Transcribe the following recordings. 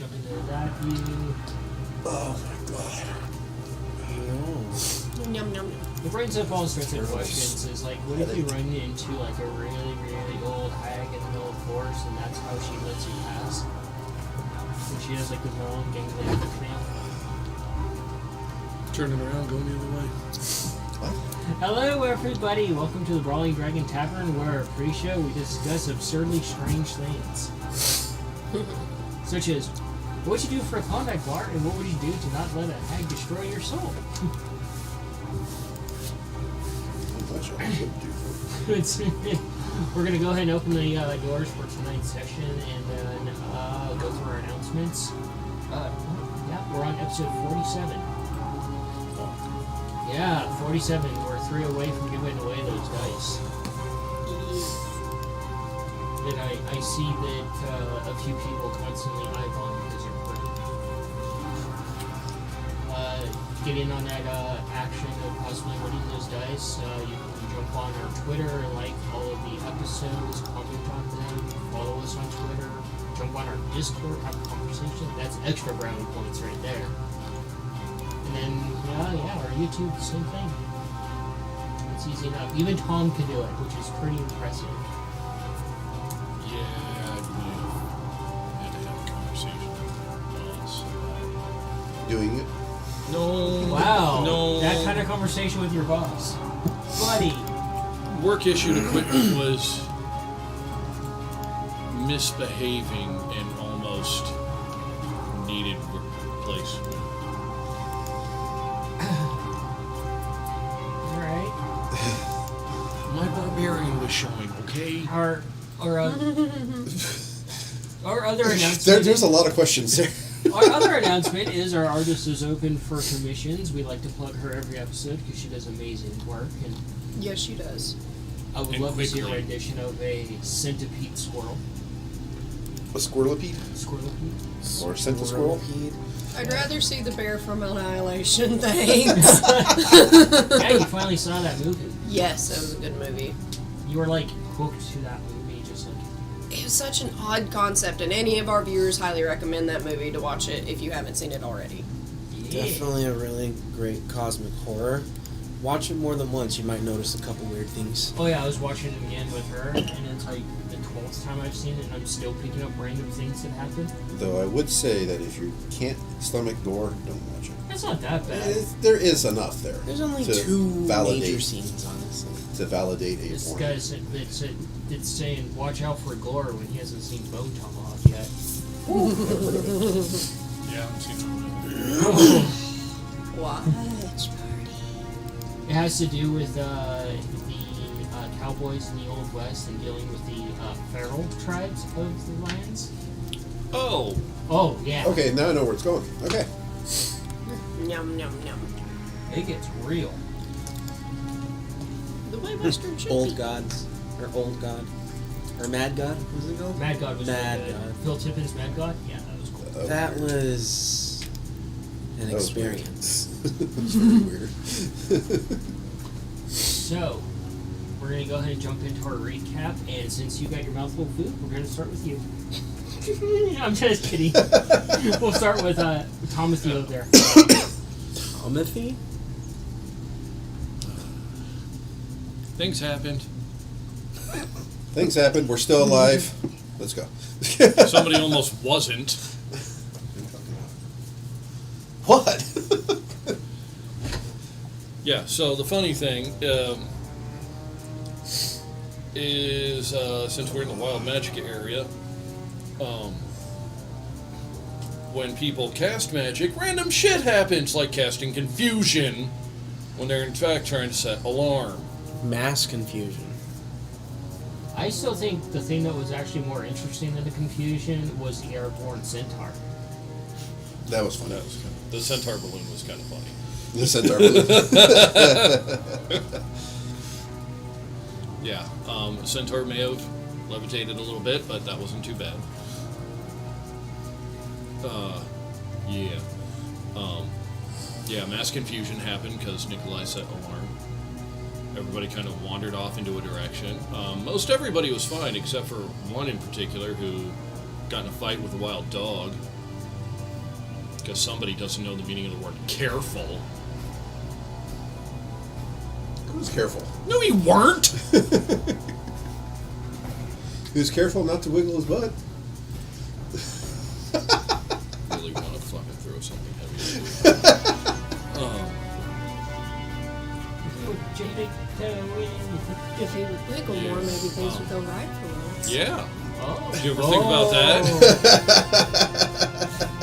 jump into that view. Oh my god. Yum, yum. It brings up all sorts of questions. Is like, what if you run into like a really, really old hag in the middle of the forest, and that's how she lets you pass? And she has like the long gangly nail. Turning around, going the other way. Hello, everybody. Welcome to the Brawling Dragon Tavern, where pre-show we discuss absurdly strange things, such as what would you do for a combat bar, and what would you do to not let a hag destroy your soul? We're going to go ahead and open the doors for tonight's session and then go through our announcements. Yeah, we're on episode 47. Yeah, 47. We're 3 away from giving away those dice. And I see that a few people constantly eyeballing because you're pretty. Get in on that action of possibly winning those dice. You can jump on our Twitter, like all of the episodes, comment on them, follow us on Twitter, jump on our Discord, have a conversation. That's extra brownie points right there. And then, yeah, our YouTube, the same thing. It's easy enough. Even Tom can do it, which is pretty impressive. Yeah, I had to have a conversation with Doing it? No. Wow. No. That kind of conversation with your boss. Buddy. Work issued equipment was misbehaving and almost needed replacement. Alright. My barbarian was showing, okay? Our other announcement. There's a lot of questions there. Our other announcement is our artist is open for commissions. We like to plug her every episode because she does amazing work, and Yes, she does. I would And love to see a quickly. rendition of a centipede squirrel. A squirrelipede? Squirrelipede? Or scent a squirrel? I'd rather see the bear from Annihilation, thanks. Yeah, you finally saw that movie. Yes, that was a good movie. You were like hooked to that movie, just like. It was such an odd concept, and any of our viewers highly recommend that movie to watch it if you haven't seen it already. Yeah. Definitely a really great cosmic horror. Watch it more than once, you might notice a couple weird things. Oh yeah, I was watching it again with her, and it's like the 12th time I've seen it, and I'm still picking up random things that happen. Though I would say that if you can't stomach gore, don't watch it. It's not that bad. There is enough there. There's only to 2 validate, major scenes, honestly. to validate a This porn. guy said it's saying watch out for gore when he hasn't seen Bone Tomahawk yet. Yeah, I'm seeing Watch party. It has to do with the cowboys in the Old West and dealing with the feral tribes of the lands. Oh, Oh yeah. Okay, now I know where it's going. Okay. Yum, yum, yum. It gets real. The way Western should Old be. gods. Or old god. Or mad god, was it called? Mad God was Mad really good. God. Phil Tippett's Mad God. Yeah, that was cool. That was an That was weird. experience. It's very weird. So, we're going to go ahead and jump into our recap, and since you got your mouthful of food, we're going to start with you. I'm just kidding. We'll start with Tomothy over there. Tomothy? things happened. Things happened. We're still alive. Let's go. Somebody almost wasn't. What? Yeah, so the funny thing is, since we're in the wild magic area, when people cast magic, random shit happens, like casting confusion, when they're in fact trying to set alarm. Mass confusion. I still think the thing that was actually more interesting than the confusion was the airborne centaur. That was funny. That was the centaur balloon was kind of funny. The centaur balloon. Yeah, centaur may have levitated a little bit, but that wasn't too bad. Yeah. Yeah, mass confusion happened because Nikolai set alarm. Everybody kind of wandered off into a direction. Most everybody was fine, except for one in particular who got in a fight with a wild dog. Because somebody doesn't know the meaning of the word careful. I was careful. No, you weren't! He was careful not to wiggle his butt. Really want to fucking throw something heavy. If he would wiggle more, maybe things would go right for us. Yeah. Oh. Did you ever think about that?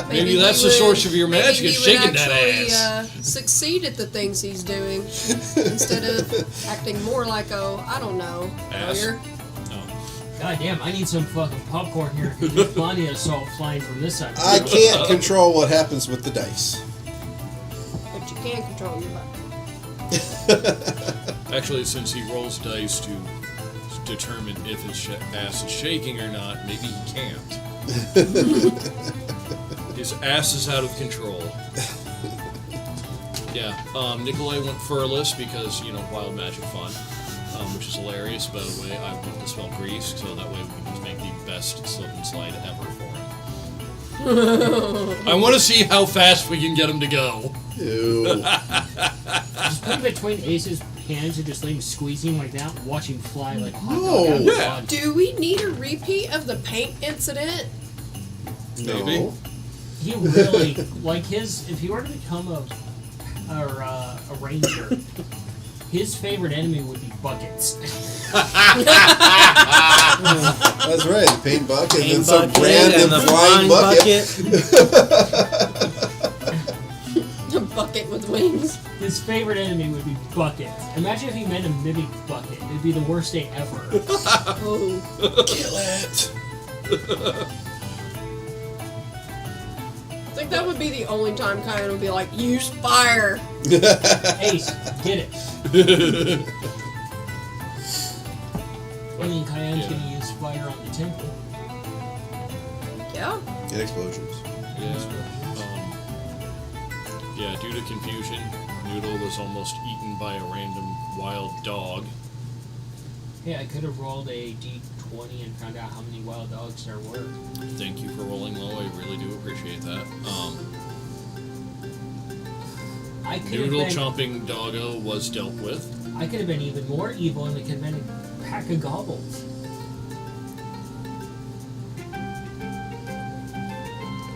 Maybe he that's the would- source of your magic, maybe is he shaking would that actually, ass. Succeed at the things he's doing instead of acting more like I don't know, Ass. lawyer. No. God damn, I need some fucking popcorn here. There's plenty of salt flying from this side. I can't control what happens with the dice. But you can control your butt. Actually, since he rolls dice to determine if his ass is shaking or not, maybe he can't. His ass is out of control. Yeah, Nikolai went furless because, wild magic fun, which is hilarious. By the way, I want to smell grease, so that way we can just make the best slip and slide ever for him. I want to see how fast we can get him to go. Ew. Just put him between Ace's hands and just let him squeeze him like that, watch him fly like a hot No. dog out of the Yeah. pod. Do we need a repeat of the paint incident? Maybe. No. He really, like if he were to become a ranger, his favorite enemy would be buckets. That's right. The paint bucket and then some bucket random and the flying bucket. A bucket with wings. His favorite enemy would be buckets. Imagine if he met a mimic bucket. It'd be the worst day ever. Oh. Kill it. I think that would be the only time Kyan would be like, use fire. Ace, get it. I mean, Kyan's Yeah. gonna use fire on the temple. Yeah. Get explosions. Yeah, due to confusion, Noodle was almost eaten by a random wild dog. Hey, I could have rolled a d20 and found out how many wild dogs there were. Thank you for rolling low, I really do appreciate that. I could have Noodle been, chomping doggo was dealt with. I could have been even more evil, and it could have been a pack of gobbles.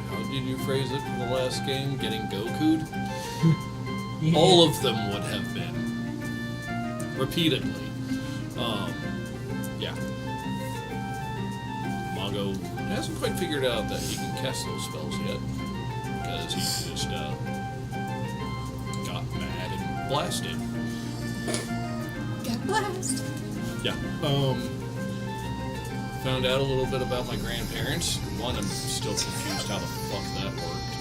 How did you phrase it for the last game? Getting Goku'd? Yeah. All of them would have been. Repeatedly. Yeah. Mongo hasn't quite figured out that he can cast those spells yet. Because he just got mad and blasted. Get blast. Yeah. Found out a little bit about my grandparents. One, I'm still confused how the fuck that worked.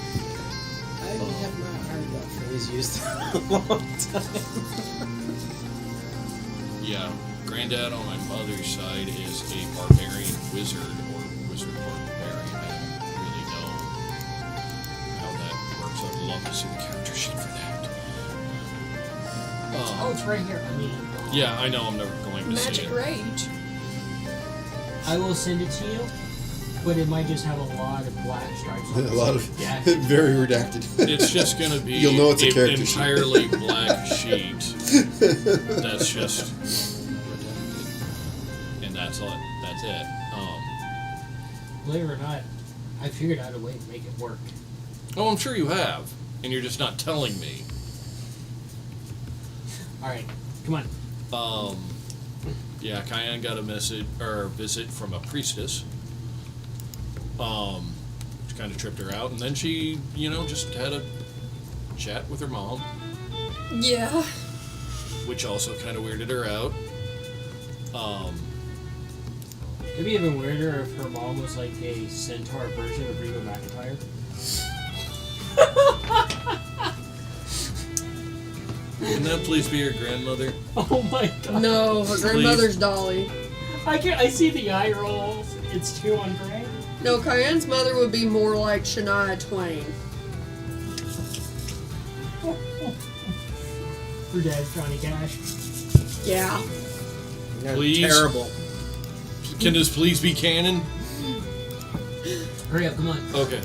I have not heard that phrase used in a long time. Yeah, granddad on my mother's side is a barbarian wizard or wizard barbarian. I don't really know how that works. I'd love to see the character sheet for that. Oh, it's right here. I mean, Yeah, I know I'm never going to see Magic it. rage. I will send it to you, but it might just have a lot of black stripes on it. A lot of Yeah. very redacted. It's just going to be You'll know it's a an character sheet. entirely black sheet. That's just redacted. And that's all. That's it. Believe it or not, I figured out a way to make it work. Oh, I'm sure you have. And you're just not telling me. Alright, come on. Yeah, Cayenne got a message or a visit from a priestess. Which kind of tripped her out, and then she, just had a chat with her mom, Yeah. which also kind of weirded her out. It'd be even weirder if her mom was like a centaur version of Reba McEntire. Can that please be your grandmother? Oh my god. No, her grandmother's Dolly. I see the eye rolls. It's too on Gray. No, Cayenne's mother would be more like Shania Twain. Her dad's Johnny Cash. Yeah. They're Please? terrible. Can this please be canon? Hurry up, come on. Okay.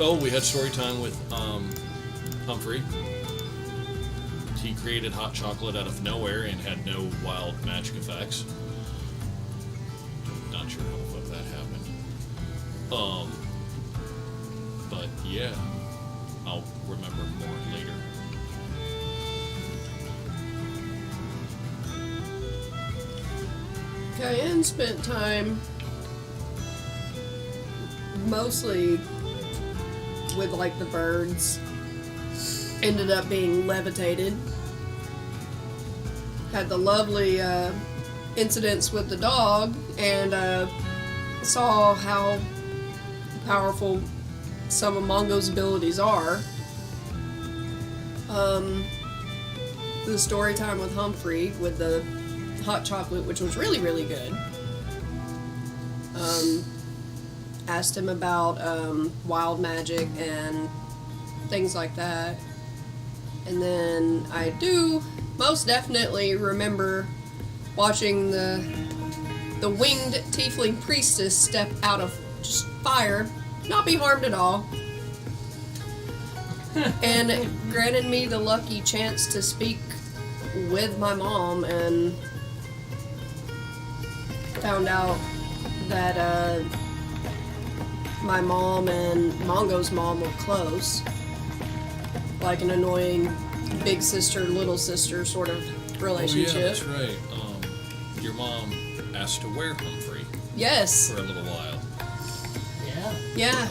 Oh, we had story time with Humphrey. He created hot chocolate out of nowhere and had no wild magic effects. Not sure how the fuck that happened. But yeah, I'll remember more later. Cayenne spent time mostly with like the birds. Ended up being levitated. Had the lovely incidents with the dog, and saw how powerful some of Mongo's abilities are. The story time with Humphrey with the hot chocolate, which was really, really good. Asked him about wild magic and things like that. And then I do most definitely remember watching the winged tiefling priestess step out of just fire, not be harmed at all, and granted me the lucky chance to speak with my mom, and found out that my mom and Mongo's mom were close. Like an annoying big sister, little sister sort of relationship. Oh, yeah, that's right. Your mom asked to wear Humphrey Yes. for a little while. Yeah. Yeah.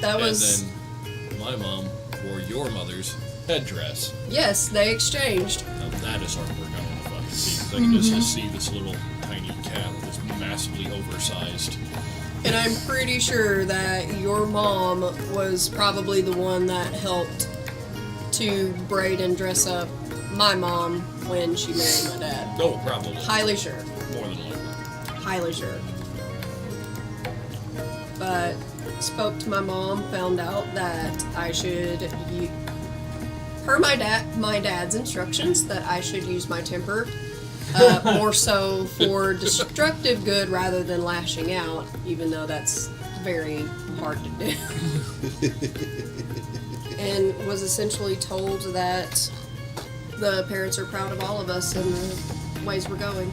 That was. And then my mom wore your mother's headdress. Yes, they exchanged. Now that is artwork I want to fucking see. 'Cause I can just see this little tiny cat that's massively oversized. And I'm pretty sure that your mom was probably the one that helped to braid and dress up my mom when she married my dad. Oh, probably. Highly sure. More than likely. Highly sure. But spoke to my mom, found out that I should per my dad's instructions, that I should use my temper more so for destructive good rather than lashing out, even though that's very hard to do. And was essentially told that the parents are proud of all of us and the ways we're going.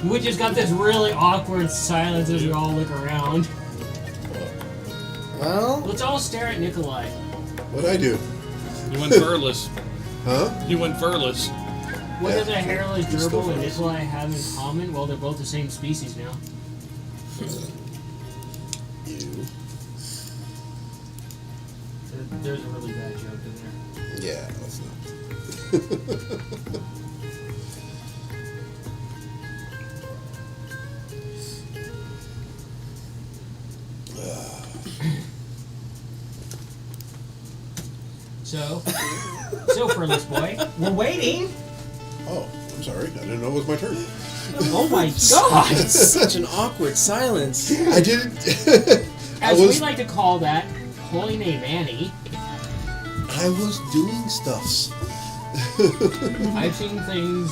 We just got this really awkward silence as we all look around. Well, Let's all stare at Nikolai. What'd I do? You went furless. Huh? You went furless. What Yeah. does a hairless He's still gerbil and furless. Nikolai have in common? Well, they're both the same species now. You. There's a really bad joke in there. Yeah, that's not. So furless boy, we're waiting. Oh, I'm sorry. I didn't know it was my turn. Oh my god! such an awkward silence. I didn't. I As we was. like to call that, holy name Annie. I was doing stuffs. I've seen things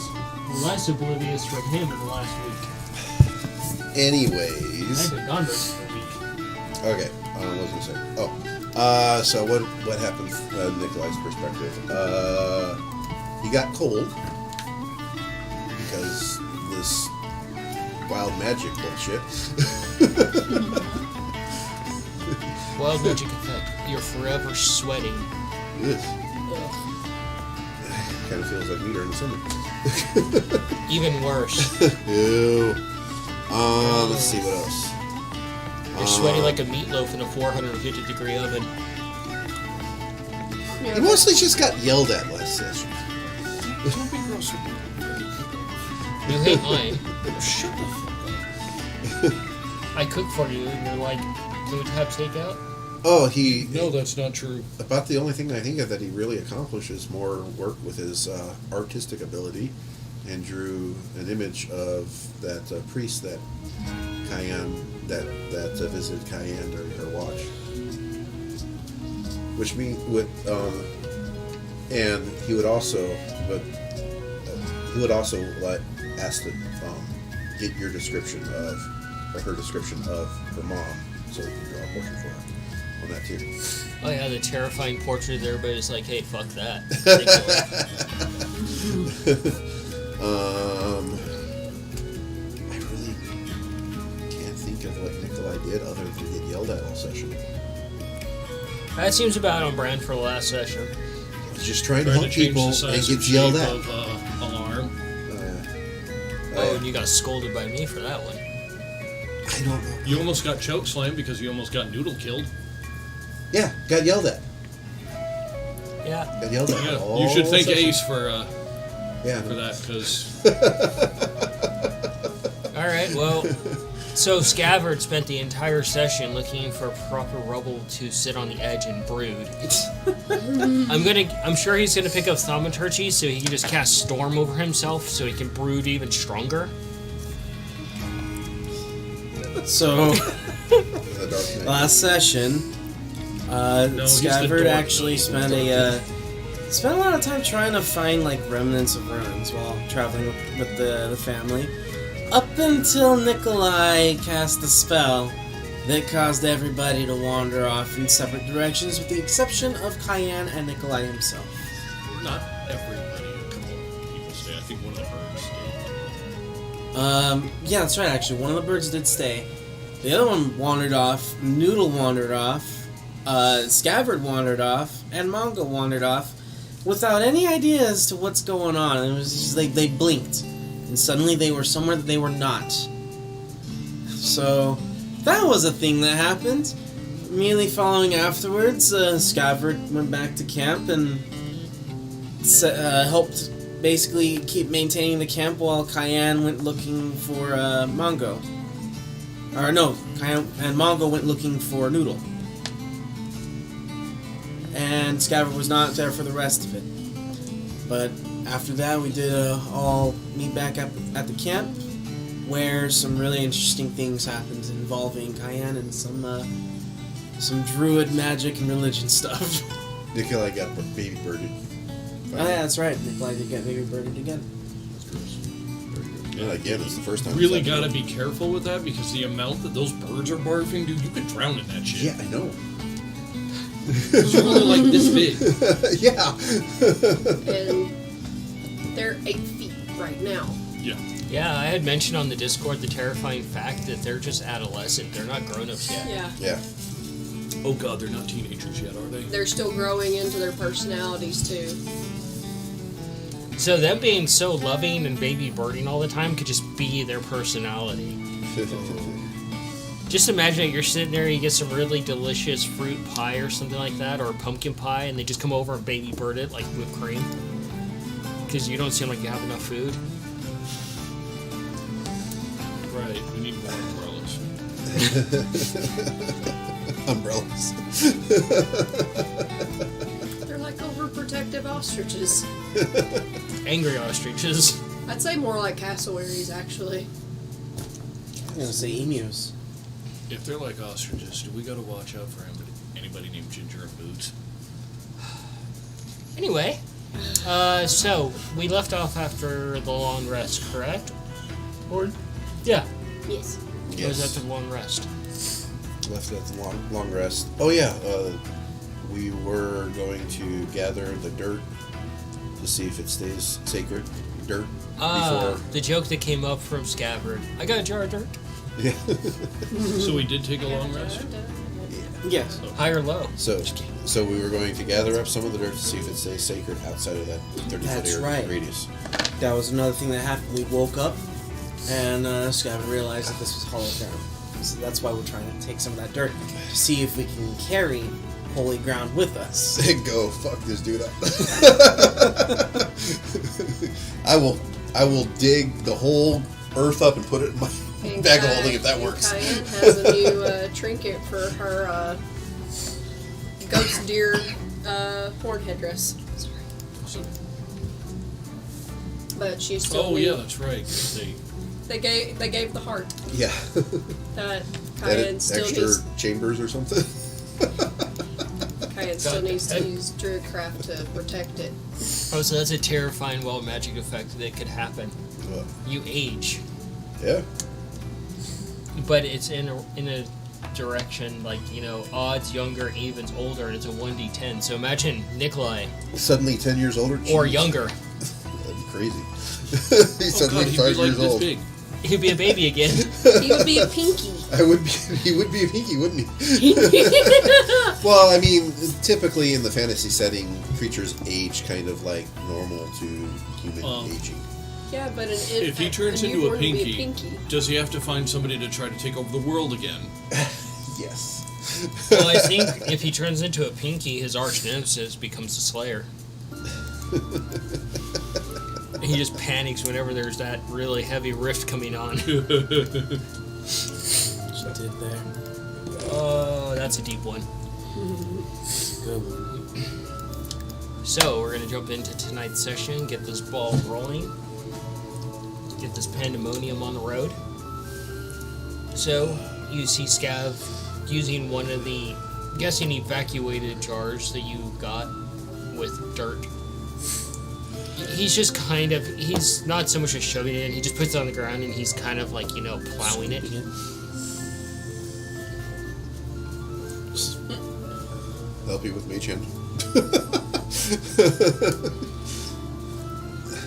less oblivious from him in the last week. Anyways. I've been gone most of the week. Okay. What was I gonna say? Oh. So what happened from Nikolai's perspective? He got cold because this wild magic bullshit. Wild magic effect. You're forever sweating. Ugh. Kind of feels like me during the summer. Even worse. Ew. Let's see what else. You're sweating like a meatloaf in a 450-degree oven. He mostly just got yelled at last session. Don't be gross with me. You hate mine. Shut the fuck up. I cook for you, and you're like, can we have takeout? Oh, he. No, that's not true. About the only thing I think of that he really accomplished is more work with his artistic ability, and drew an image of that priest that Cayenne that visited Cayenne during her watch. Which means and he would also, but Who would also ask to get your description of, or her description of her mom, so we can draw a portrait for her on that too. Oh yeah, the terrifying portrait. Everybody's like, "Hey, fuck that." I really can't think of what Nikolai did other than get yelled at all session. That seems about on brand for the last session. He's just trying to Trying help to change people the and size gets and yelled shape at. of alarm. Oh, and you got scolded by me for that one. I don't know. You almost got choke slammed because you almost got Noodle killed. Yeah, got yelled at. Yeah. Got yelled at. Yeah, all you should thank session. Ace for Yeah. that because All right. Well, so Scabbard spent the entire session looking for proper rubble to sit on the edge and brood. I'm sure he's gonna pick up Thaumaturgy so he can just cast Storm over himself so he can brood even stronger. So, The Dark Knight. last session, he's the Scabbard dork. actually spent a lot of time trying to find like remnants of ruins while traveling with the family, up until Nikolai cast a spell that caused everybody to wander off in separate directions, with the exception of Cayenne and Nikolai himself. not everybody. A couple of people stay. I think one of the birds stayed. Yeah, that's right. Actually, one of the birds did stay. The other one wandered off. Noodle wandered off. Scabbard wandered off, and Mongo wandered off, without any idea as to what's going on. It was just like they blinked, and suddenly they were somewhere that they were not. So that was a thing that happened. Immediately following afterwards, Scabbard went back to camp and helped basically keep maintaining the camp while Cayenne went looking for Mongo. Or no, Cayenne and Mongo went looking for Noodle. And Scabbard was not there for the rest of it. But after that, we did all meet back up at the camp, where some really interesting things happened involving Cayenne and some druid magic and religion stuff. Nikolai got baby birded. Oh yeah, that's right. Nikolai did get baby birded again. That's gross. Very gross. And again, it's the first time. Really it's gotta happened. be careful with that because the amount that those birds are barfing, dude, you could drown in that shit. Yeah, I know. They're only like this big. Yeah. And they're 8 feet right now. Yeah. Yeah, I had mentioned on the Discord the terrifying fact that they're just adolescent. They're not grown-ups yet. Yeah. Yeah. Oh god, they're not teenagers yet, are they? They're still growing into their personalities too. So them being so loving and baby birding all the time could just be their personality. Just imagine that you're sitting there, you get some really delicious fruit pie or something like that, or pumpkin pie, and they just come over and baby bird it like whipped cream. Because you don't seem like you have enough food. Right, we need more umbrellas. Umbrellas. They're like overprotective ostriches. Angry ostriches. I'd say more like cassowaries, actually. I'm gonna say emus. If they're like ostriches, do we gotta watch out for anybody named Ginger and Boots? Anyway, so we left off after the long rest, correct? Or yeah, Yes. it was after the long rest. Left at the long rest. Oh yeah, we were going to gather the dirt to see if it stays sacred. Dirt. Before. The joke that came up from Scabbard. I got a jar of dirt. Yeah. So we did take a long rest? Yes. High or low? So we were going to gather up some of the dirt to see if it stays sacred outside of that 30-foot That's area right. radius. That was another thing that happened. We woke up, and Scabbard realized that this was hollow ground. So that's why we're trying to take some of that dirt to see if we can carry holy ground with us. And go fuck this dude up. I will dig the whole earth up and put it in my And bag of holding if that and works. Cayenne has a new trinket for her ghost deer horn headdress. So, But she still oh need- yeah, that's right. they gave the heart Yeah. that That Cayenne still extra needs. chambers or something. Cayenne still needs to use druidcraft to protect it. Oh, so that's a terrifying wild magic effect that could happen. Well, You age, yeah. but it's in a direction like, you know, odds, younger, evens, older, and it's a 1d10. So imagine Nikolai, Suddenly 10 years older? or Jeez. younger. That'd be crazy. He's Oh, God, suddenly he'd 5 be like years this old. big. He'd be a baby again. He would be a pinky. He would be a pinky, wouldn't he? Well, I mean, typically in the fantasy setting, creatures age kind of like normal to human aging. Yeah, but If he turns into a pinky, does he have to find somebody to try to take over the world again? Yes. Well, I think if he turns into a pinky, his arch nemesis becomes the Slayer. He just panics whenever there's that really heavy rift coming on. She did there. Oh, that's a deep one. Good one. So, we're going to jump into tonight's session, get this ball rolling, get this pandemonium on the road. So, you see Scav using one of the, I'm guessing, evacuated jars that you got with dirt. He's just kind of, he's not so much as shoving it in, he just puts it on the ground and he's kind of like, you know, plowing it. Help you with Mage Hand.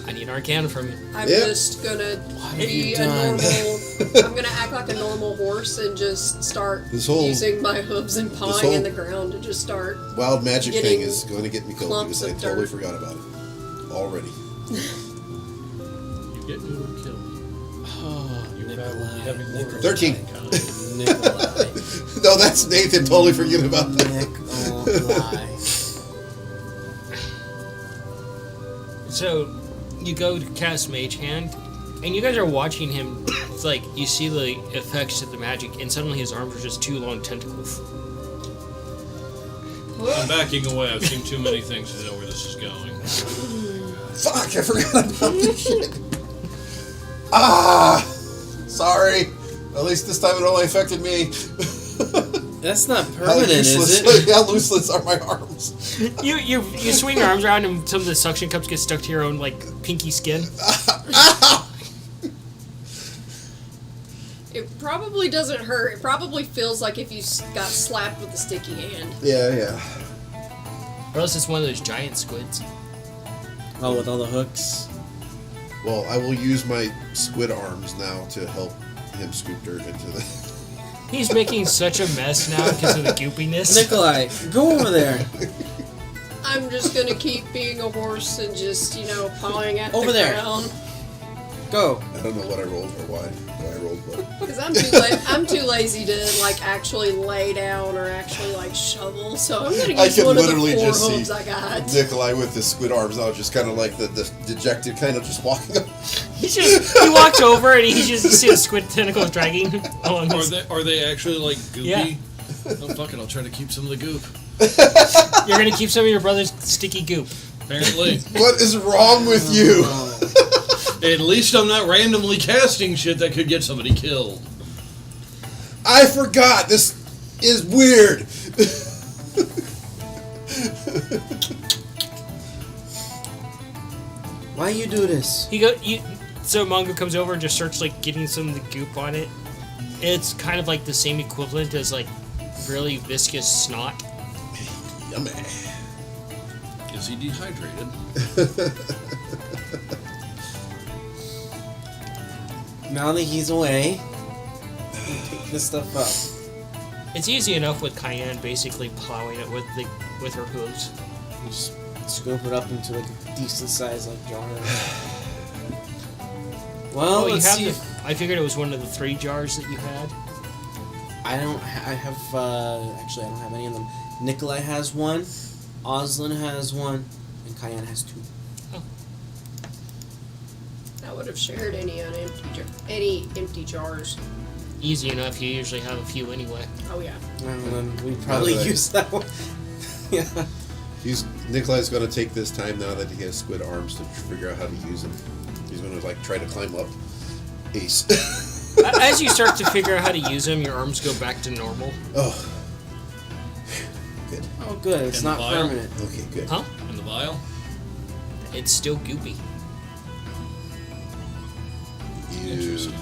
I need an Arcana from you. I'm Yeah. just gonna have be you a done? normal. I'm gonna act like a normal horse and just start This whole- using my hooves and pawing whole- in the ground to just start. Wild magic Getting thing is going to get me killed clumps because I of totally dirt. forgot about it. Already. You get noodle killed. Oh, You Nikolai. heavy water. 13. Nikolai. No, that's Nathan. Totally forget about that. Nikolai. So, you go to cast Mage Hand, and you guys are watching him. It's like you see the effects of the magic, and suddenly his arms are just two long tentacles. I'm backing away. I've seen too many things to know where this is going. Fuck, I forgot about this shit. Ah! Sorry. At least this time it only affected me. That's not How permanent, is useless, it? how useless are my arms? You swing your arms around, and some of the suction cups get stuck to your own like pinky skin. It probably doesn't hurt. It probably feels like if you got slapped with a sticky hand. Yeah. Or else it's one of those giant squids. Oh, with all the hooks. Well, I will use my squid arms now to help him scoop dirt into the... He's making such a mess now because of the goopiness. Nikolai, go over there. I'm just gonna keep being a horse and just, pawing at Over the there. ground. Go. I don't know what I rolled or why I rolled, but... Because I'm too lazy to actually lay down or actually shovel. So I'm gonna I use can one of the literally 4 just see hooves I got. Nikolai with his squid arms out, just kind of like the dejected kind of just walking up. He walks over and you see the squid tentacles dragging along his... Are they actually like goopy? Yeah. Oh, fuck it. I'll try to keep some of the goop. You're gonna keep some of your brother's sticky goop. Apparently. What is wrong with you? At least I'm not randomly casting shit that could get somebody killed. I forgot. This is weird. Why you do this? So Mongo comes over and just starts getting some of the goop on it. It's kind of like the same equivalent as really viscous snot. Yummy. Is he dehydrated? Now that he's away, pick this stuff up. It's easy enough with Cayenne basically plowing it with her hooves. Just scoop it up into a decent size jar. Well, you let's have see. I figured it was one of the 3 jars that you had. I have. Actually, I don't have any of them. Nikolai has one. Oslin has one, and Cayenne has 2. I would have shared any empty jars. Easy enough. You usually have a few anyway. Oh yeah. And then we probably Right. use that one. Yeah. Nikolai's going to take this time now that he has squid arms to figure out how to use them. He's going to try to climb up Ace. As you start to figure out how to use them, your arms go back to normal. Oh. Good. Oh, good. It's And the not vial? permanent. Okay, good. Huh? In the vial? It's still goopy. Interesting.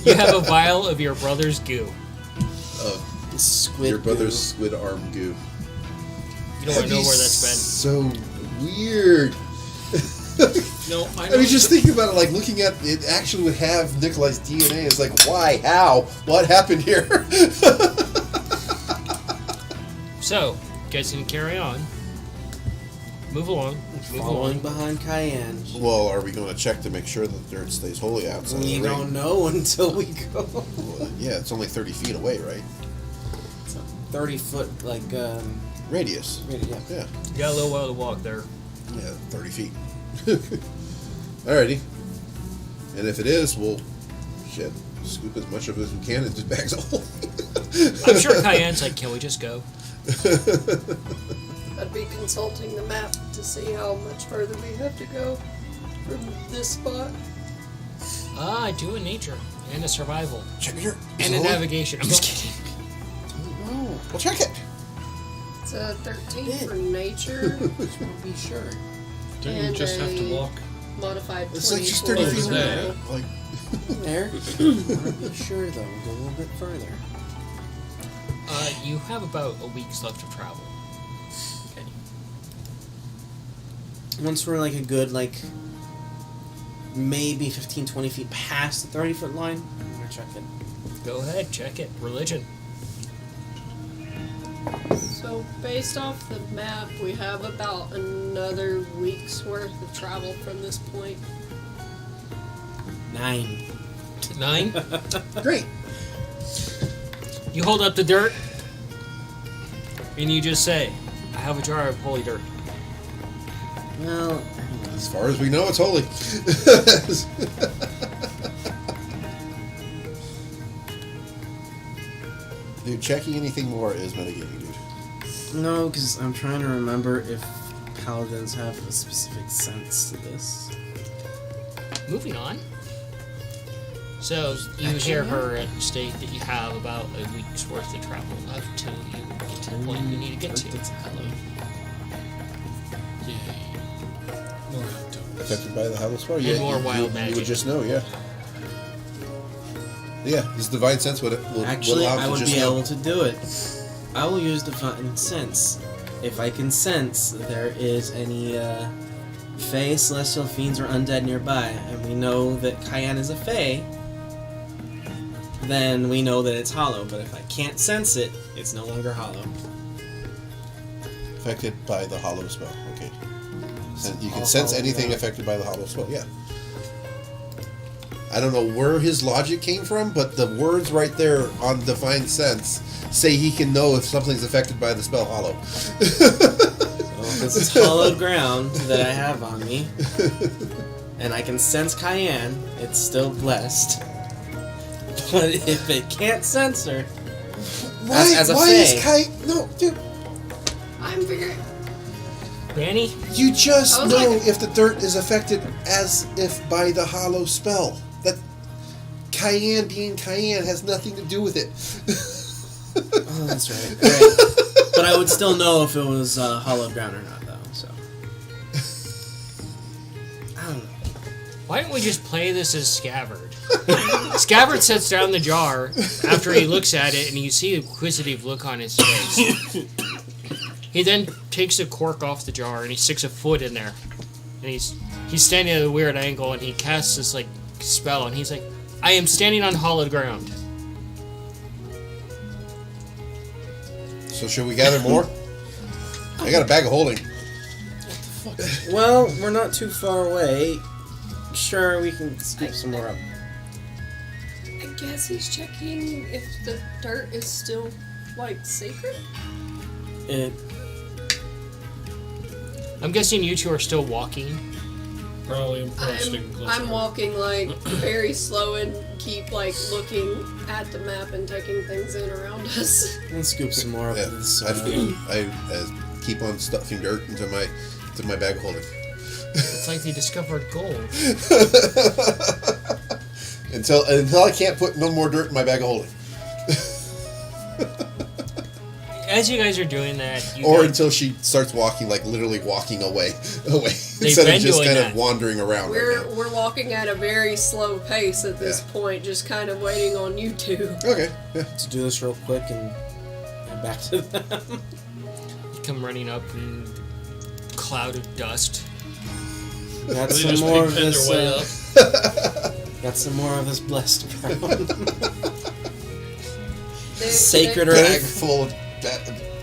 You have a vial of your brother's goo. Squid. Your brother's goo. squid arm goo. You don't want to know where that's been. So weird. No, I I know. mean, just thinking about it, like looking at it, actually would have Nikolai's DNA. It's like, why? How? What happened here? So, you guys can carry on. Move along. Move Following along. behind Cayenne. Well, are we going to check to make sure that the dirt stays wholly outside We of the ring? don't know until we go. Well, yeah, it's only 30 feet away, right? It's a 30-foot, like, Radius. yeah. Yeah. You got a little while to walk there. Yeah, 30 feet. Alrighty. And if it is, we'll scoop as much of it as we can into bags of holding. I'm sure Cayenne's like, can we just go? I'd be consulting the map to see how much further we have to go from this spot. Do a nature and a survival Check it here. and a navigation. I'm just kidding. No, We'll check it. It's a 13 for nature, just want to be sure. Don't you And just have to a- walk? modified 24. It's like just 30 feet Over there. away. Like, There. I want to be sure, though. Go a little bit further. You have about a week's left of travel. Okay. Once we're, like, a good, like, maybe 15, 20 feet past the 30-foot line, I'm going to check it. Go ahead, check it. Religion. So, based off the map, we have about another week's worth of travel from this point. 9. 9. great. You hold up the dirt, and you just say, I have a jar of holy dirt. Well, As far as we know, it's holy. Dude, checking anything more is metagaming, dude. no, because I'm trying to remember if paladins have a specific sense to this. Moving on. So, you hear her state that you have about a week's worth of travel left till you get to the point you need to get to. It's hollow. Yay. More outdoors. Affected by the hollow spell? And Yeah, more you, wild you, you magic. would just know, yeah. Yeah, this divine sense would Actually, allow I to would just be know. able to do it. I will use divine sense. If I can sense there is any Fae, celestial fiends, or undead nearby, and we know that Cayenne is a Fae, then we know that it's hollow. But if I can't sense it, it's no longer hollow. Affected by the hollow spell, okay. And you can All sense hollow anything ground. affected by the hollow spell, yeah. I don't know where his logic came from, but the words right there on divine sense say he can know if something's affected by the spell hollow. Well, this is hollowed ground that I have on me, and I can sense Cayenne. It's still blessed. But if it can't sense her, as a why Fae. is Kai... No, dude, I'm figuring. Danny? you just I was know like- if the dirt is affected as if by the hollow spell. That Cayenne being Cayenne has nothing to do with it. oh, that's right. Right. But I would still know if it was hollowed ground or not, though. So I don't know. Why don't we just play this as Scabbard? Scabbard sets down the jar after he looks at it, and you see an inquisitive look on his face. He then takes the cork off the jar, and he sticks a foot in there. And he's standing at a weird angle, and he casts this, like, spell, and he's like, I am standing on hollowed ground. So should we gather more? I got a bag of holding. Well, we're not too far away. Sure, we can scoop some more up. I guess he's checking if the dirt is still, like, sacred? It, I'm guessing you two are still walking. Probably impressed I'm walking, like, very slow and keep, like, looking at the map and taking things in around us. let's scoop some more up. Yeah, Of this, I keep on stuffing dirt into my bag of holding. It's like they discovered gold. until I can't put no more dirt in my bag of holding. as you guys are doing that, Or until she starts walking, like literally walking away, instead been of just doing kind that. of wandering around. We're walking at a very slow pace at this point, just kind of waiting on you two. Okay. Yeah. To do this real quick and back to them. you come running up in cloud of dust. Got They some just more of pig pen this. their way up. Got some more of this blessed ground. Sacred Sacred Bag earth. full of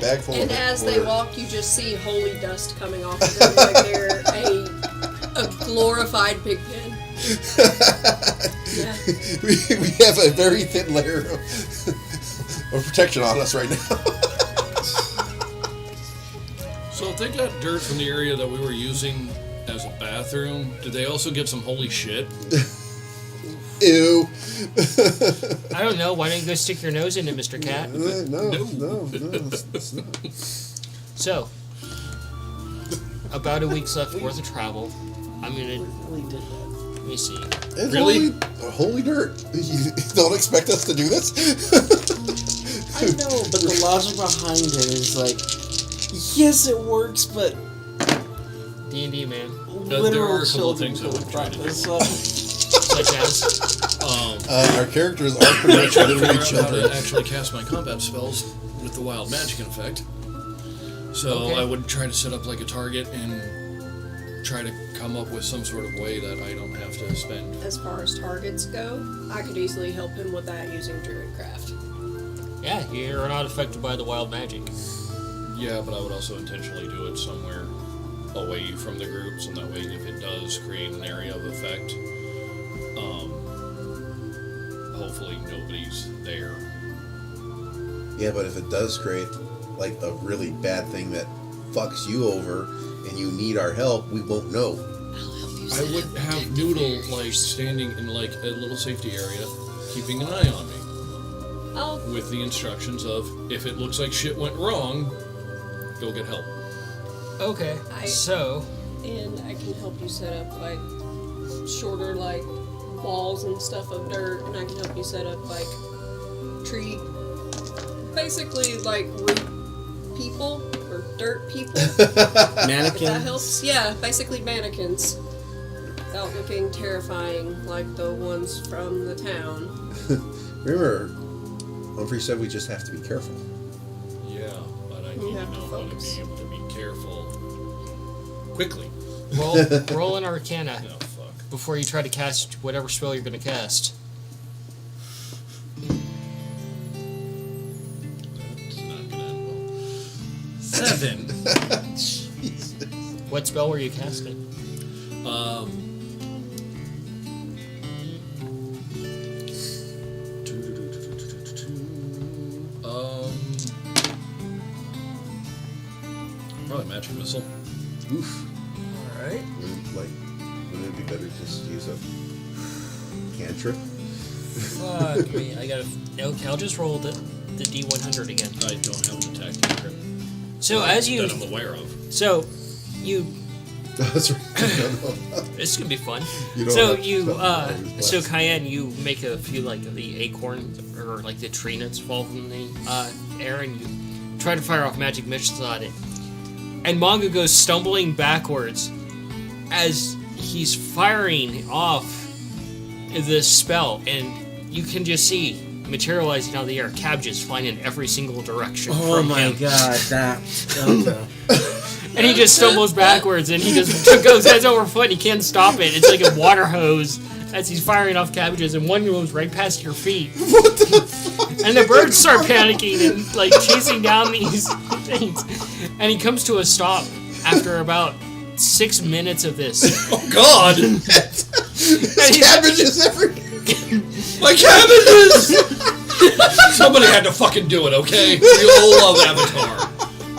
bag full And of as it, they or- walk, you just see holy dust coming off of them like they're a glorified pig pen. Yeah. we have a very thin layer of protection on us right now. So if they got dirt from the area that we were using as a bathroom, did they also get some holy shit? Ew. I don't know. Why don't you go stick your nose in it, Mr. Cat? No, it's not. So, about a week's left worth of travel. I'm gonna. Really did that. Let me see. It's Really? holy dirt. You don't expect us to do this? I know, but the logic behind it is like, yes, it works, but D&D, man. There literal are a couple of children things I would could try have to brought do. this up. Such as. Our characters are pretty much Trying to literally figure out how children. to actually cast my combat spells with the wild magic in effect. So Okay. I would try to set up like a target and try to come up with some sort of way that I don't have to spend. As far as targets go, I could easily help him with that using Druidcraft. Yeah, you're not affected by the wild magic. Yeah, but I would also intentionally do it somewhere away from the groups, and that way, if it does create an area of effect, hopefully nobody's there. Yeah, but if it does create like a really bad thing that fucks you over and you need our help, we won't know. I would have Noodle like standing in like a little safety area, keeping an eye on me, Oh, with the instructions of if it looks like shit went wrong, go get help. Okay, so. and I can help you set up like shorter like walls and stuff of dirt, and I can help you set up like tree, basically like root people or dirt people. If that Mannequin. helps, yeah, basically mannequins. Without looking terrifying like the ones from the town. Remember, Humphrey said we just have to be careful. Yeah, but I You need to have to know how to focus. be able to be careful quickly. Roll an Arcana No, fuck. before you try to cast whatever spell you're going to cast. That's not gonna end well. 7. Jesus. What spell were you casting? Probably magic missile. Oof. Alright. Wouldn't it be better to just use a cantrip? Fuck me. I gotta. Okay, I'll just roll the D100 again. I don't have an attack cantrip So as you. that I'm aware of. So, you. That's right. This is gonna be fun. You don't So have you, stuff that always so lasts. Cayenne, you make a few like the acorns or like the tree nuts fall from the air, and you try to fire off magic missiles on it. And Manga goes stumbling backwards as he's firing off this spell, and you can just see materializing out of the air cabbages flying in every single direction. Oh from my him. god, that. Okay. And he just stumbles backwards, and he just goes heads over foot. And he can't stop it. It's like a water hose as he's firing off cabbages, and one goes right past your feet. What the fuck? And the birds start panicking and like chasing down these things. And he comes to a stop after about 6 minutes of this. Oh God! And he's- Cabbages everywhere. My cabbages! Somebody had to fucking do it, okay? We all love Avatar.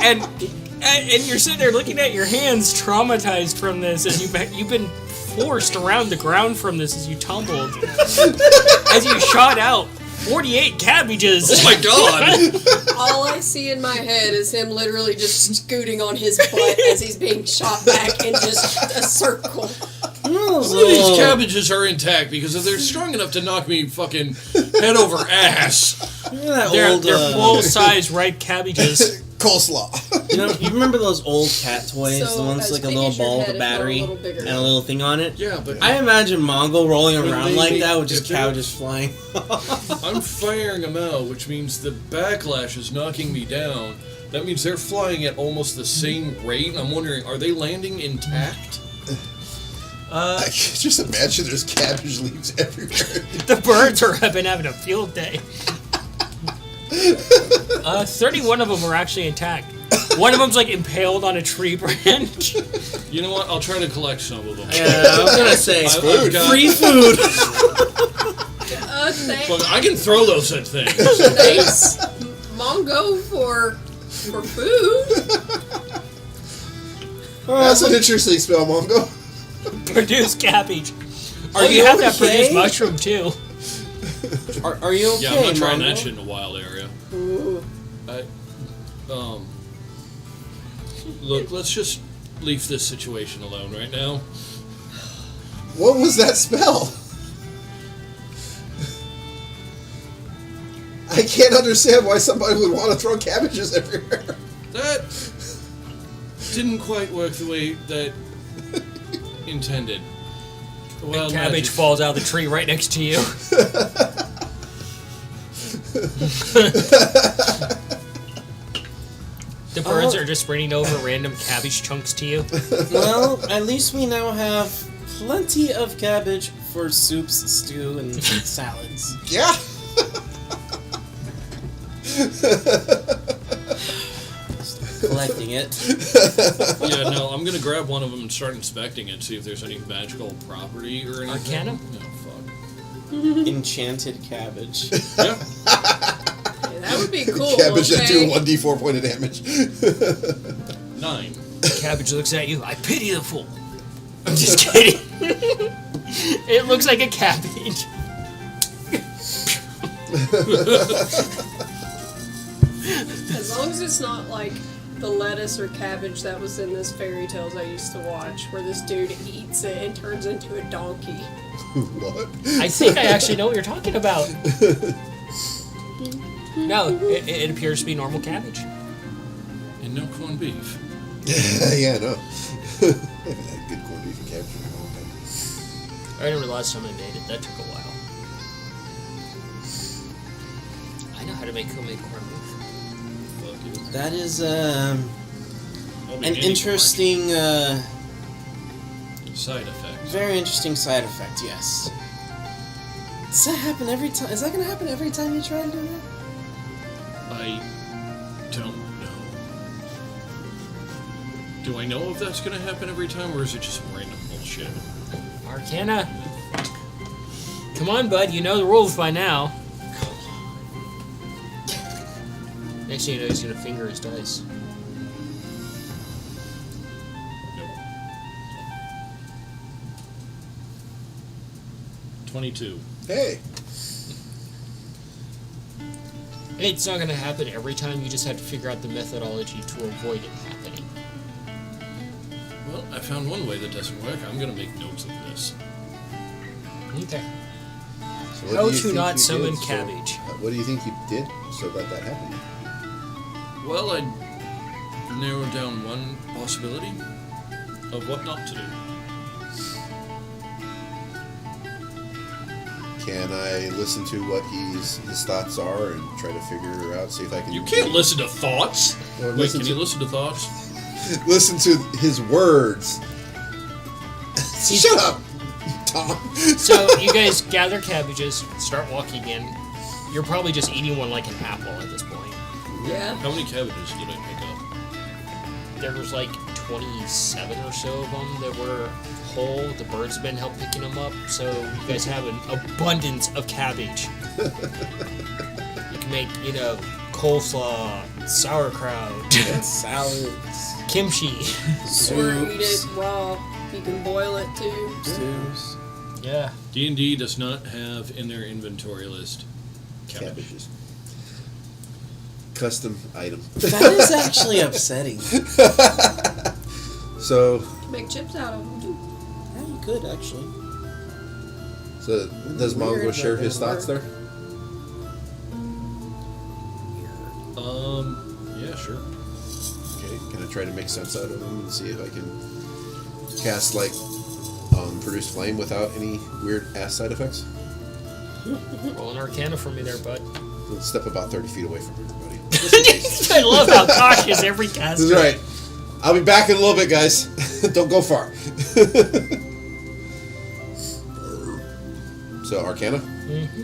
and you're sitting there looking at your hands, traumatized from this, as you've been forced around the ground from this as you tumbled, as you shot out 48 cabbages. Oh my God! All I see in my head is him literally just scooting on his butt as he's being shot back in just a circle. Hopefully these cabbages are intact, because if they're strong enough to knock me fucking head over ass. Remember that They're old, full-size ripe cabbages. coleslaw. You know, you remember those old cat toys? So, the ones as with like a big little as your ball with head, a if not a battery little bigger. and a little thing on it? Yeah, but I imagine Mongol rolling But around they- like that with just if they're- cabbages flying. I'm firing them out, which means the backlash is knocking me down. That means they're flying at almost the same rate. And I'm wondering, are they landing intact? I can just imagine there's cabbage leaves everywhere. The birds have been having a field day. 31 of them are actually intact. One of them's like impaled on a tree branch. You know what? I'll try to collect some of them. Yeah, I was gonna say I've got- free food. Thanks, Look, I can throw those at things. thanks, Mongo, for food. That's an interesting spell, Mongo. Produce cabbage. Are Oh, you you have to okay? produce mushroom too. Are you okay, Yeah, I'm not trying Mongo? that shit in a wild area. Ooh. Look, let's just leave this situation alone right now. What was that spell? I can't understand why somebody would want to throw cabbages everywhere. That didn't quite work the way that intended. Well, Cabbage magic. falls out of the tree right next to you. The birds are just spreading over random cabbage chunks to you. Well, at least we now have plenty of cabbage for soups, stew, and salads. Yeah. Collecting it. Yeah, no, I'm gonna grab one of them and start inspecting it, see if there's any magical property or anything. Arcana? No, fuck. Enchanted cabbage. Yeah. Yeah, that would be cool. Cabbage that do okay? 1d4 point of damage. 9. Cabbage looks at you. I pity the fool. I'm just kidding. It looks like a cabbage. As long as it's not like the lettuce or cabbage that was in this fairy tales I used to watch, where this dude eats it and turns into a donkey. What? I think I actually know what you're talking about. No, it appears to be normal cabbage. And no corned beef. Yeah, no. I haven't had good corned beef and cabbage in a long time. I remember the last time I made it. That took a while. I know how to make homemade corned beef. Fuck you. That is I'll be an any interesting, corn. Side effect. very interesting side effect. Yes. Does that happen every time? Is that gonna happen every time you try to do that? I don't know. Do I know if that's gonna happen every time, or is it just random bullshit? Arcana. Come on, bud. You know the rules by now. Next thing you know, he's gonna finger his dice. Nope. 22. Hey. It's not gonna happen every time. You just have to figure out the methodology to avoid it happening. Well, I found one way that doesn't work. I'm gonna make notes of this. Okay. So How do you to think not you summon did? cabbage. What do you think you did so that happened? Well, I narrowed down one possibility of what not to do. Can I listen to what his thoughts are and try to figure out, see if I can... You can't listen to thoughts. Or Wait, listen can to- you listen to thoughts? Listen to his words. Shut up, Tom. So you guys gather cabbages, start walking in. You're probably just eating one like an apple at this point. Yeah. How many cabbages did I pick up? There was like 27 or so of them that were whole. The birds have been help picking them up, so you guys have an abundance of cabbage. You can make, coleslaw, sauerkraut, Salads, kimchi. Or eat soups, it raw. You can boil it too. stews. Yeah. D&D does not have in their inventory list cabbage. Cabbages. Custom item. That is actually upsetting. So, Make chips out of them too. Yeah, you could actually. does Mongo Weird, share but his it'll thoughts work. there? Yeah, sure. try to make sense out of them and see if I can cast like produce flame without any weird ass side effects. Roll an Arcana for me there, bud. Let's step about 30 feet away from everybody. I love how cautious every caster. This is right. I'll be back in a little bit, guys. Don't go far. So, Arcana? Mm-hmm.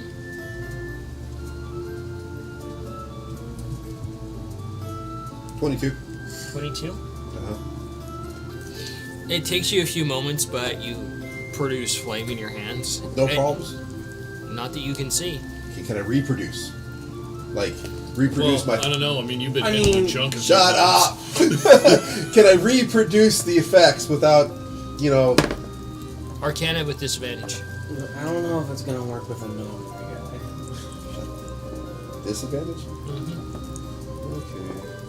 22. 22. Uh-huh. It takes you a few moments, but you produce flame in your hands. No And- problems? Not that you can see. Can I reproduce? Like, reproduce Well, my... I don't know. I mean, you've been I handling mean- junk. Shut up! Can I reproduce the effects without, Arcana with disadvantage. I don't know if it's gonna work with a gnome guy. disadvantage? Mm-hmm.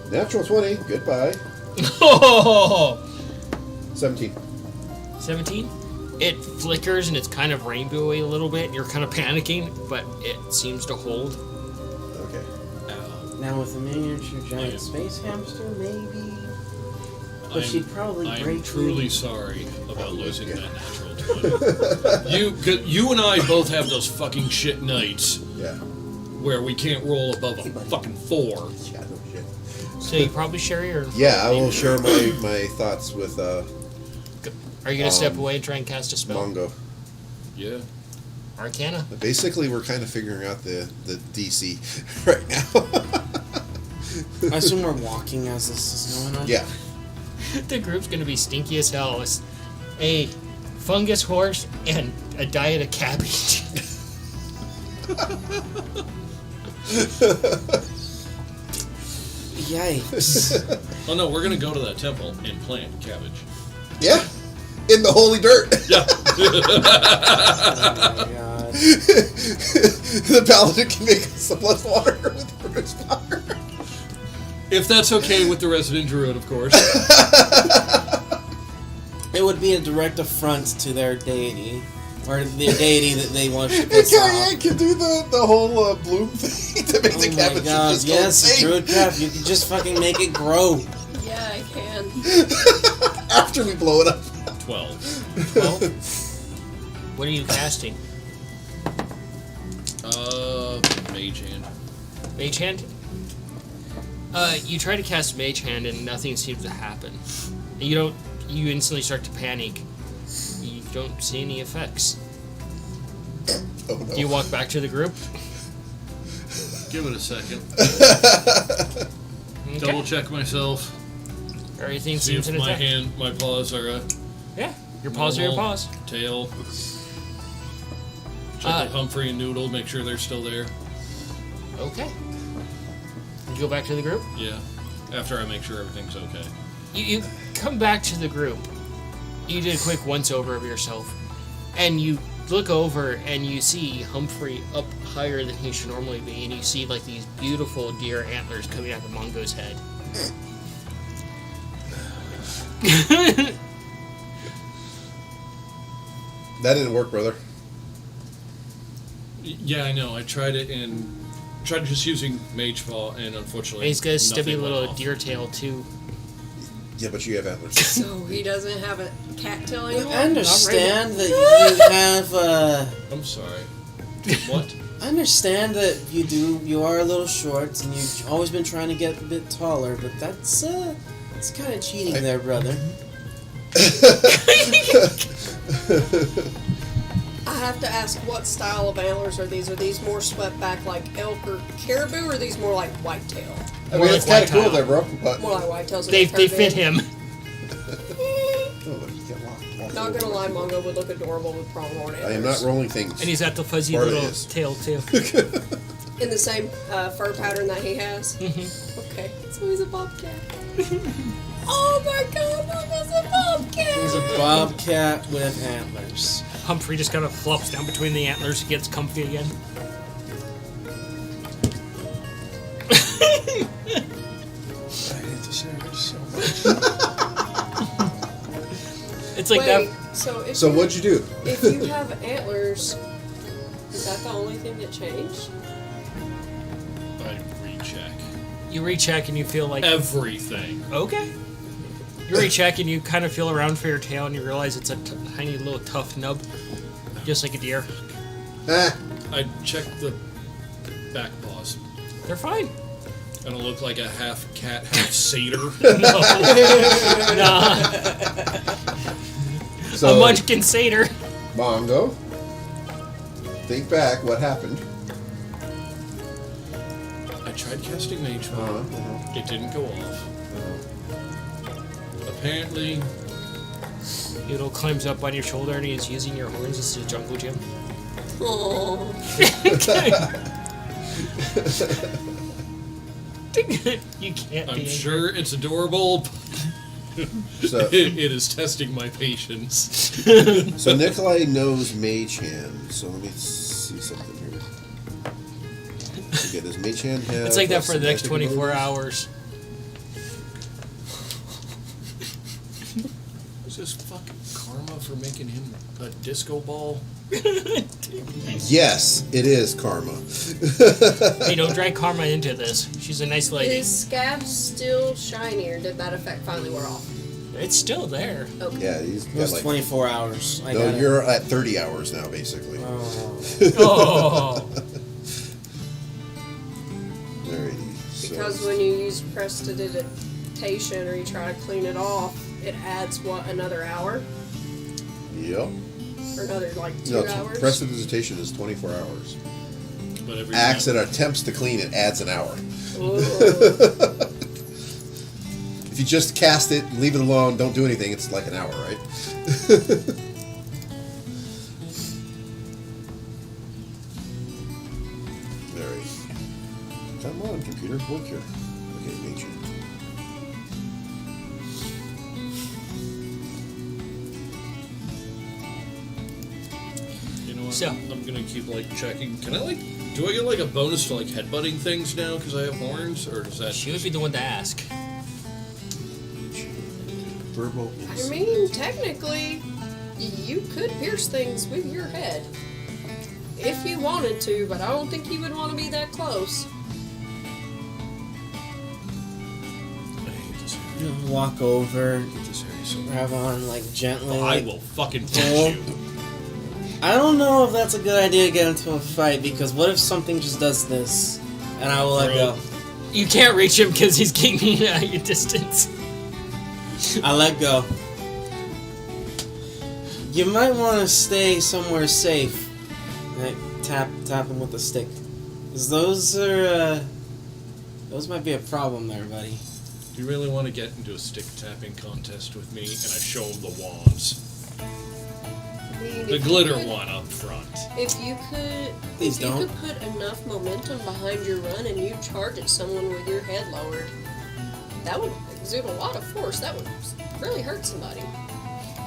Okay. Natural 20. Goodbye. Oh! 17. 17? It flickers and it's kind of rainbowy a little bit. You're kind of panicking, but it seems to hold. Okay. Now with a miniature I am- giant space hamster, maybe. But she'd probably I am break truly you. sorry about losing Yeah. that natural 20. You and I both have those fucking shit nights Yeah. where we can't roll above a fucking 4. Yeah, no shit. So you probably share your... Yeah, I will share my thoughts with Are you going to step away and try and cast a spell? Mongo. Yeah. Arcana. Basically, we're kind of figuring out the DC right now. I assume we're walking as this is going on. Yeah. The group's going to be stinky as hell. It's a fungus horse and a diet of cabbage. Yikes. Oh no, we're gonna go to that temple and plant cabbage. Yeah. In the holy dirt. Yeah. Oh my god. The paladin can make us a blood water with produce flower. If that's okay with the resident druid, of course. It would be a direct affront to their deity. Or the deity that they want to Yeah, piss yeah, off. can do the whole bloom thing to make the Oh my cabbage god, just go yes, insane. druid craft, you can just fucking make it grow. Yeah, I can. After we blow it up. 12. Well, what are you casting? Mage hand. Mage Hand? You try to cast Mage Hand and nothing seems to happen. You instantly start to panic. You don't see any effects. Oh no. Do you walk back to the group? Give it a second. Okay. Double check myself. Everything See seems if intact. my paws are Yeah, your paws are your normal. paws. Tail. Check with Humphrey and Noodle, make sure they're still there. Okay. You go back to the group? Yeah. After I make sure everything's okay. You come back to the group. You did a quick once-over of yourself. And you look over and you see Humphrey up higher than he should normally be. And you see like these beautiful deer antlers coming out of Mongo's head. That didn't work, brother. Yeah, I know. I tried it and tried just using Mage Paw, and unfortunately, And he's got a stubby nothing went little off. deer tail too. Yeah, but you have antlers. So he doesn't have a cattail anymore? I understand that you have, I'm sorry. What? I understand that you are a little short and you've always been trying to get a bit taller, but that's kind of cheating there, brother. I have to ask, what style of antlers are these? Are these more swept back like elk or caribou, or are these more like whitetail? I More mean, like it's kind of cool white there, bro. But More like whitetails. They fit him. Oh, look, you get locked. Not gonna lie, Mongo would look adorable with pronghorn antlers. I am not rolling things. And he's got the fuzzy Part of little it is. tail too. In the same fur pattern that he has? Mm-hmm. Okay, so he's a bobcat. Oh my god, Mongo's a bobcat! He's a bobcat with antlers. Humphrey just kind of flops down between the antlers and gets comfy again. I hate this area so much. It's like Wait, that. so What'd you do? if you have antlers, is that the only thing that changed? I recheck You recheck and you feel like everything. okay. You recheck and you kind of feel around for your tail and you realize it's a tiny little tough nub, just like a deer. I checked the back paws. They're fine. I don't look like a half cat, half satyr. No. Nah. So, A munchkin satyr. Mongo, think back. What happened? I tried casting Mage Mode. It didn't go off. Apparently, Noodle climbs up on your shoulder and he's using your horns as a jungle gym. Oh. You can't I'm be sure it's adorable. So, It is testing my patience. so Nikolai knows Mage Hand. So let me see something here. Okay, does Mage Hand have? It's like that for the next semantic 24 abilities? hours. Is this fucking karma for making him a disco ball? Yes, it is karma. Hey, don't drag Karma into this. She's a nice lady. Is Scab still shiny, or did that effect finally wear off? It's still there. Okay. Yeah, he's It got was like. 24 hours. I No, got it. you're at 30 hours now, basically. Oh. Oh. Alrighty. So, Because when you use prestidigitation or you try to clean it off, it adds what, another hour? Yep. Or another like 2 No, hours? prestidigitation is 24 hours. But every Axe that attempts to clean it adds an hour. Ooh. If you just cast it, leave it alone, don't do anything, it's like an hour, right? Alright. Come on, computer, work here. Okay, Mage Hand. You know what? So- I'm gonna keep like checking. Can I like? Do I get like a bonus to like headbutting things now because I have horns, or does that? She would be the one to ask. Verbal I insight. mean, technically, you could pierce things with your head. If you wanted to, but I don't think you would want to be that close. I hate this area. You walk over, I hate this area so much. grab on like gently. I like- will fucking pull. punch you. I don't know if that's a good idea to get into a fight because what if something just does this and I will let Bro. go? You can't reach him because he's getting at your distance. I let go. You might want to stay somewhere safe. Like tap him with the stick. 'Cause those might be a problem there, buddy. Do you really want to get into a stick tapping contest with me? And I show him the wands, I mean, the if you glitter could- one up front. If you could, Please if you don't. could put enough momentum behind your run and you charge at someone with your head lowered, that would exude a lot of force. That would really hurt somebody.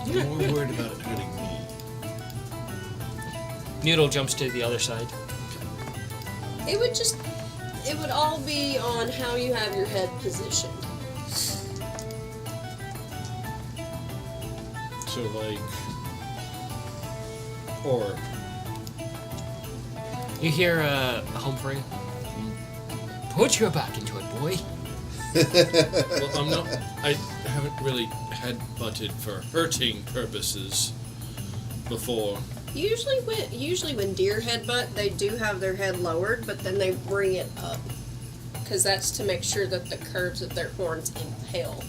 I'm more worried about it hurting me. Noodle jumps to the other side. It would all be on how you have your head positioned. So like, or You hear Humphrey. Put your back into it, boy. well, I'm not. I haven't really headbutted for hurting purposes before. Usually when deer headbutt, they do have their head lowered, but then they bring it up. Because that's to make sure that the curves of their horns impale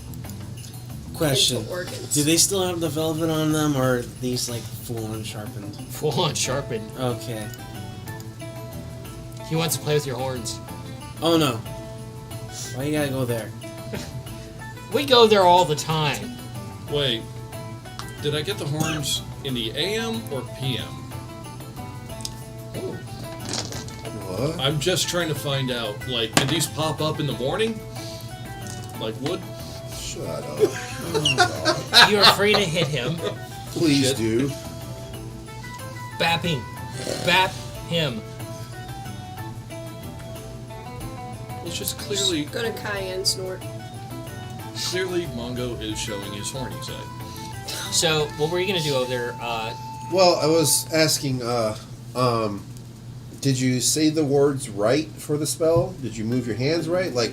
Question. into organs. Do they still have the velvet on them or are these like full on sharpened? Full on sharpened. Okay. He wants to play with your horns. Oh no. Why you gotta go there? We go there all the time. Wait, did I get the horns in the AM or PM? What? I'm just trying to find out. Like, did these pop up in the morning? Like wood? Shut up. Oh, You're free to hit him. please Shit. do. Bap him. Bap him. It's just clearly Gonna cayenne snort. Mongo is showing his horny side. So, what were you going to do over there? Well, I was asking, did you say the words right for the spell? Did you move your hands right? Like,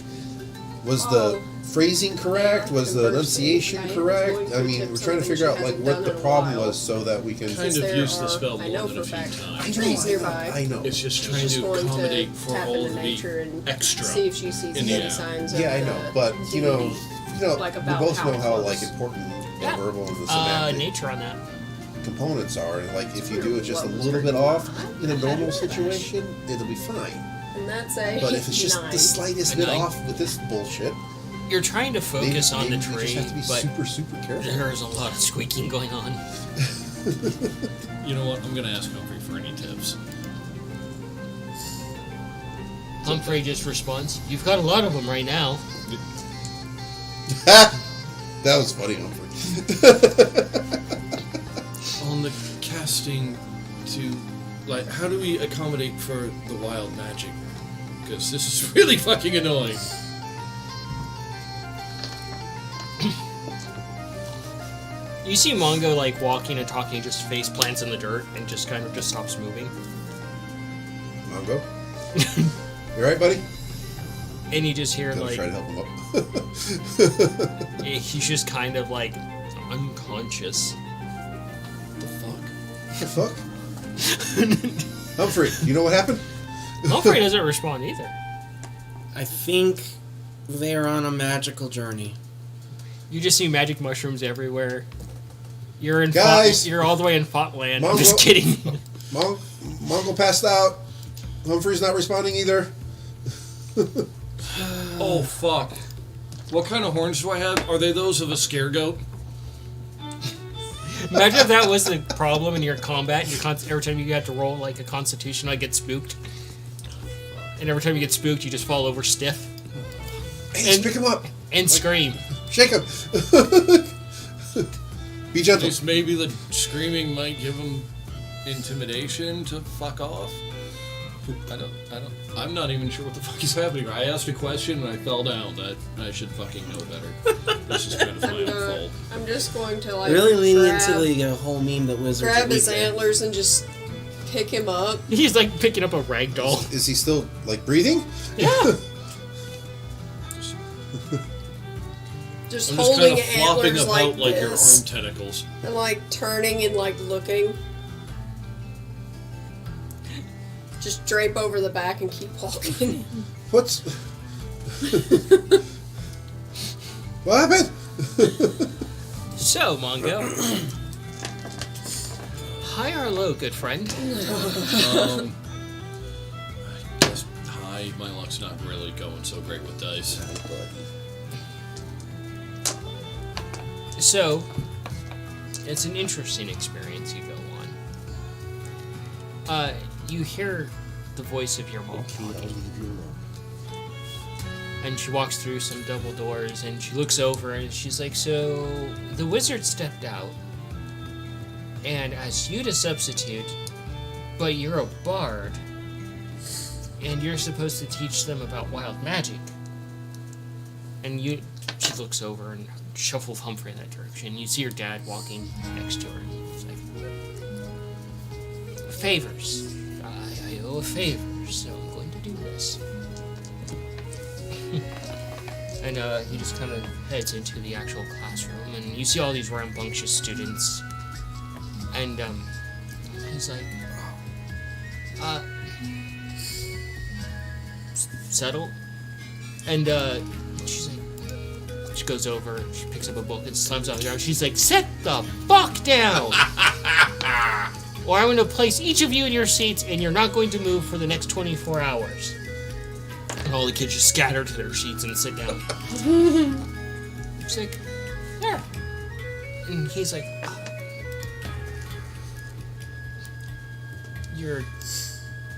was the phrasing correct? Was the enunciation I was correct? going to I mean, tip we're trying to something figure she out like hasn't what done the in a problem while. was so that we can. Kind Since of there used the are, spell I more know than for a a few fact, times. trees nearby. I know. It's just trying Just to going accommodate to for tap all into of nature the and extra. see if she sees in the any air. signs of Yeah, I know, the but divinity. Like we about both how know how close. like important the Yeah. verbal and the semantic Nature on that. components are, and like if you do it just a What was little her bit name? off in a I normal don't know. situation, it'll be fine. And that's a But if it's just 9. the slightest A bit 9. off with this bullshit, You're trying to focus on the we tree, just have to be but super, super careful. there's a lot of squeaking going on. You know what? I'm gonna ask Humphrey for any tips. Humphrey just responds, "You've got a lot of them right now." That was funny, Humphrey. On the casting to, like, how do we accommodate for the wild magic? Because this is really fucking annoying. You see Mongo like walking and talking, just face plants in the dirt, and just kind of just stops moving. Mongo, you alright, buddy? And you just hear Gonna like try to help him up. he's just kind of like unconscious. The fuck? The fuck? Humphrey, you know what happened? Humphrey doesn't respond either. I think they're on a magical journey. You just see magic mushrooms everywhere. You're in Guys! You're all the way in Fotland. I'm Mongo. just kidding. Mongo passed out. Humphrey's not responding either. Oh fuck! What kind of horns do I have? Are they those of a scare goat? Imagine if that was the problem in your combat. Every time you have to roll like a Constitution, I get spooked. And every time you get spooked, you just fall over stiff Hey, just And- pick him up. and scream. Shake him. Be At gentle. least maybe the screaming might give them intimidation to fuck off. I'm not even sure what the fuck is happening. I asked a question and I fell down. That I should fucking know better. This is kind of my own fault. I'm just going to like Really leaning grab, into the whole meme that wizards grab are his weak. antlers and just pick him up. He's like picking up a rag doll. Is he still like breathing? Yeah. Just I'm just holding kind of flopping antlers about like your this. arm tentacles. And like turning and like looking. Just drape over the back and keep walking. What's what happened? So, Mongo. High or low, good friend? I guess high. My luck's not really going so great with dice. So, it's an interesting experience you go on. You hear the voice of your mom talking. And she walks through some double doors and she looks over and she's like, "So, the wizard stepped out and asked you to substitute, but you're a bard and you're supposed to teach them about wild magic." And she looks over and shuffles Humphrey in that direction. You see your dad walking next to her. He's like, "Favors. I owe a favor, so I'm going to do this." And he just kind of heads into the actual classroom, and you see all these rambunctious students. And he's like, settle. And she's like, she goes over, she picks up a book and slams it on the ground. She's like, "Sit the fuck down! Or I'm going to place each of you in your seats, and you're not going to move for the next 24 hours. And all the kids just scatter to their seats and sit down. She's like, "There." And he's like, "You're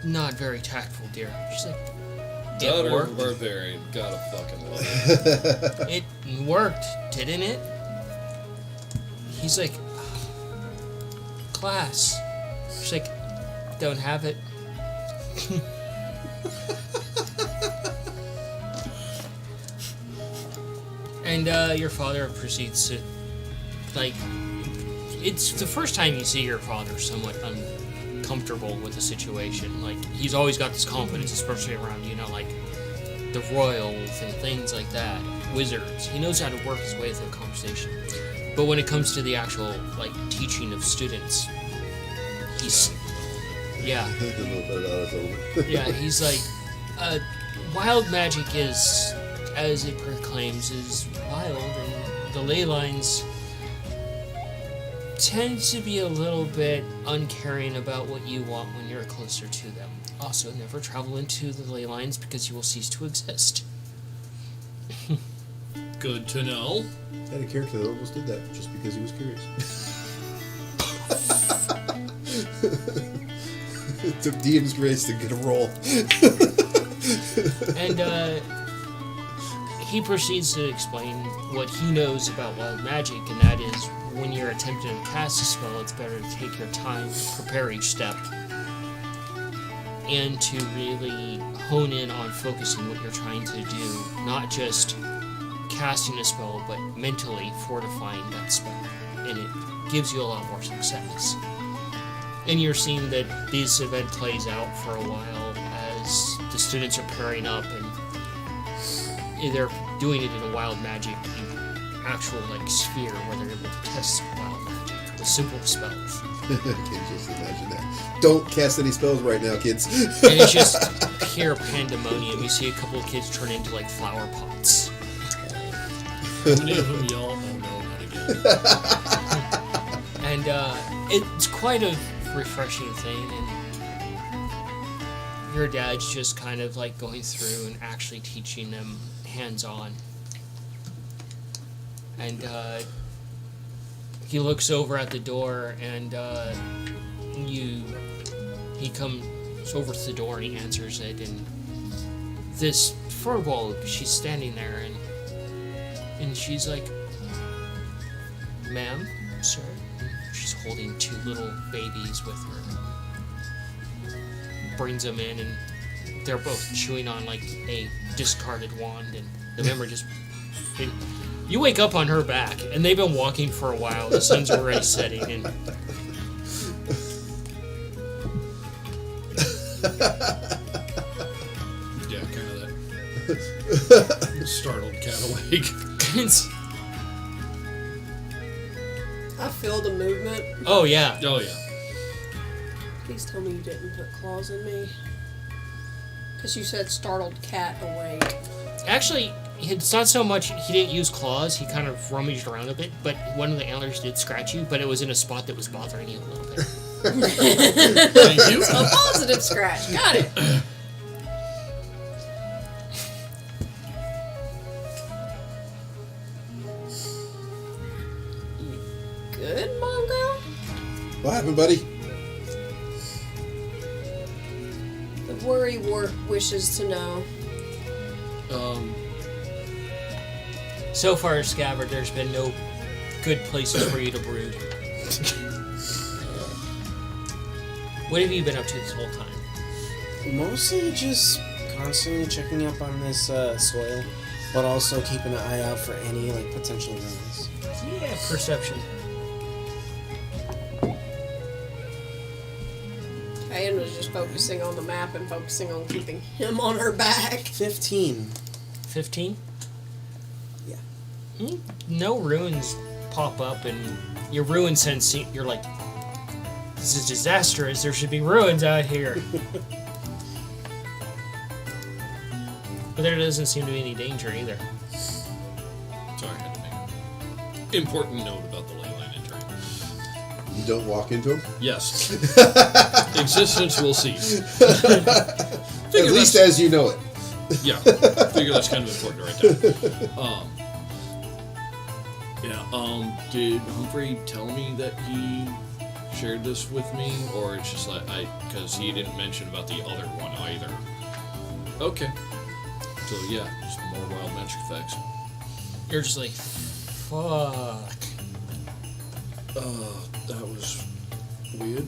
not very tactful, dear." She's like, "It Daughter worked. barbarian, gotta fucking love it. It worked, didn't it?" He's like, "Class." She's like, "Don't have it." And your father proceeds to, like, it's the first time you see your father somewhat uncomfortable with the situation. Like, he's always got this confidence, especially around, like, the royals and things like that, wizards. He knows how to work his way through a conversation. But when it comes to the actual, like, teaching of students, he's... Yeah. A little bit out of his Yeah, he's like... wild magic is, as it proclaims, is wild, and the ley lines tend to be a little bit uncaring about what you want when you're closer to them. Also, never travel into the ley lines because you will cease to exist. Good to know. I had a character that almost did that just because he was curious. It took DM's grace to get a roll. And he proceeds to explain what he knows about wild magic, and that is when you're attempting to cast a spell, it's better to take your time, prepare each step, and to really hone in on focusing what you're trying to do, not just casting a spell, but mentally fortifying that spell, and it gives you a lot more success. And you're seeing that this event plays out for a while as the students are pairing up, and they're doing it in a wild magic actual like sphere where they're able to test wild magic with simple spells. I can just imagine that. Don't cast any spells right now, kids. And it's just pure pandemonium. You see a couple of kids turn into like flower pots. How many of them yell, "Oh no, not again"? And it's quite a refreshing thing, and your dad's just kind of like going through and actually teaching them hands-on. And he looks over at the door, and he comes over to the door and he answers it, and this furball, she's standing there, and she's like, "Ma'am, sir?" She's holding two little babies with her. Brings them in, and they're both chewing on like a discarded wand, and the member just... You wake up on her back, and they've been walking for a while. The sun's already setting, and... Yeah, kind of that startled cat awake. I feel the movement. Oh, yeah. Oh yeah. Please tell me you didn't put claws in me. Because you said startled cat awake. Actually, it's not so much he didn't use claws. He kind of rummaged around a bit, but one of the antlers did scratch you, but it was in a spot that was bothering you a little bit. Thank you. A positive scratch. Got it. Good, Mongo? What happened, buddy? The worry wart wishes to know. So far, Scabbard, there's been no good places for you to brood. What have you been up to this whole time? Mostly just constantly checking up on this soil, but also keeping an eye out for any like potential ruins. Yeah, perception. Anne was just focusing on the map and focusing on keeping him on her back. 15. 15? Yeah. No ruins pop up, and your ruin sense, you're like, this is disastrous, there should be ruins out here. But there doesn't seem to be any danger either. Sorry, I had to make an important note about the ley line entry. You don't walk into them? Yes. Existence will cease. At least as you know it. Yeah, figure that's kind of important to write down. Did Humphrey tell me that he shared this with me, or it's just like because he didn't mention about the other one either? Okay. So yeah, just more wild magic effects. You're just like, fuck. That was weird.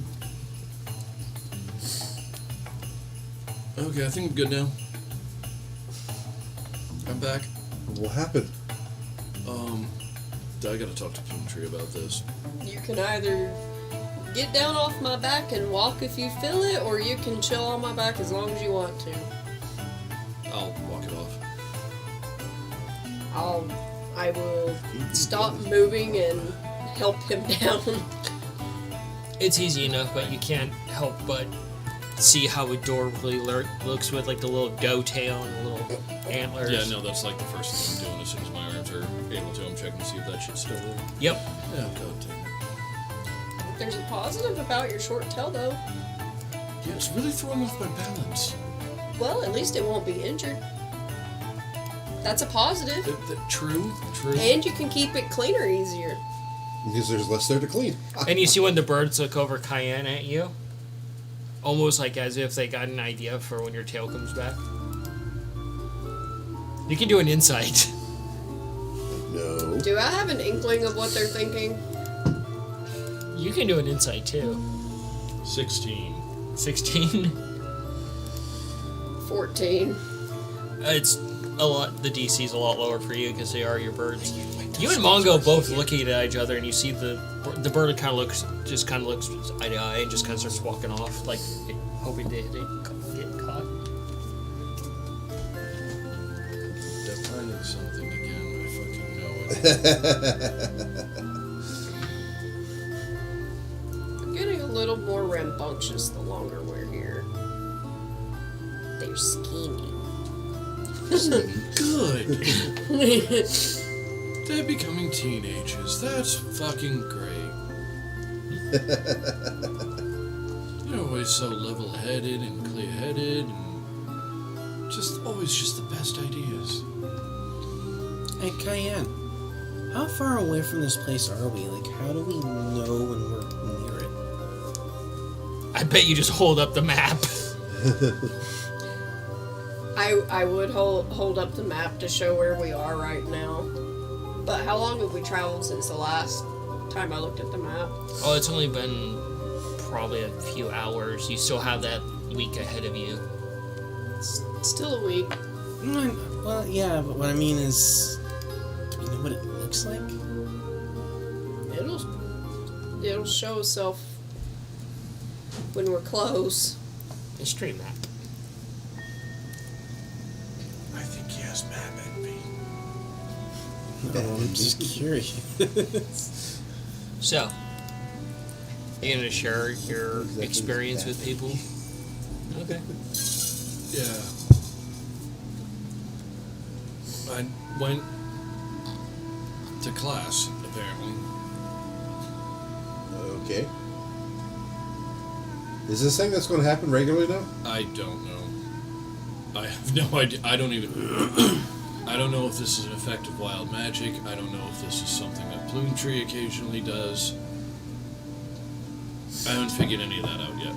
Okay, I think I'm good now. I'm back. What happened? I gotta talk to Plumtree about this. You can either get down off my back and walk if you feel it, or you can chill on my back as long as you want to. I'll walk it off. I will stop moving and help him down. It's easy enough, but you can't help but see how adorably looks with like the little doe tail and the little antlers. Yeah, no, that's like the first thing I'm doing as soon as my arms are able to. I'm checking to see if that shit's still there. Yep. Yeah, god damn it. There's a positive about your short tail, though. Yeah, it's really throwing off my balance. Well, at least it won't be injured. That's a positive. True. And you can keep it cleaner easier. Because there's less there to clean. And you see when the birds look over Cayenne at you, almost like as if they got an idea for when your tail comes back. You can do an insight. No. Do I have an inkling of what they're thinking? You can do an insight too. 16. 16. 14. It's a lot. The DC's a lot lower for you because they are your birds. You and Mongo both looking at each other, and you see the bird kind of looks eye to eye and just kind of starts walking off, like hoping to get caught. They're planning something again. I fucking know it. I'm getting a little more rambunctious the longer we're here. They're scheming. Good. They're becoming teenagers. That's fucking great. You're always so level-headed and clear-headed and always just the best ideas. Hey, Cayenne, how far away from this place are we? Like, how do we know when we're near it? I bet you just hold up the map. I would hold up the map to show where we are right now. But how long have we traveled since the last time I looked at the map? Oh, it's only been probably a few hours. You still have that week ahead of you. It's still a week. Well, yeah, but what I mean is, do we know what it looks like? It'll show itself when we're close. A stream map. I think he has map envy. No, I'm just curious. So, you gonna share your experience with people? Okay. Yeah. I went to class, apparently. Okay. Is this thing that's going to happen regularly now? I don't know. I have no idea. I don't even... I don't know if this is an effect of wild magic. I don't know if this is something that Plume Tree occasionally does. I haven't figured any of that out yet.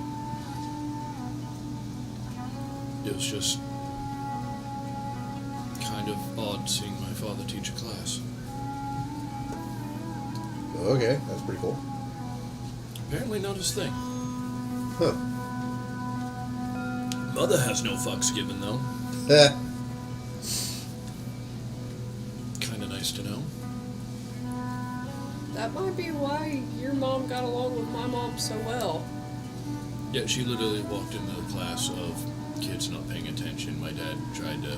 It was just kind of odd seeing my father teach a class. Okay, that's pretty cool. Apparently not his thing. Huh. Mother has no fucks given, though. Kind of nice to know. That might be why your mom got along with my mom so well. Yeah, she literally walked into the class of kids not paying attention. My dad tried to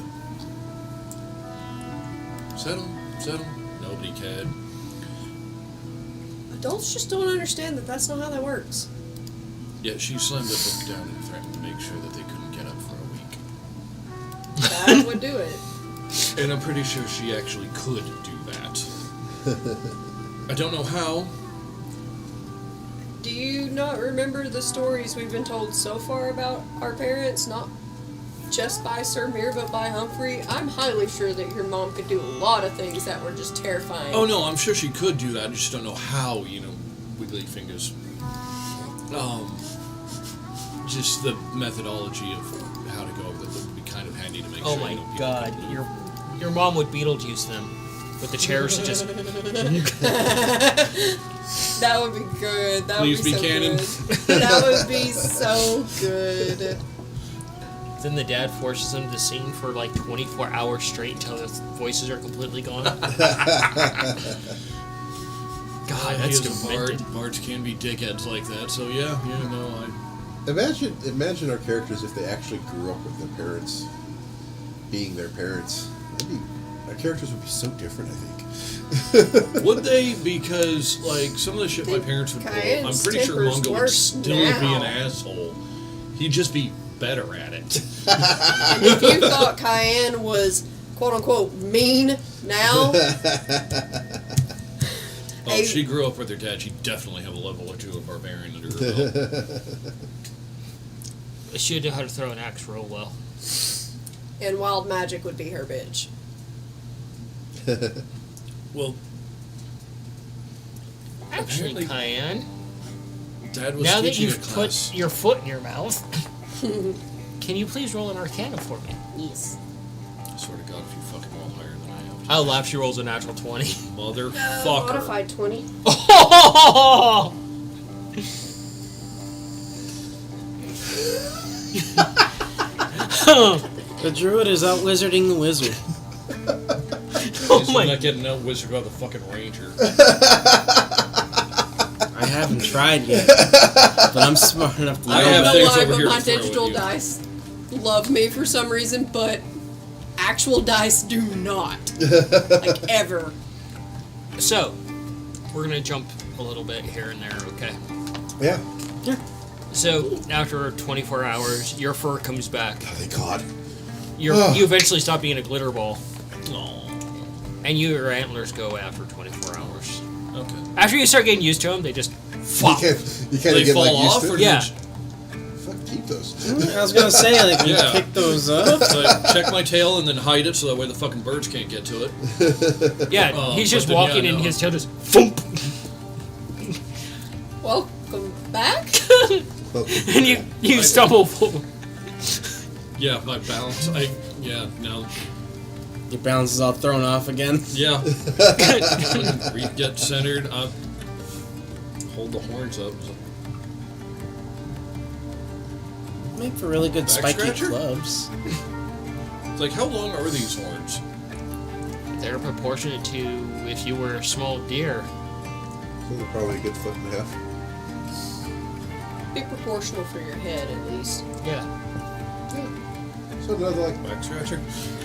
settle. Nobody cared. Adults just don't understand that that's not how that works. Yeah, she slammed the book down and threatened to make sure that they couldn't get up for a week. That would do it. And I'm pretty sure she actually could do that. I don't know how. Do you not remember the stories we've been told so far about our parents? Not just by Sir Mir, but by Humphrey? I'm highly sure that your mom could do a lot of things that were just terrifying. Oh no, I'm sure she could do that. I just don't know how, wiggly fingers. Just the methodology of how to go that would be kind of handy to make Oh sure. my People god, don't- your mom would Beetlejuice them with the chairs to just. That would be good. That Please would be be so canon. good. That would be so good. Then the dad forces them to sing for like 24 hours straight until their voices are completely gone. God, He that's is a bard. demented. Bards can be dickheads like that. So yeah, no, Imagine our characters if they actually grew up with their parents. being their parents. Our characters would be so different, I think. Would they? Because, like, some of the shit my parents would pull, I'm Cayenne's pretty sure temper's Mungo would worse still be now. an asshole. He'd just be better at it. And if you thought Cayenne was quote unquote mean now, Oh, if she grew up with her dad, she'd definitely have a level or two of barbarian under her belt. She would know how to throw an axe real well. and wild magic would be her bitch. Well, Actually, Apparently- Cayenne, Dad was now that teaching a you've class. put your foot in your mouth, can you please roll an Arcana for me? Yes. I swear to God, if you fucking roll higher than I have. I'll laugh. She rolls a natural 20. Motherfucker. Modified 20. The druid is out wizarding the wizard. Oh I'm my! not getting out wizard by the fucking ranger. I haven't tried yet, but I'm smart enough to know. I I have don't know things why, over but here my to throw at digital you. dice love me for some reason, but actual dice do not. Like, ever. So, we're gonna jump a little bit here and there, okay? Yeah. So, after 24 hours, your fur comes back. Oh, thank God. You eventually stop being a glitter ball, Aw. and your antlers go after 24 hours. Okay. After you start getting used to them, they just flop. You can't They get fall like used off, to or it. Yeah. Fuck, keep those. I was gonna say, like, you Yeah. pick those up. So I check my tail and then hide it so that way the fucking birds can't get to it. Yeah, Oh, he's but just then, walking yeah, and no. his tail just thump. Welcome back. And you stumble forward. Yeah, my balance. Now. Your balance is all thrown off again. Yeah. Get centered. Hold the horns up. Make for really good Back spiky scratcher? clubs. It's like, how long are these horns? They're proportionate to if you were a small deer. So they're probably a good foot and a half. Be proportional for your head, at least. Yeah. So another like, Back scratcher?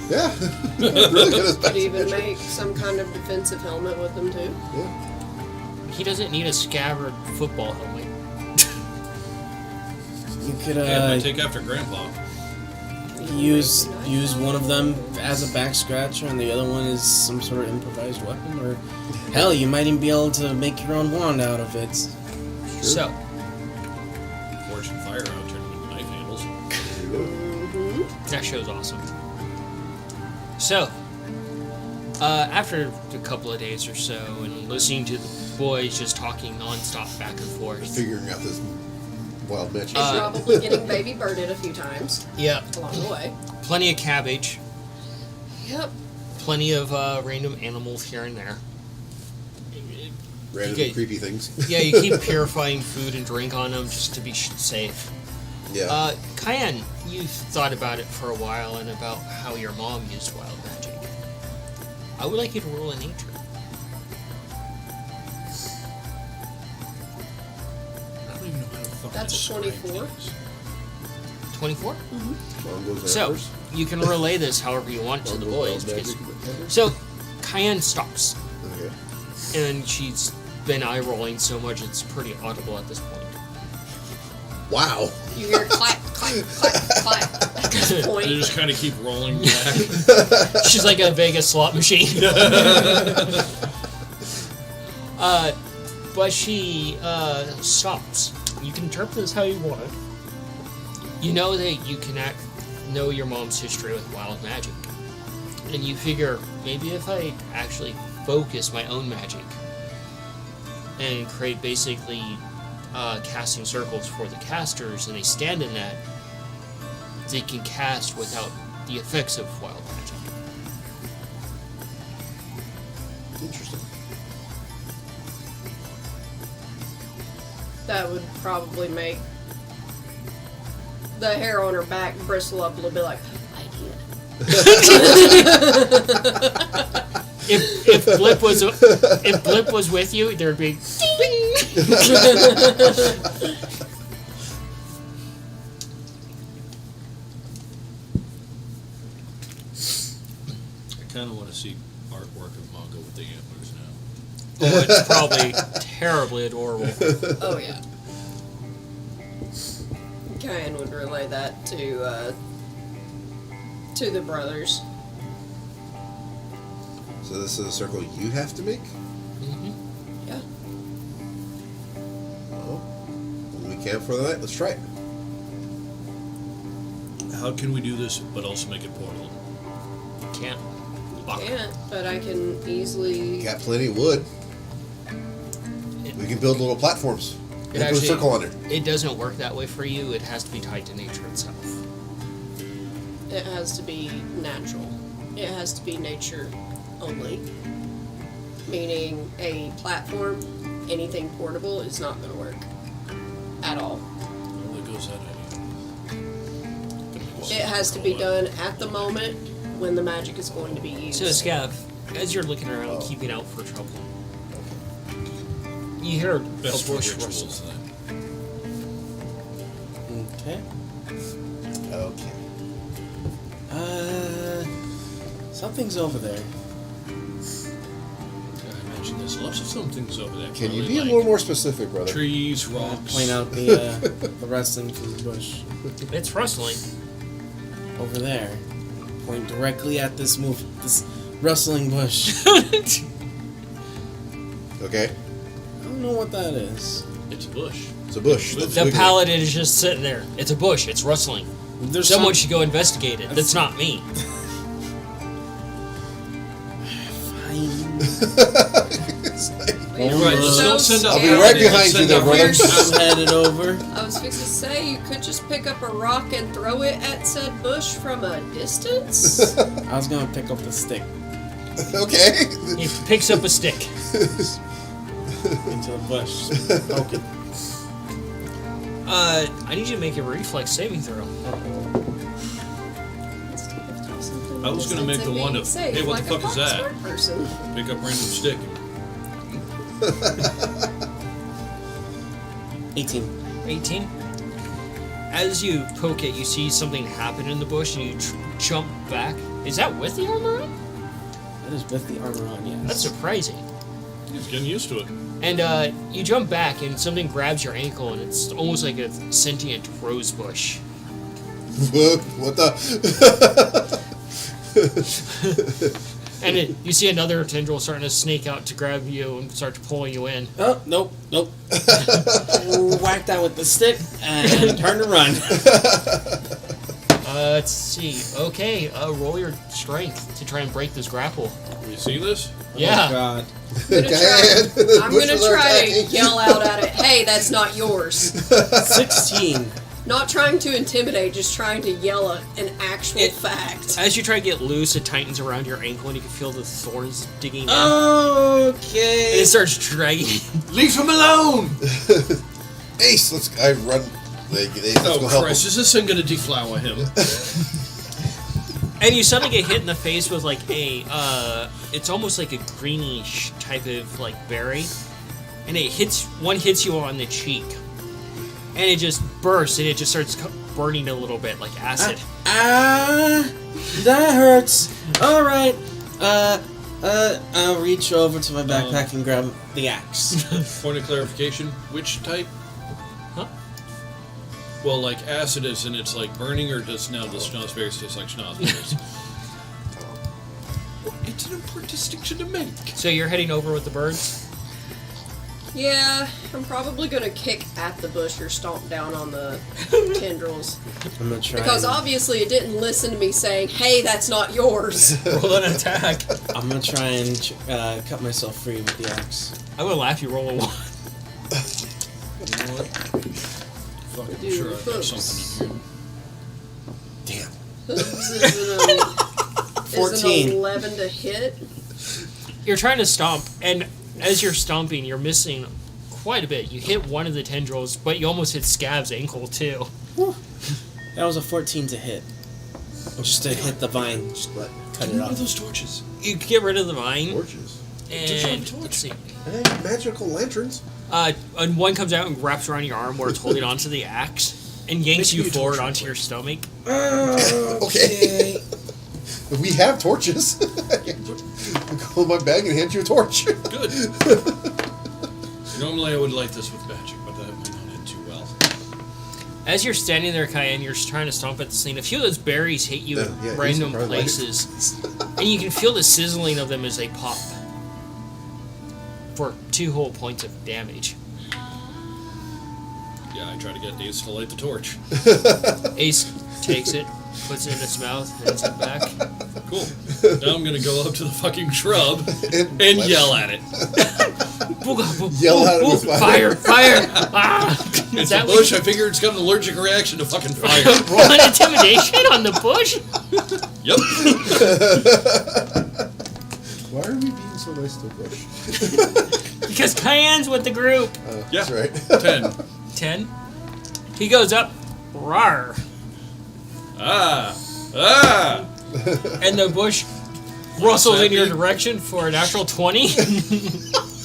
yeah, really good as Could back even scratcher. make some kind of defensive helmet with them, too. Yeah. He doesn't need a scabbard football helmet. You could Yeah, I take after Grandpa. use one of them as a back scratcher, and the other one is some sort of improvised weapon, or hell, you might even be able to make your own wand out of it. So, Forge and fire out, turn them into knife handles. that show's awesome. So, after a couple of days or so, and listening to the boys just talking nonstop back and forth. Figuring out this wild magic And shit. probably getting baby birded a few times Yeah, along the way. plenty of cabbage, Yep. plenty of random animals here and there. Random Okay. creepy things. Yeah, you keep purifying food and drink on them just to be safe. Yeah. Cayenne, you thought about it for a while and about how your mom used wild magic. I would like you to roll a nature. I don't even know how to fucking That's a describe 24. things. 24? Longbows So, antlers. you can relay this however you want to the Longbow boys. wild because- magic. So, Cayenne stops, Okay. and she's been eye rolling so much it's pretty audible at this point. Wow. You hear clap, clap, clap, clap at this They point. just kind of keep rolling back. She's like a Vegas slot machine. But she stops. You can interpret this how you want. You know that you can know your mom's history with wild magic. And you figure, maybe if I actually focus my own magic and create basically casting circles for the casters, and they stand in that, they can cast without the effects of wild magic. Interesting. That would probably make the hair on her back bristle up a little bit like, idea. If Blip was with you, there'd be ding. kind of want to see artwork of manga with the antlers now. Oh, it's probably terribly adorable. Oh yeah. Kyan would relay that to the brothers. So this is a circle you have to make? Mm-hmm. Yeah. Well, when we camp for the night, let's try it. How can we do this, but also make it portable? Can't. Fuck. Can't, but I can easily. Got plenty of wood. We can build little platforms. It And put a actually- circle under. It doesn't work that way for you. It has to be tied to nature itself. It has to be natural. It has to be nature only. Meaning a platform, anything portable is not going to work at all. Well, there goes that idea. It has to be done at the moment when the magic is going to be used. So, Scav, as you're looking around, Oh. keeping out for trouble, you hear a Best for bush rituals, rustle. then. Okay. Okay. Something's over there. I imagine there's lots of somethings over there. Can you probably be a like little more specific, brother? trees, rocks? Point out the rustling from the bush It's rustling. over there. Point directly at this rustling bush. Okay. I don't know what that is. It's a bush. It's a bush. The That's The wiggly. paladin is just sitting there. It's a bush. It's rustling. There's Someone some- should go investigate it. That's not me. Fine. It's like- You're right. Let's So don't send out. I'll be right paladins, behind send you there, out brother. rangers. I'm headed over. I was fixing to say you could just pick up a rock and throw it at said bush from a distance. I was gonna pick up the stick Okay. He picks up a stick. into the bush. Poke it. I need you to make a reflex saving throw. I was gonna make the one of, hey, what the fuck is that? Person. Pick up random stick. 18. 18. As you poke it, you see something happen in the bush, and you jump back. Is that with the armor on? That is with the armor on, yes. That's surprising. He's getting used to it. And you jump back, and something grabs your ankle, and it's almost like a sentient rose bush. What the? And you see another tendril starting to snake out to grab you and start to pull you in. Oh, nope. Whack that with the stick and turn to run. Let's see. Okay, roll your strength to try and break this grapple. You see this? Yeah. Oh, God. I'm gonna Bushes are try to attacking. yell out at it. Hey, that's not yours. 16. Not trying to intimidate, just trying to yell an actual fact. As you try to get loose, it tightens around your ankle, and you can feel the thorns digging in. Okay. And it starts dragging. Leave him alone! Ace, I run. Let's go Oh help Christ, him. is this thing gonna deflower him? And you suddenly get hit in the face with like it's almost like a greenish type of like berry, and hits you on the cheek, and it just bursts and it just starts burning a little bit like acid. That hurts. All right. I'll reach over to my backpack and grab the axe. Point of clarification, which type? Huh? Well, like acid is and it's like burning, or does now the schnozberries taste like schnozberries? It's an important distinction to make. So you're heading over with the birds. Yeah, I'm probably gonna kick at the bush or stomp down on the tendrils. I'm gonna try. Because obviously it didn't listen to me saying, hey, that's not yours. Roll an attack. I'm gonna try and cut myself free with the axe. I would laugh. You roll a 1. You know what? Fuck, I'm Dude, sure I've got hooves. something in here. Damn. Hooves is an 14. 11 to hit. You're trying to stomp, and as you're stomping, you're missing quite a bit. You hit one of the tendrils, but you almost hit Scab's ankle too. That was a 14 to hit. Just to hit the vine. Just let Cut it One of off. those torches. You get rid of the vine, torches. and let's see. Hey, magical lanterns. And one comes out and wraps around your arm where it's holding onto the axe and yanks Make you me a forward torture onto plate. your stomach. Okay. We have torches. Go in my bag and hand you a torch. Good. Normally I would light this with magic, but that might not end too well. As you're standing there, Cayenne, you're trying to stomp at the scene. A few of those berries hit you in Yeah, random easy, probably. places, and you can feel the sizzling of them as they pop for 2 whole points of damage. Yeah, I try to get Ace to light the torch. Ace takes it, puts it in its mouth, hands it back. Cool. Now I'm gonna go up to the fucking shrub and let's- yell at it. Yell at it with Fire! Fire! Ah! It's a bush. I figure it's got an allergic reaction to fucking fire. Roll an intimidation on the bush? Yep. Why are we being so nice to a bush? Because Cayenne's with the group. Yeah. That's right. 10. 10. He goes up. Rawr. Ah. And the bush rustles in your Happy? direction for a natural 20.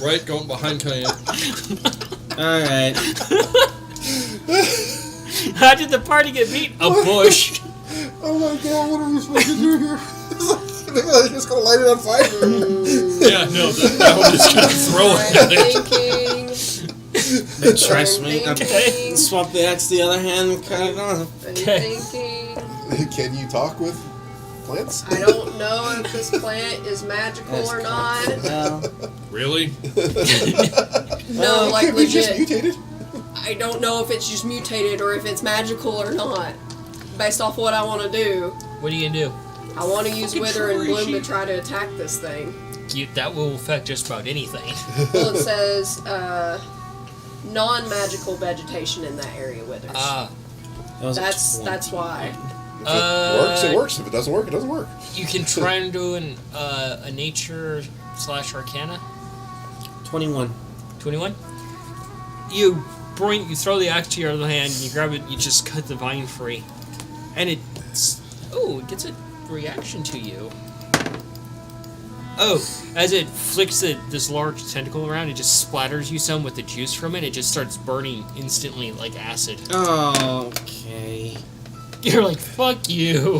Right, going behind Cayenne. Alright. How did the party get beat? A bush. Oh my god, what are we supposed to do here? They're just gonna light it on fire. Yeah, no, that one is gonna throw it at it. Thinking. Trust me. Thinking. Swap the axe to the other hand and cut it off. I'm Okay. thinking. Can you talk with plants? I don't know if this plant is magical or not. Well, Really? No, like Can't we just legit. mutated? I don't know if it's just mutated or if it's magical or not. Based off what I want to do, What are you gonna do? I want to use Fucking Wither and Bloom to Torishi. try to attack this thing. That will affect just about anything. Well, it says non-magical vegetation in that area, Withers. Ah. that was a That's 20. why. If it works, it works. If it doesn't work, it doesn't work. You can try and do a nature/arcana. 21. 21. You throw the axe to your other hand, and you grab it. You just cut the vine free, and it gets a reaction to you. Oh, as it flicks this large tentacle around, it just splatters you some with the juice from it. It just starts burning instantly like acid. Okay. You're like, fuck you.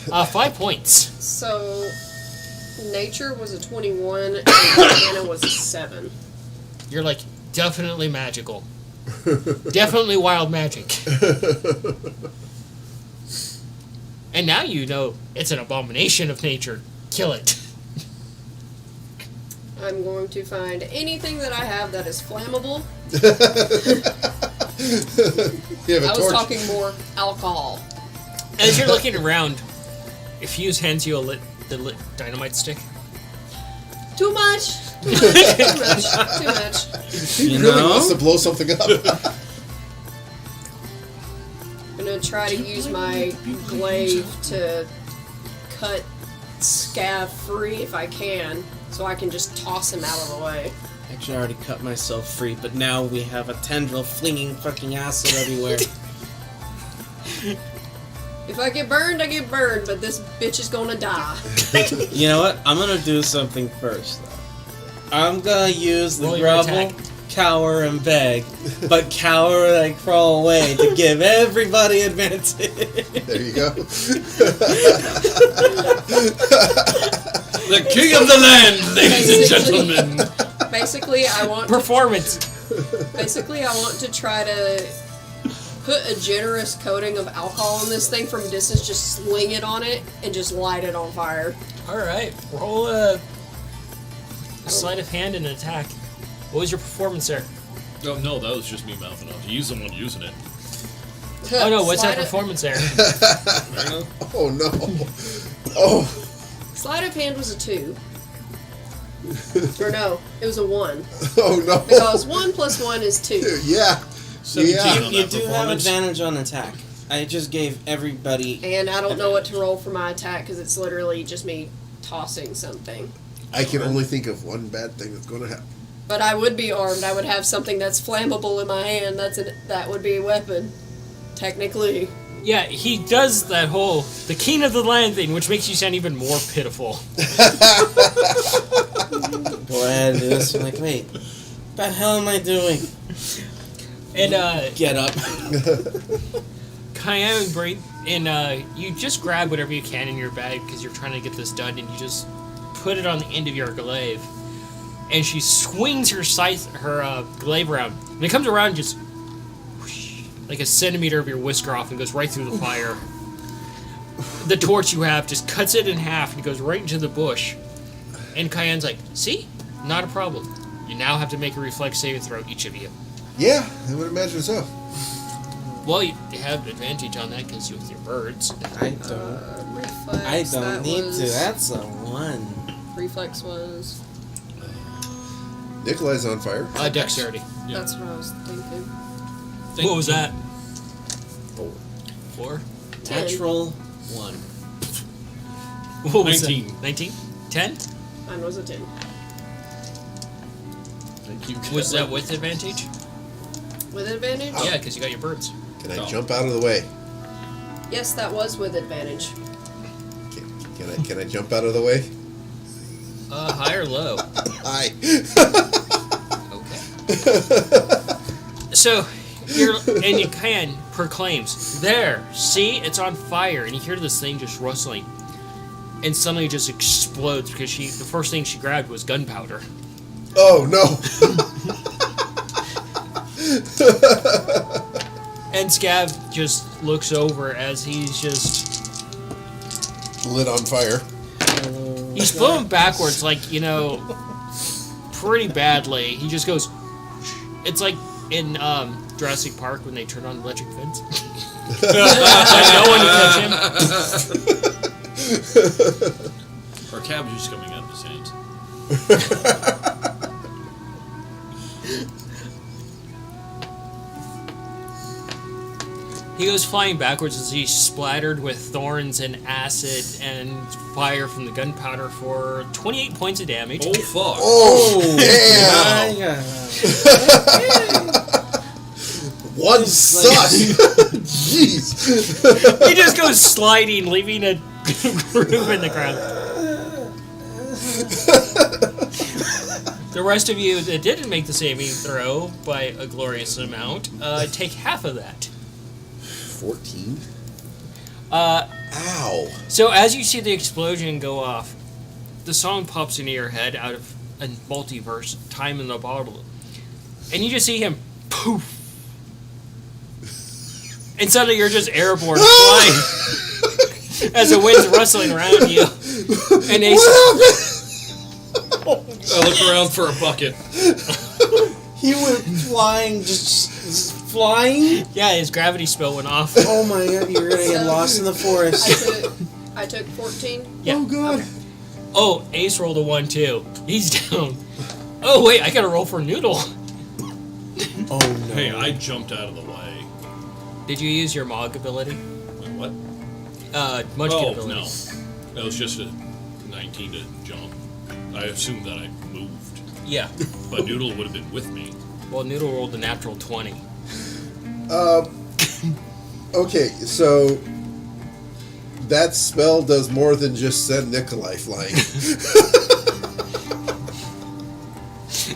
5 points. So, nature was a 21 and arcana was a 7. You're like, definitely magical. Definitely wild magic. And now you know it's an abomination of nature. Kill it. I'm going to find anything that I have that is flammable. You have a I was torch. talking more alcohol. As you're looking around, Fuse hands you the lit dynamite stick. Too much. Too much. Too much. Too much. He You really know? wants to blow something up. I'm gonna try to use my glaive to cut Scav free if I can, so I can just toss him out of the way. Actually, I already cut myself free, but now we have a tendril flinging fucking acid everywhere. If I get burned, I get burned, but this bitch is gonna die. You know what? I'm gonna do something first, though. I'm gonna use the Roll your grovel, attack. cower, and beg, but cower and crawl away to give everybody advantage. There you go. The king of the land, ladies and gentlemen. Basically, I want to, Performance. to try to put a generous coating of alcohol on this thing from a distance, just sling it on it, and just light it on fire. Alright, roll a sleight of hand and an attack. What was your performance there? Oh no, that was just me mouthing off. He's the one using it. Oh no, what's that Sleight of- performance there? Fair enough. Oh no. Oh. Sleight of hand was a 2. Or no, it was a 1. Oh no. Because 1 plus 1 is 2. Yeah. 17 Yeah. on You that do have performance. advantage on attack. I just gave everybody. And I don't know what to roll for my attack because it's literally just me tossing something. I can only think of one bad thing that's going to happen. But I would be armed. I would have something that's flammable in my hand. That would be a weapon, technically. Yeah, he does that whole the king of the land thing, which makes you sound even more pitiful. Go ahead and do this. I'm like, wait, what the hell am I doing? And Get up. Cayenne brain, and you just grab whatever you can in your bag because you're trying to get this done, and you just put it on the end of your glaive, and she swings her scythe, her glaive around, and it comes around and just whoosh, like a centimeter of your whisker off and goes right through the fire. The torch you have just cuts it in half and goes right into the bush. And Cayenne's like, see? Not a problem. You now have to make a reflex saving throw, each of you. Yeah, I would imagine so. Well, you have advantage on that because you're with your birds. I don't. Reflex. I don't that need was, to. That's a 1. Reflex was. Nikolai's on fire. Dexterity. Yeah. That's what I was thinking. What was that? 4. 4? Natural 1. What was 19. That? 19? 10? Mine was a 10. Thank you. Was that with advantage? With advantage? Yeah, because you got your birds. Can I jump out of the way? Yes, that was with advantage. Can I jump out of the way? High or low? Hi. Okay. So, you can proclaims, there, see, it's on fire, and you hear this thing just rustling, and suddenly it just explodes because the first thing she grabbed was gunpowder. Oh no. And Scav just looks over as he's just Lit on fire. he's flown backwards, like, pretty badly. He just goes. It's like in Jurassic Park when they turn on the electric fence. And no one can catch him. Our cab's just coming out of his hands. He goes flying backwards as he's splattered with thorns and acid and fire from the gunpowder for 28 points of damage. Oh, fuck. Oh, My damn! God. One suck! Jeez! He just goes sliding, leaving a groove in the ground. The rest of you that didn't make the saving throw by a glorious amount, take half of that. 14? Ow. So as you see the explosion go off, the song pops into your head out of a multiverse, time in the bottle. And you just see him poof. And suddenly you're just airborne flying as the wind's rustling around you. And What happened? I look around for a bucket. He went flying, just flying? yeah, his gravity spell went off. Oh my God, you're gonna get lost in the forest. I took 14. Yeah. Oh god. Okay. Oh, Ace rolled a 1 too. He's down. Oh wait, I gotta roll for Noodle. Oh no. Hey, I jumped out of the way. Did you use your Mog ability? Wait, what? Munchkin Oh, ability. no. That was just a 19 to jump. I assumed that I moved. Yeah. But Noodle would have been with me. Well, Noodle rolled a natural 20. Okay, so that spell does more than just send Nikolai flying.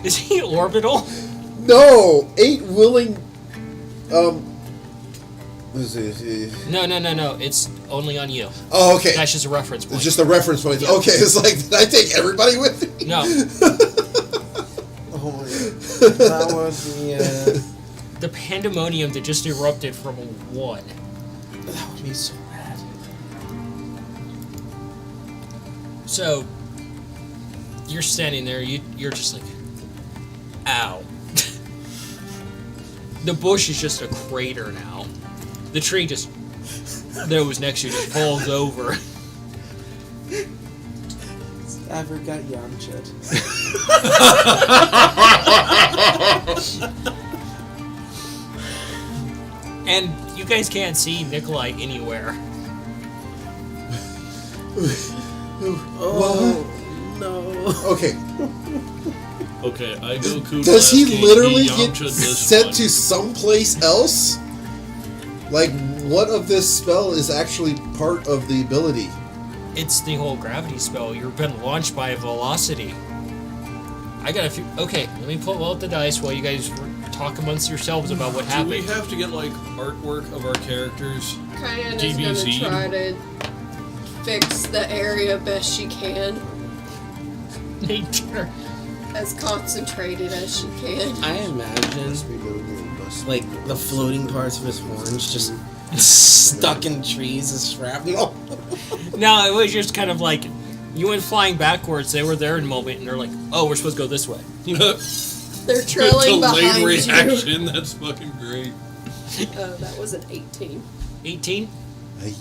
Is he orbital? No! 8 willing... What is it? No. It's only on you. Oh, okay. That's just a reference point. It's just a reference point. Yeah. Okay, it's like, did I take everybody with me? No. Oh my God. That was the, The pandemonium that just erupted from a 1. that would be so bad. So, you're standing there, you're just like, ow. The bush is just a crater now. The tree that was next to you just falls over. Ever got Yamcha. And you guys can't see Nikolai anywhere. Oh no. Okay, Okay, I go Kuda. does he literally get Yamcha this sent one. to someplace else? Like, what of this spell is actually part of the ability? It's the whole gravity spell. You've been launched by a velocity. I got a few. Okay, let me pull out the dice while you guys talk amongst yourselves about what Do happened. we have to get like artwork of our characters? Cayenne is DBZ. gonna try to fix the area best she can, Nature. as concentrated as she can. I imagine like the floating parts of his horns just stuck in trees as shrapnel. No, it was just kind of like you went flying backwards. They were there in a moment, and they're like, "Oh, we're supposed to go this way." They're trailing Delayed behind you. reaction. That's fucking great. That was an 18. 18. I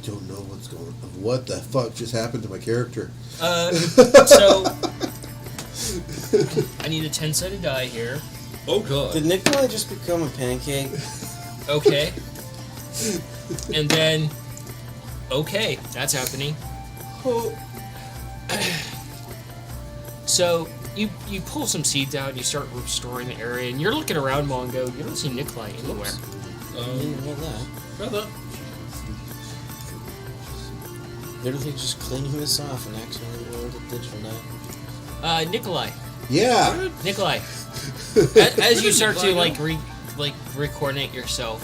don't know what's going on. What the fuck just happened to my character? So I need a 10-sided die here. Oh god. Did Nikolai just become a pancake? Okay. And then, okay, that's happening. So you pull some seeds out and you start restoring the area, and you're looking around, Mongo. You don't see Nikolai anywhere. I didn't hear that. Brother. Literally just cleaning this off and accidentally rolled a digital die. Nikolai. Yeah. Nikolai. As you start to re-coordinate yourself,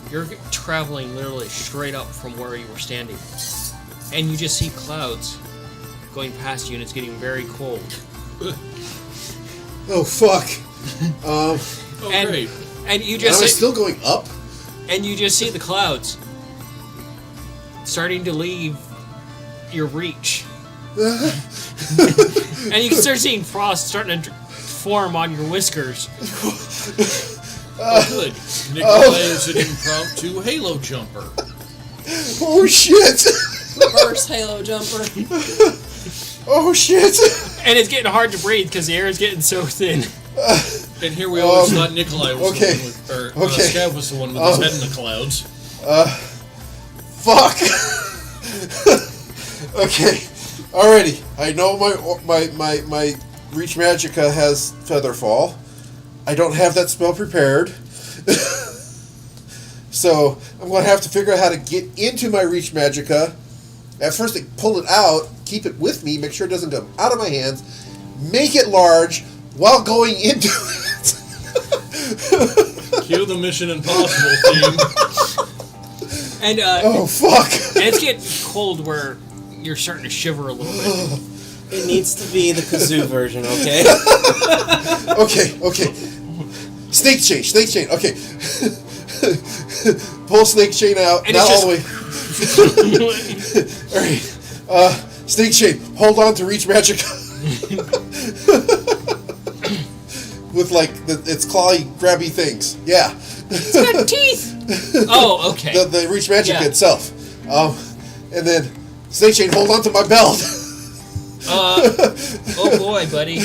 you're traveling literally straight up from where you were standing, and you just see clouds going past you, and it's getting very cold. Oh fuck. Oh And- great. And you Am just I still going up? and you just see the clouds starting to leave your reach, and you can start seeing frost starting to form on your whiskers. Oh good. Nikolai is an impromptu Halo jumper. Oh shit! Reverse Halo jumper. Oh shit! And it's getting hard to breathe because the air is getting so thin. And here we always thought Nikolai was okay. the one with, or Okay. Scav was the one with his head in the clouds. Fuck! Okay. Alrighty. I know my Reach Magica has Featherfall. I don't have that spell prepared. So I'm going to have to figure out how to get into my Reach Magica. At first, I pull it out, keep it with me, make sure it doesn't come out of my hands, make it large while going into it. Cue the Mission Impossible theme. And Oh, fuck. and it's getting cold where you're starting to shiver a little bit. It needs to be the kazoo version, okay? Okay. Snake chain, okay. Pull snake chain out, And not it's all the way. Alright. Snake chain, hold on to Reach Magic. With like, its clawy, grabby things. Yeah. It's got teeth! Oh, okay. The Reach Magic Yeah. itself. And then, snake chain, hold on to my belt. Oh boy, buddy.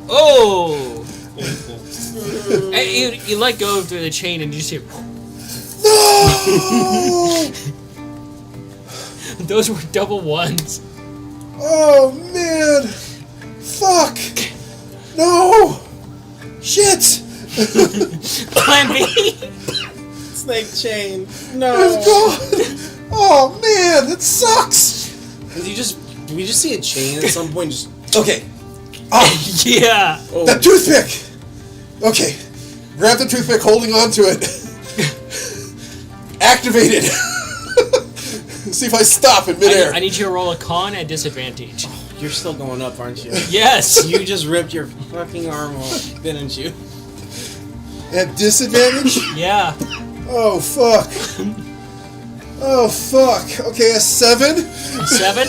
Oh! And you let go of the chain and you just hear... No! Those were double ones. Oh, man. Fuck. No. Shit. Plan B! Snake chain. It's No. gone. Oh, man. That sucks. Did we just see a chain at some point? Just Okay. Oh, Yeah! oh, that toothpick. Okay. Grab the toothpick, holding on to it. Activate it. See if I stop in midair. I need you to roll a con at disadvantage. you're still going up, aren't you? Yes! You just ripped your fucking arm off, didn't you? At disadvantage? Yeah. Oh, fuck. Oh, fuck. Okay, a 7? 7?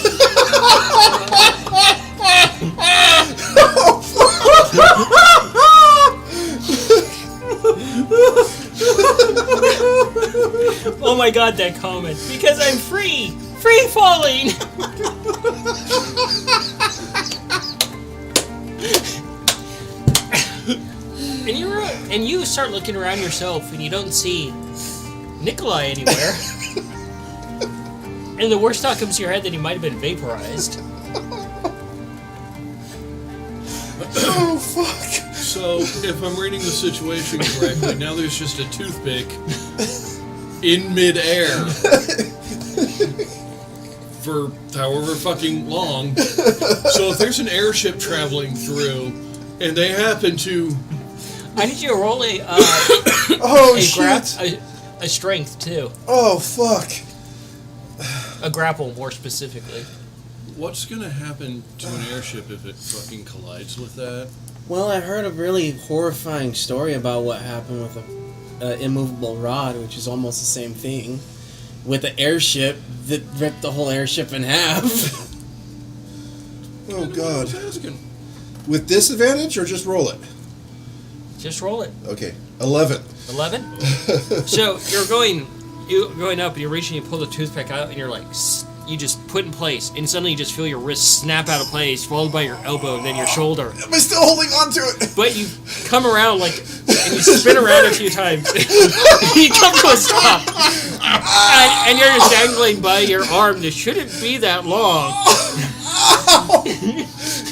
Oh my god, that comment. Because I'm free! Free falling! And you start looking around yourself and you don't see Nikolai anywhere. And the worst thought comes to your head that he might have been vaporized. Oh, fuck. So, if I'm reading the situation correctly, now there's just a toothpick in midair for however fucking long. So if there's an airship traveling through and they happen to I need you to roll Oh, shit. a strength too. Oh, fuck. A grapple, more specifically. What's gonna happen to an airship if it fucking collides with that? Well, I heard a really horrifying story about what happened with a immovable rod, which is almost the same thing, with an airship that ripped the whole airship in half. Oh, God. I was asking. With disadvantage or just roll it? Just roll it. Okay. 11. 11? So you're going up and you're reaching, you pull the toothpick out and you're like, you just put in place and suddenly you just feel your wrist snap out of place, followed by your elbow and then your shoulder. Am I still holding on to it? But you come around and you spin around a few times. You come to a stop. And you're just dangling by your arm that shouldn't be that long. Ow!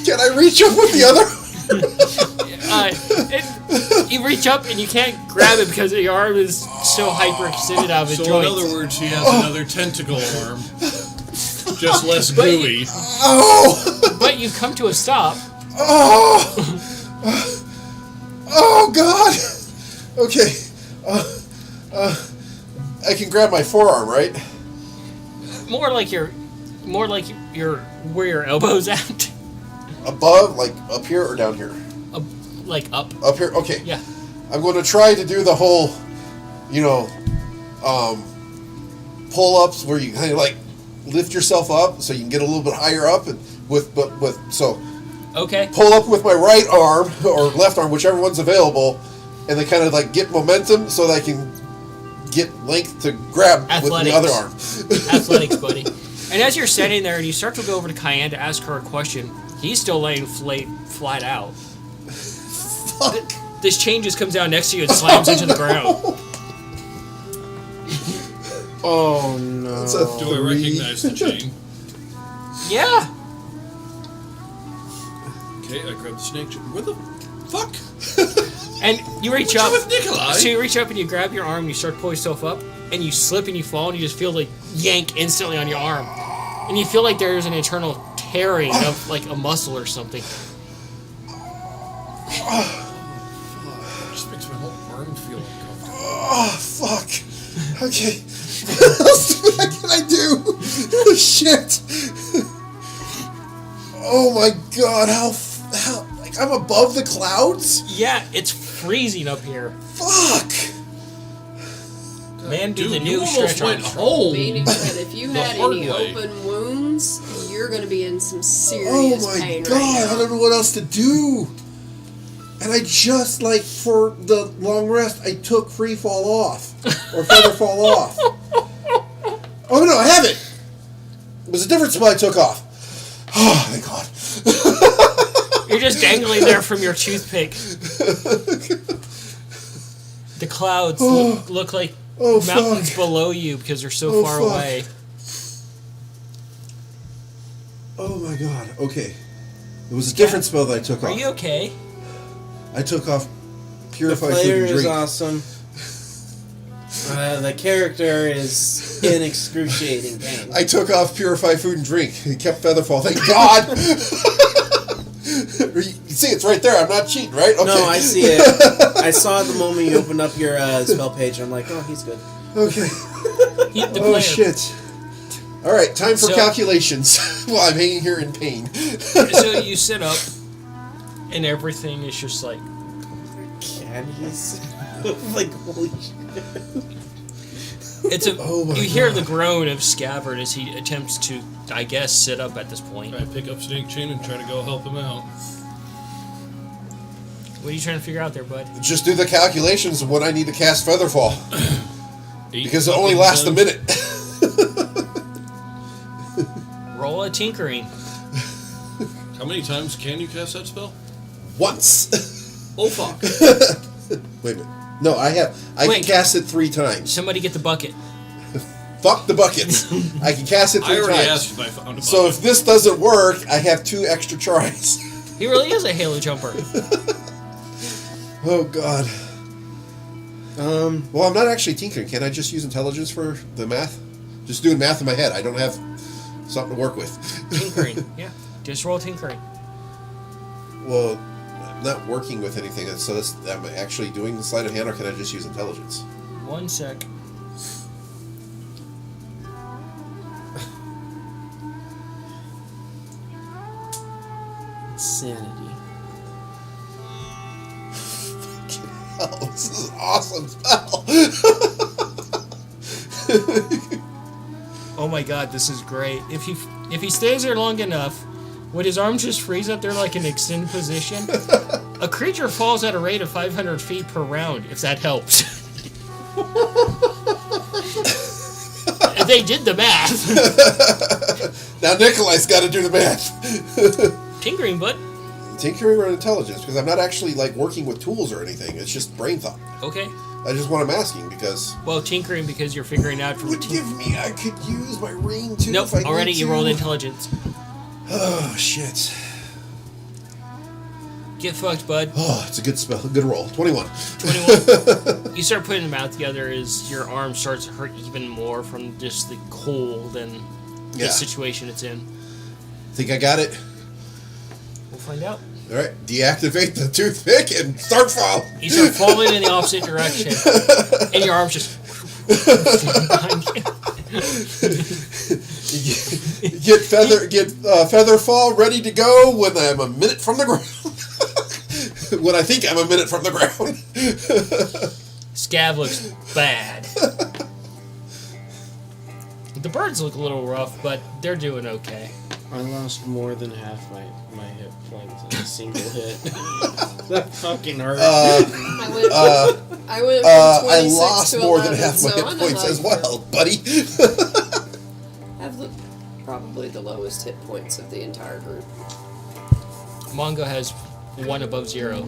Can I reach up with the other? You reach up and you can't grab it because your arm is so hyper-extended out of its So joints. in other words, he has another tentacle arm. Just less gooey. Oh! But you come to a stop. Oh! Oh, God! Okay. I can grab my forearm, right? More like your where your elbow's at. Above, like up here or down here? Like up. Up here? Okay. Yeah. I'm going to try to do the whole, pull-ups where you kind of like lift yourself up so you can get a little bit higher up, and so Okay. pull up with my right arm or left arm, whichever one's available, and then kind of like get momentum so that I can get length to grab with the other arm. Athletics, buddy. And as you're standing there and you start to go over to Cayenne to ask her a question, he's still laying flat out. Fuck. This chain just comes down next to you and slams into the ground. Oh no. That's a Do I 3. recognize the chain? Yeah. Okay, I grab the snake chain. Where the fuck? And you reach What's up. with Nikolai? So you reach up and you grab your arm and you start pulling yourself up and you slip and you fall and you just feel like yank instantly on your arm. And you feel like there's an internal tearing of like a muscle or something. Just makes my whole arm feel uncomfortable. Oh, fuck. Okay. What else can I do? Shit. Oh my God, how, like I'm above the clouds? Yeah, it's freezing up here. Fuck. Man, do Dude, the you new almost stretch went Armstrong. home. Meaning that if you The had hard any way. open wounds, you're going to be in some Oh serious my pain God, right I now. don't know what else to do. And I just, like, for the long rest, I took free fall off. Or feather fall off. Oh no, I have it! It was a different spell I took off. Oh, thank God. You're just dangling there from your toothpick. The clouds look like mountains fuck. below you because they're so Oh, far fuck. away. Oh my God, okay. It was a different spell that I took Are off. you okay? I took off The Purify Food player and is Drink. awesome. The character is in excruciating pain. I took off Purify Food and Drink. He kept Featherfall. Thank God! You see, it's right there. I'm not cheating, right? Okay. No, I see it. I saw it the moment you opened up your spell page. I'm like, oh, he's good. Okay. The Oh, player. shit. All right, time for So- calculations while I'm hanging here in pain. So you sit up, and everything is just like Candies? Like, holy shit. it's a. Oh my you hear God. the groan of Scabbard as he attempts to, I guess, sit up at this point. I pick up snake chain and try to go help him out. What are you trying to figure out there, bud? Just do the calculations of what I need to cast Featherfall. 8 Because it only fucking lasts a times. minute. Roll a tinkering. How many times can you cast that spell? Once. Oh fuck. Wait a minute. No, I can Wait. cast it 3 times. Somebody get the bucket. Fuck the buckets. I can cast it 3 I already times. asked if I found a bucket. So if this doesn't work, I have 2 extra tries. He really is a halo jumper. Oh God. Well, I'm not actually tinkering. Can I just use intelligence for the math? Just doing math in my head. I don't have something to work with. Tinkering. Yeah. Just roll tinkering. Well, not working with anything. So am I actually doing the sleight of hand, or can I just use intelligence? 1 sec. Sanity. Oh, this is an awesome spell. Oh my god, this is great. If he stays there long enough, would his arms just freeze up there like an extended position? A creature falls at a rate of 500 feet per round, if that helps. They did the math. Now Nikolai's got to do the math. Tinkering, bud. Tinkering or intelligence, because I'm not actually like working with tools or anything. It's just brain thought. Okay. I just what I'm asking because. Well, tinkering because you're figuring out from Would give me. I could use my ring too. Nope. If I Already need you to. rolled intelligence. Oh shit. Get fucked, bud. Oh, it's a good spell. Good roll. 21. 21. You start putting them out together as your arm starts to hurt even more from just the cold and the situation it's in. Think I got it? We'll find out. All right. Deactivate the toothpick and start falling. You start falling in the opposite direction, and your arms just. Get feather fall ready to go when I'm a minute from the ground. When I think I'm a minute from the ground. Scav looks bad. The birds look a little rough, but they're doing okay. I lost more than half my hit points in a single hit. That fucking hurt. I went from 26 I lost to more 11, than half my so hit I know points how as you well, buddy. have probably the lowest hit points of the entire group. Mongo has 1 above 0.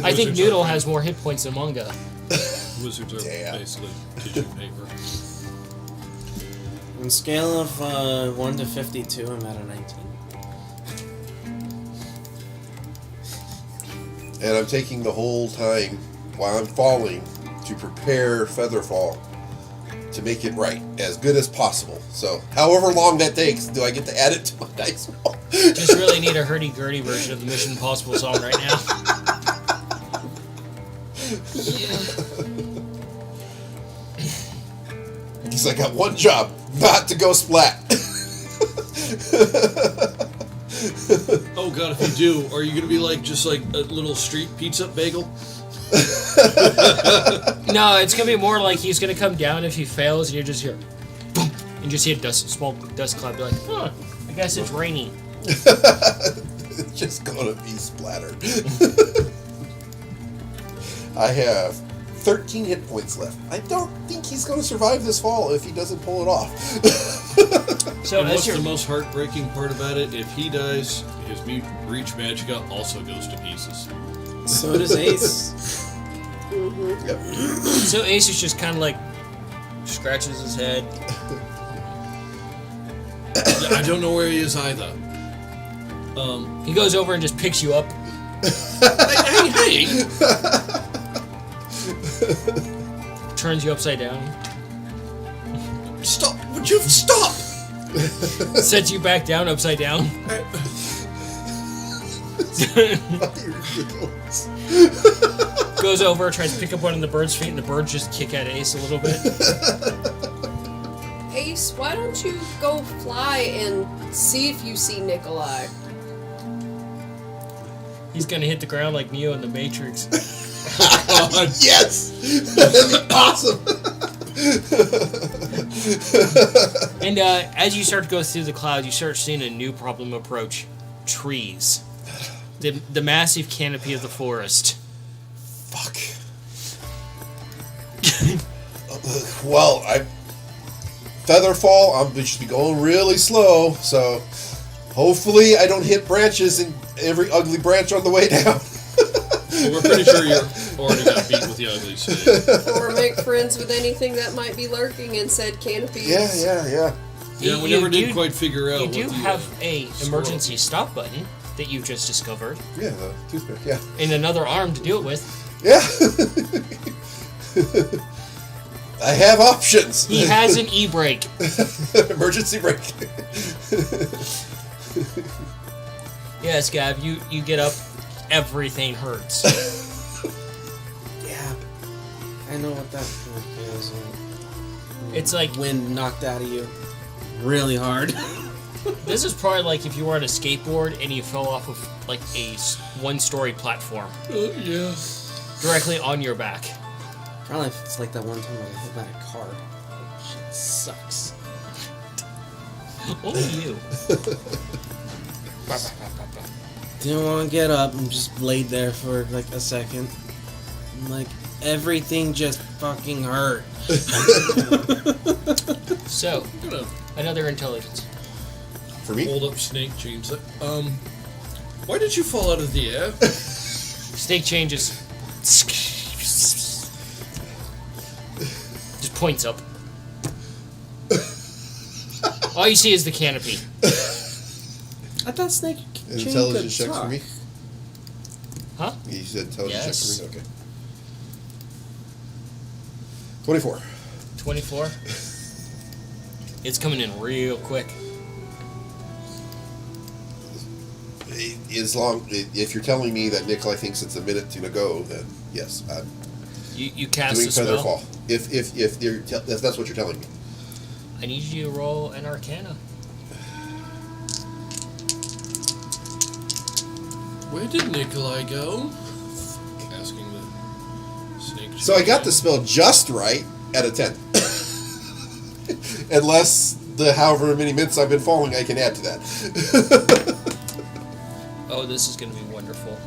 I think Noodle has more hit points than Mongo. Wizards are Damn. basically tissue paper. On a scale of 1 to 52, I'm at a 19. And I'm taking the whole time while I'm falling to prepare Featherfall to make it right, as good as possible. So, however long that takes, do I get to add it to my dice roll? Just really need a hurdy-gurdy version of the Mission Impossible song right now. Because I got one job, not to go splat. Oh god, if you do, are you gonna be like just like a little street pizza bagel? No, it's gonna be more like he's gonna come down if he fails, and you just hear, boom, and just see a small dust cloud. Be like, huh, I guess it's raining. It's just gonna be splattered. I have 13 hit points left. I don't think he's gonna survive this fall if he doesn't pull it off. So And as what's you're the most heartbreaking part about it? If he dies, his mutant breach magicka also goes to pieces. So does Ace. Yep. so Ace is just kind of like scratches his head. I don't know where he is either. He goes over and just picks you up. Hey! Turns you upside down. Stop! Would you stop? Sets you back down upside down. Goes over, tries to pick up one of the bird's feet, and the birds just kick at Ace a little bit. Ace, why don't you go fly and see if you see Nikolai? He's gonna hit the ground like Neo in the Matrix. Yes! That'd be awesome! And as you start to go through the clouds, you start seeing a new problem approach. Trees. The massive canopy of the forest. Fuck. Well, Featherfall, I'm just be going really slow, so hopefully I don't hit branches in every ugly branch on the way down. Well, we're pretty sure you're already got beat with the ugly snake. Or make friends with anything that might be lurking in said canopies. Yeah. Yeah, we never did quite figure out You what do the, have a squirrel- emergency stop button that you just discovered, Yeah, the toothpick, yeah. and another arm to do it with. Yeah. I have options. He has an e-brake. Emergency brake. Yes, Gav, you get up, everything hurts. Yeah. I know what that feeling is. It's like Wind knocked out of you really hard. this is probably like if you were on a skateboard and you fell off of like a one-story platform Yeah. directly on your back. Probably if it's like that one time I was hit by a car. Shit sucks. Only you. Didn't want to get up and just laid there for like a second. I'm like, everything just fucking hurt. So, I'm gonna another intelligence. For me? hold up Snake James. Why did you fall out of the air? Snake changes. Just points up. All you see is the canopy. I thought Snake An Chain intelligence could check talk. for me? Huh? You said intelligence Yes. check for me? Okay. 24. 24. It's coming in real quick. If you're telling me that Nikolai thinks it's a minute to go, then yes, I'm You cast doing a spell. Featherfall. If that's what you're telling me. I need you to roll an Arcana. Where did Nikolai go? Asking the Snake. So I got the spell just right at a 10. Unless the however many minutes I've been falling, I can add to that. Oh, this is going to be wonderful.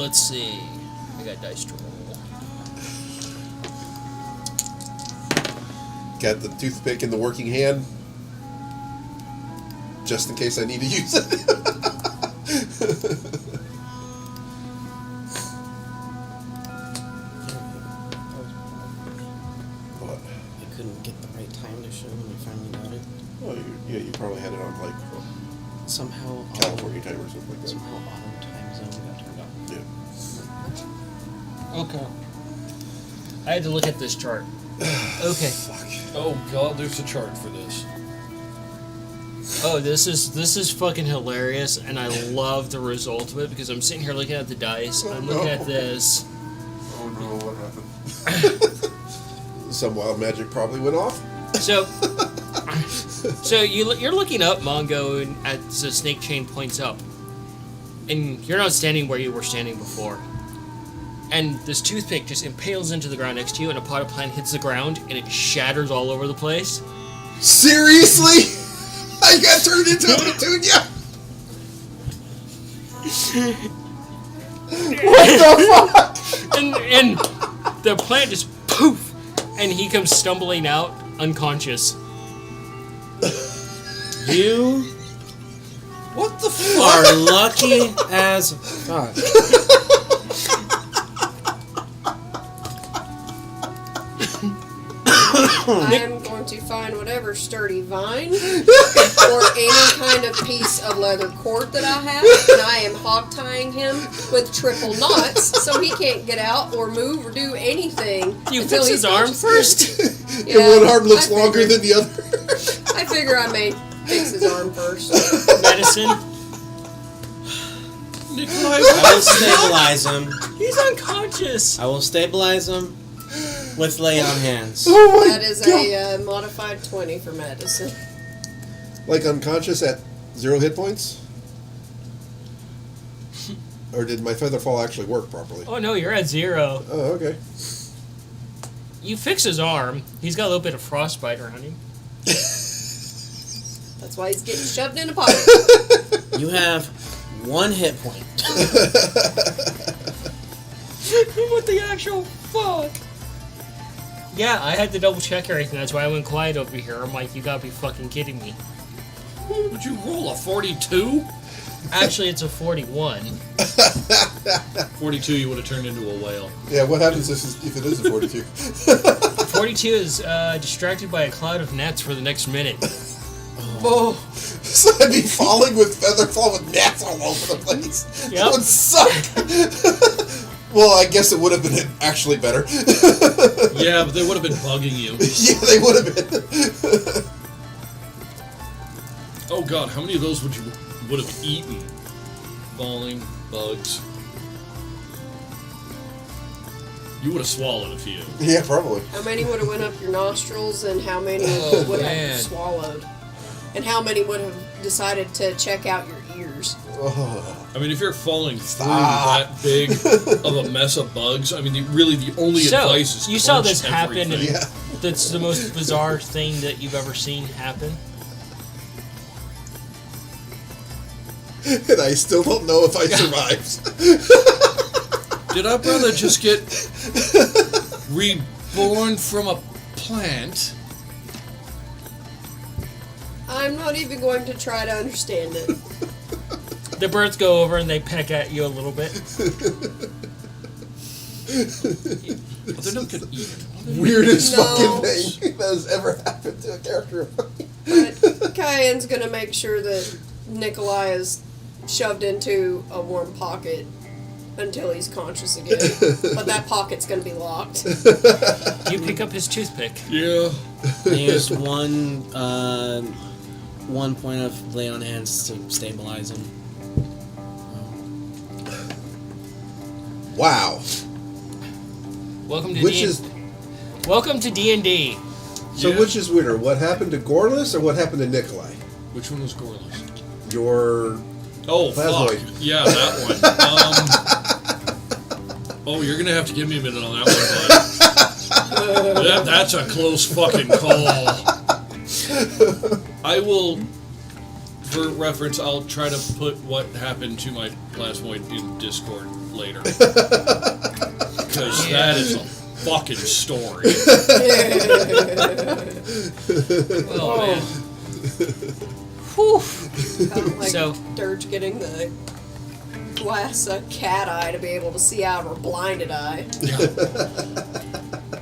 Let's see. I got dice to roll. Got the toothpick in the working hand, just in case I need to use it. What? I couldn't get the right time to show when I finally got it. Well, you probably had it on like Somehow California time or something like that. Somehow auto time zone got turned on. Yeah. Okay. I had to look at this chart. Okay. Fuck. Oh god, there's a chart for this. Oh, this is fucking hilarious, and I love the result of it because I'm sitting here looking at the dice. I'm looking at this. Oh no, what happened? Some wild magic probably went off. So you're looking up, Mongo, and as the snake chain points up, and you're not standing where you were standing before. And this toothpick just impales into the ground next to you, and a potted plant hits the ground, and it shatters all over the place. Seriously? I got turned into a petunia? What the fuck? And the plant just poof, and he comes stumbling out, unconscious. You What the fuck? are lucky as fuck. I am going to find whatever sturdy vine or any kind of piece of leather cord that I have, and I am hog tying him with triple knots so he can't get out or move or do anything. You until fix he's his arm conscious. first? Yeah, And one arm looks I longer figured- than the other. I figure I may fix his arm first. Medicine? Nikolai, I will stabilize him. He's unconscious. I will stabilize him with lay on hands. Oh my That is God. a modified 20 for medicine. Like unconscious at 0 hit points? Or did my feather fall actually work properly? Oh no, you're at 0. Oh, okay. You fix his arm. He's got a little bit of frostbite around him. That's why he's getting shoved in a pocket. You have 1 hit point. What the actual fuck? Yeah, I had to double check everything. That's why I went quiet over here. I'm like, you gotta be fucking kidding me. would you roll a 42? Actually, it's a 41. 42, you would have turned into a whale. Yeah, what happens if it is a 42? 42 is distracted by a cloud of gnats for the next minute. Oh, so I'd be falling with feather fall with gnats all over the place. Yep. That would suck. Well, I guess it would have been actually better. Yeah, but they would have been bugging you. Yeah, they would have been. Oh god, how many of those would have eaten? Falling, bugs. You would have swallowed a few. Yeah, probably. How many would have went up your nostrils, and how many would man. have swallowed? And how many would have decided to check out your ears? Oh. I mean, if you're falling through that big of a mess of bugs, I mean, the only advice is you saw clench this happen, and everything. Yeah. that's the most bizarre thing that you've ever seen happen. And I still don't know if I survived. Did our brother just get reborn from a plant? I'm not even going to try to understand it. The birds go over and they peck at you a little bit. Well, they're not gonna eat. Weirdest No. fucking thing that has ever happened to a character of mine. But Cayenne's gonna make sure that Nikolai is shoved into a warm pocket until he's conscious again. But that pocket's gonna be locked. You pick up his toothpick. Yeah. I used one point of lay on hands to stabilize him. Wow. Welcome to Which D&D. is Welcome to D&D. so? Yeah. Which is weirder? What happened to Gorless or what happened to Nikolai? Which one was Gorless? Your Oh, Plasmoid. fuck. Yeah, that one. Oh, you're gonna have to give me a minute on that one, bud. That's a close fucking call. I will, for reference, I'll try to put what happened to my plasmoid in Discord later. Because that is a fucking story. Oh, man. Whew. Kind of like So- Dirge getting the glass cat eye to be able to see out of her blinded eye.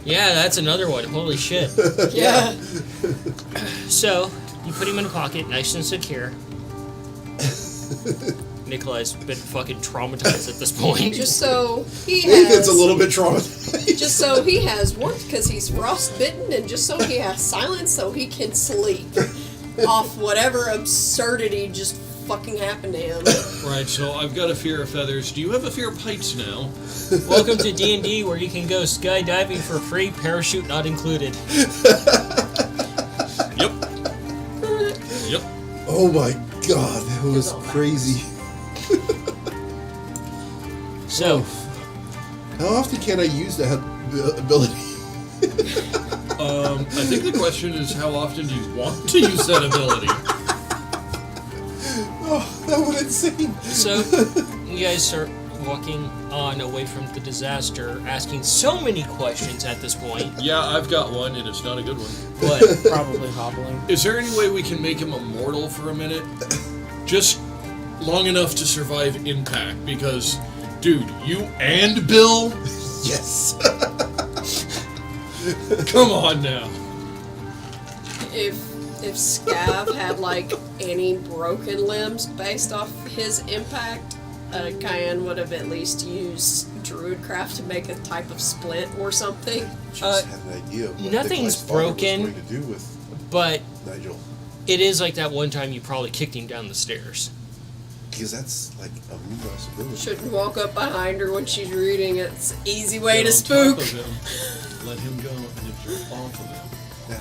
Yeah, that's another one. Holy shit. Yeah. So, you put him in a pocket, nice and secure. Nikolai's been fucking traumatized at this point. Just so he Nathan's has, a little bit traumatized. just so he has warmth because he's frostbitten, and just so he has silence so he can sleep off whatever absurdity just fucking happened to him. Right, so I've got a fear of feathers. Do you have a fear of heights now? Welcome to D&D, where you can go skydiving for free, parachute not included. Yep. Yep. Oh my god, that was crazy. So, How often can I use that ability? I think the question is, how often do you want to use that ability? Oh, that was insane. so you guys start walking on away from the disaster, asking so many questions at this point. Yeah, I've got one, and it's not a good one. But Probably hobbling. Is there any way we can make him immortal for a minute? Just long enough to survive impact, because, dude, you and Bill? Yes. Come on now. If Scav had like any broken limbs based off his impact, Cayenne would have at least used Druidcraft to make a type of splint or something. Just had an idea of what nothing's Nikolai's father broken. was going to do with but Nigel. it is like that one time you probably kicked him down the stairs. Because that's like a new possibility. Shouldn't walk up behind her when she's reading. It's an easy way Get to on spook. top of him, let him go, and then jump off of him. Yeah.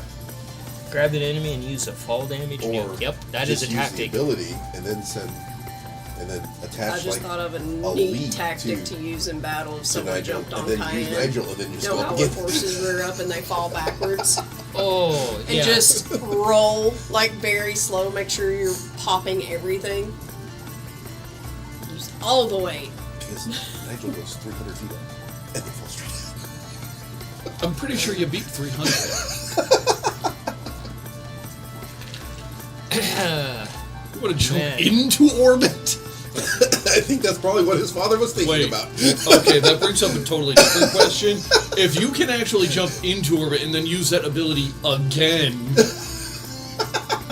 Grab an enemy and use a fall damage. Or Yep, that is just a use tactic. the ability and then attach I just like thought of a lead neat tactic to use in battle if to someone Nigel, jumped on and then use Cayenne. Nigel, and then just You know go how up when again. horses rear up and they fall backwards? Oh, And yeah. just roll like very slow, make sure you're popping everything. Use all the weight. Because Nigel goes 300 feet up and then falls straight down. I'm pretty sure you beat 300. You want to jump Man. into orbit? I think that's probably what his father was thinking Wait. about. Okay, that brings up a totally different question. If you can actually jump into orbit and then use that ability again,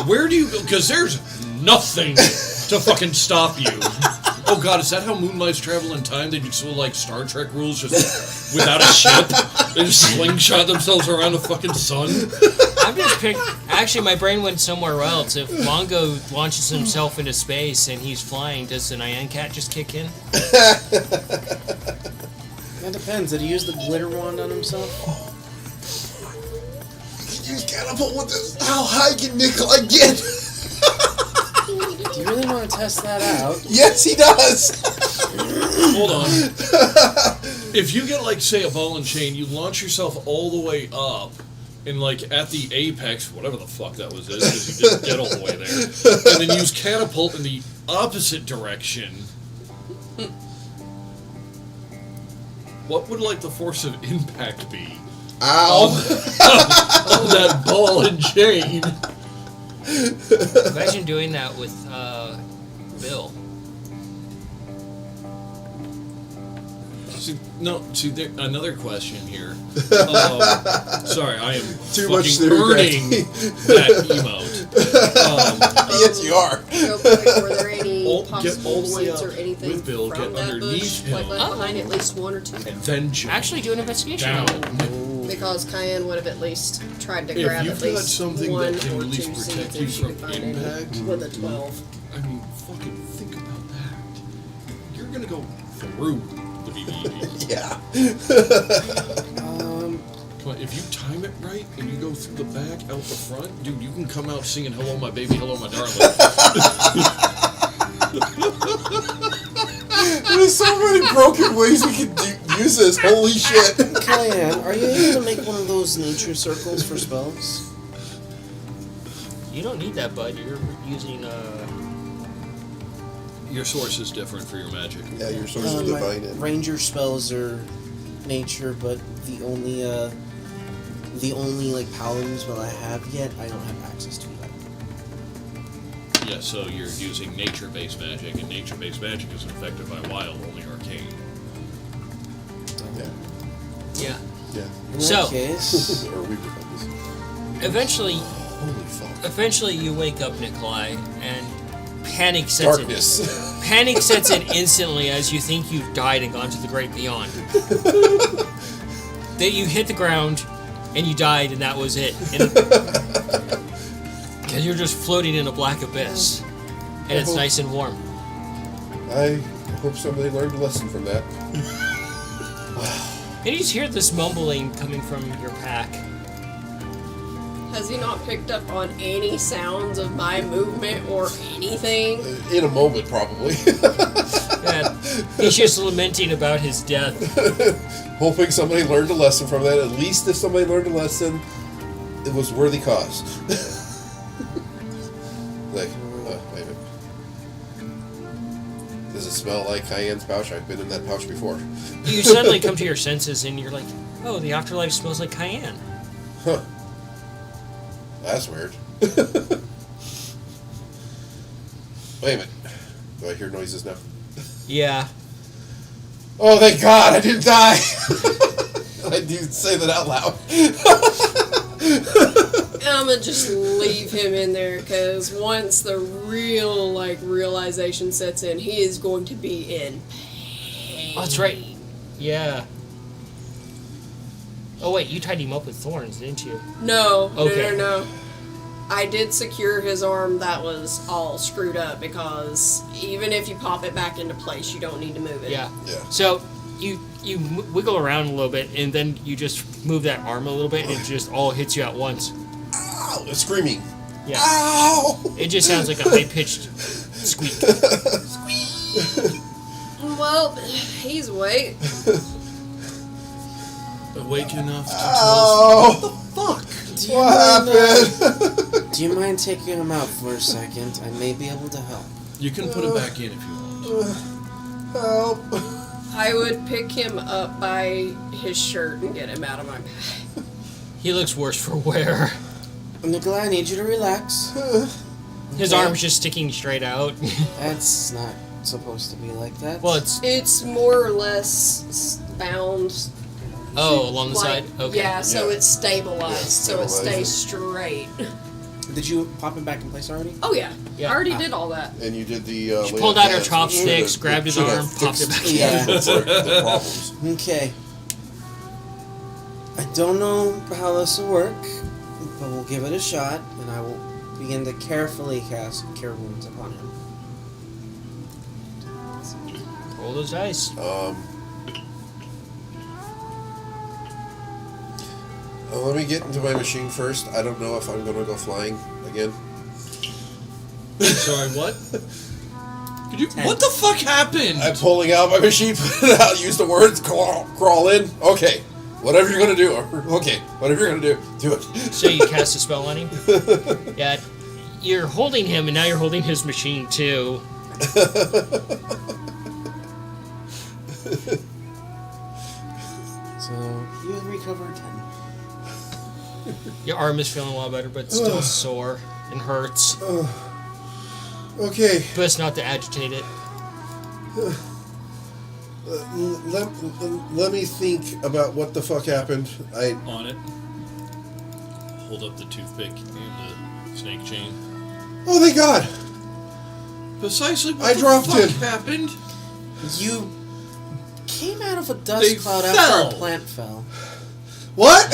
where do you go? Because there's nothing to fucking stop you. Oh god, is that how moonlights travel in time? They do so like Star Trek rules, just without a ship. They just slingshot themselves around the fucking sun. I'm just actually, my brain went somewhere else. If Mongo launches himself into space and he's flying, does the Nyan Cat just kick in? That depends. Did he use the glitter wand on himself? Use catapult with this. How high can Nikolai get? Do you really want to test that out? Yes, he does. Hold on. If you get, like, say, a ball and chain, you launch yourself all the way up, and, like, at the apex, whatever the fuck that was, because you didn't get all the way there, and then use catapult in the opposite direction. What would, like, the force of impact be? Ow. On that ball and chain. Imagine doing that with Bill. Another question here. Sorry, I am Too much fucking earning that emote. Yes, you are. Real quick, were there any Get all possible the way scenes up or anything with Bill, from get that underneath bush, him. like left behind at least one or two? And then jump Actually, do an investigation. down. Because Cayenne would have at least tried to If grab you've at got least something one that can or at least two protect seeds you if she from could find any impact. with a 12. I mean, fucking think about that. You're gonna go through the BB. Yeah. But if you time it right and you go through the back, out the front, dude, you can come out singing "Hello, my baby, hello, my darling." There's so many broken ways we can use this. Holy shit. Cayenne, are you able to make one of those nature circles for spells? You don't need that, bud. You're using Your source is different for your magic. Yeah, your source is My divine. And ranger spells are nature, but the only like paladin spell I have yet, I don't have access to yet. Yeah, so you're using nature-based magic, and nature-based magic is affected by wild, only arcane. yeah. yeah. Yeah. In So- that case, Or we would this. Eventually, Holy fuck. you wake up, Nikolai, and panic sets in. Darkness. Panic sets in instantly as you think you've died and gone to the great beyond. That you hit the ground and you died and that was it. Because you're just floating in a black abyss. And it's nice and warm. I hope somebody learned a lesson from that. And you just hear this mumbling coming from your pack. Has he not picked up on any sounds of my movement or anything? In a moment, probably. And he's just lamenting about his death. Hoping somebody learned a lesson from that. At least if somebody learned a lesson, it was worthy cause. Like, wait a minute. Does it smell like Cayenne's pouch? I've been in that pouch before. You suddenly come to your senses and you're like, oh, the afterlife smells like cayenne. Huh. That's weird. Wait a minute. Do I hear noises now? Yeah. Oh, thank God, I didn't die! I do say that out loud. I'm gonna just leave him in there because once the real realization sets in, he is going to be in pain. Oh, that's right. Yeah. Oh, wait, you tied him up with thorns, didn't you? No, Okay. no. I did secure his arm that was all screwed up because even if you pop it back into place, you don't need to move it. Yeah. Yeah. So you wiggle around a little bit, and then you just move that arm a little bit, and it just all hits you at once. Ow! It's screaming. Yeah. Ow! It just sounds like a high-pitched squeak. Well, he's awake. Awake enough to Ow! fuck. What happened? do you mind taking him out for a second? I may be able to help. You can put it back in if you want. Help! I would pick him up by his shirt and get him out of my pack. He looks worse for wear. Nikolai, I need you to relax. His Okay. arm's just sticking straight out. That's not supposed to be like that. Well, it's... It's more or less bound. Oh, along the like- side? Okay. Yeah, so Yeah. it's stabilized, so it stabilized. stays straight. Did you pop him back in place already? Oh yeah, Yeah. I already did all that. And you did the. She lay pulled of out her hands, chopsticks, which grabbed his should have arm, popped it fixed back Yeah. the problems. Okay. I don't know how this will work, But we'll give it a shot, and I will begin to carefully cast Cure Wounds upon him. Roll those dice. Let me get into my machine first. I don't know if I'm going to go flying again. Sorry, what? What the fuck happened? I'm pulling out my machine, put it out, use the words, crawl in. Okay, whatever you're going to do. Okay, whatever you're going to do it. So you cast a spell on him? Yeah. You're holding him, and now you're holding his machine, too. So, you recover 10. Your arm is feeling a lot better, but it's still sore and hurts. Okay. Best not to agitate it. Let me think about what the fuck happened. On it. Hold up the toothpick and the snake chain. Oh, thank God! Precisely what I dropped the fuck it. happened? You came out of a dust They cloud fell. after a plant fell. What?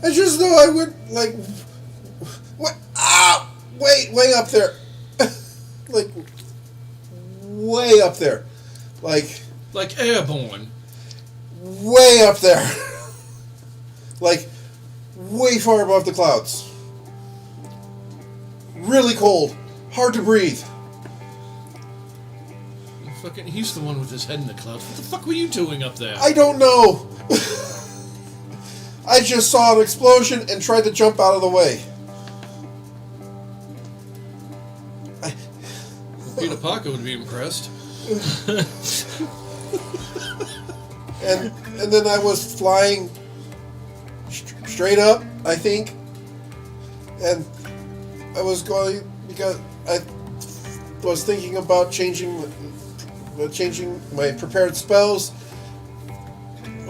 I just know I went, like... What? Ah! Way up there. Like, way up there. Like airborne. Way up there. Like, way far above the clouds. Really cold. Hard to breathe. Fucking, he's the one with his head in the clouds. What the fuck were you doing up there? I don't know. I just saw an explosion and tried to jump out of the way. Peter Parker would be impressed. And then I was flying straight up, I think. And I was going because I was thinking about changing my prepared spells.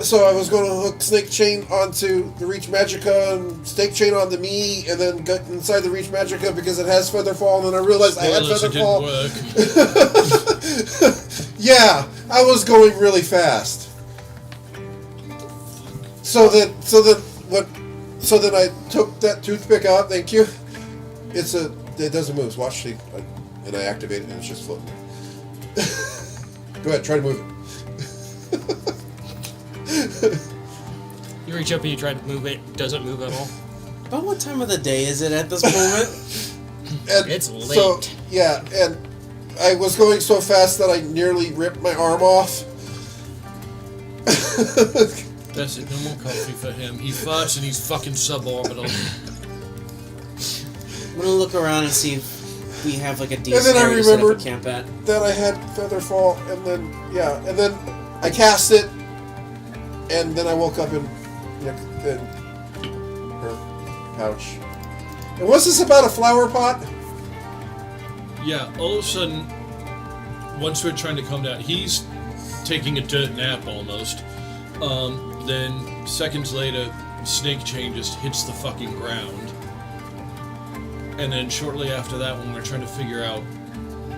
So I was going to hook Snake Chain onto the Reach Magica and Snake Chain onto me, and then get inside the Reach Magica because it has Feather Fall, and then I realized I had Spoilers, Feather it Fall. didn't work. Yeah, I was going really fast. So then I took that toothpick out. Thank you. It doesn't move. Watch the, and I activate it, and it's just floating. Go ahead, try to move it. You reach up and you try to move it. Doesn't move at all. About what time of the day is it at this moment? And It's late. So, yeah, and I was going so fast that I nearly ripped my arm off. That's it, no more coffee for him. He farts and he's fucking suborbital. I'm gonna look around and see if we have like a And decent then I area to set up a remembered camp at. that I had Feather Fall, and then I cast it, and then I woke up in her pouch. And what's this about a flower pot? Yeah, all of a sudden, once we're trying to calm down, he's taking a dirt nap almost. Then seconds later, Snake Chain just hits the fucking ground. And then shortly after that, when we're trying to figure out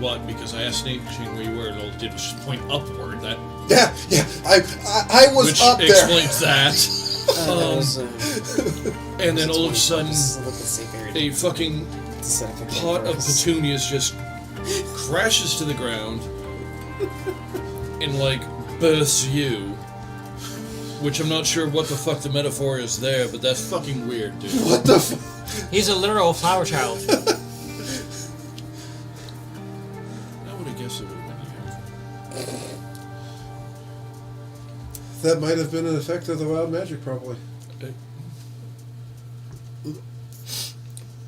what, because I asked Snake Chain where you were, and all it did was just point upward. That Yeah, I was which up there. explains that. And then all of a sudden, a fucking pot of petunias just crashes to the ground and like births you. Which I'm not sure what the fuck the metaphor is there, but that's fucking weird, dude. What the fuck? He's a literal flower child. I would have guessed it would have been you. That might have been an effect of the wild magic, probably.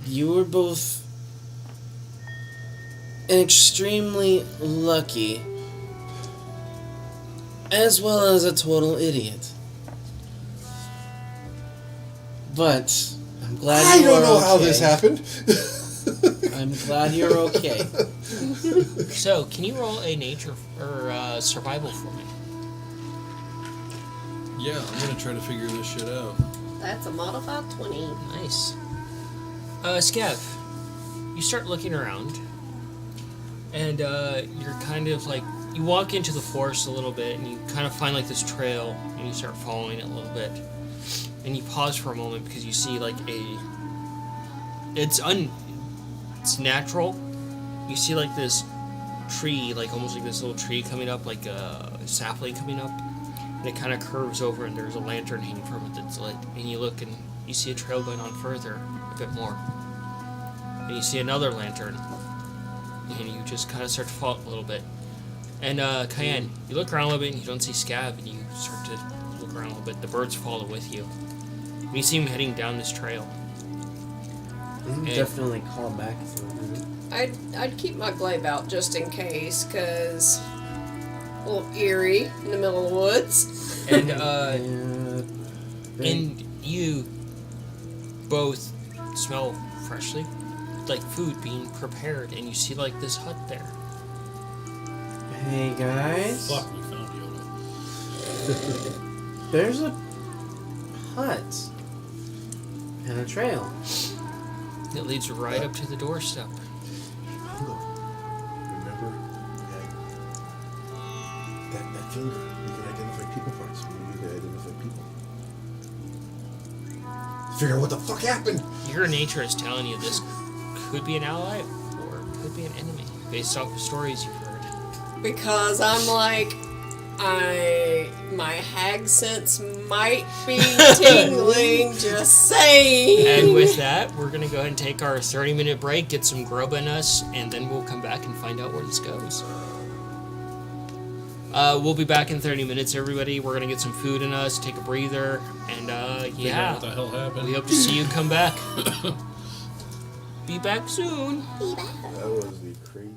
You were both extremely lucky, as well as a total idiot. But I'm glad I you're don't know okay. how this happened. I'm glad you're okay. So, can you roll a nature or survival for me? Yeah, I'm gonna try to figure this shit out. That's a modified 20. Nice. Skev, you start looking around, and you're kind of like you walk into the forest a little bit, and you kind of find like this trail, and you start following it a little bit, and you pause for a moment because you see like it's natural. You see like this tree, like almost like this little tree coming up, like a sapling coming up, and it kind of curves over, and there's a lantern hanging from it that's lit, and you look and you see a trail going on further, a bit more, and you see another lantern, and you just kind of start to fall a little bit. And Cayenne, you look around a little bit and you don't see Scav, and you start to look around a little bit. The birds follow with you. And you see him heading down this trail. And Definitely call back if you want. I'd keep my glaive out just in case, cause a little eerie in the middle of the woods. And Yeah, and you both smell freshly, like food being prepared, and you see like this hut there. hey guys, Fuck, we found Yoda. there's a hut and a trail. It leads right up to the doorstep. Remember, that finger. We can identify people parts. We need to identify people. Figure out what the fuck happened. Your nature is telling you this could be an ally or it could be an enemy, based off of stories you've heard. Because I'm like, my hag sense might be tingling, just saying. And with that, we're going to go ahead and take our 30-minute break, get some grub in us, and then we'll come back and find out where this goes. We'll be back in 30 minutes, everybody. We're going to get some food in us, take a breather, and Figure out what the hell happened. we hope to see you come back. Be back soon. That was the crazy.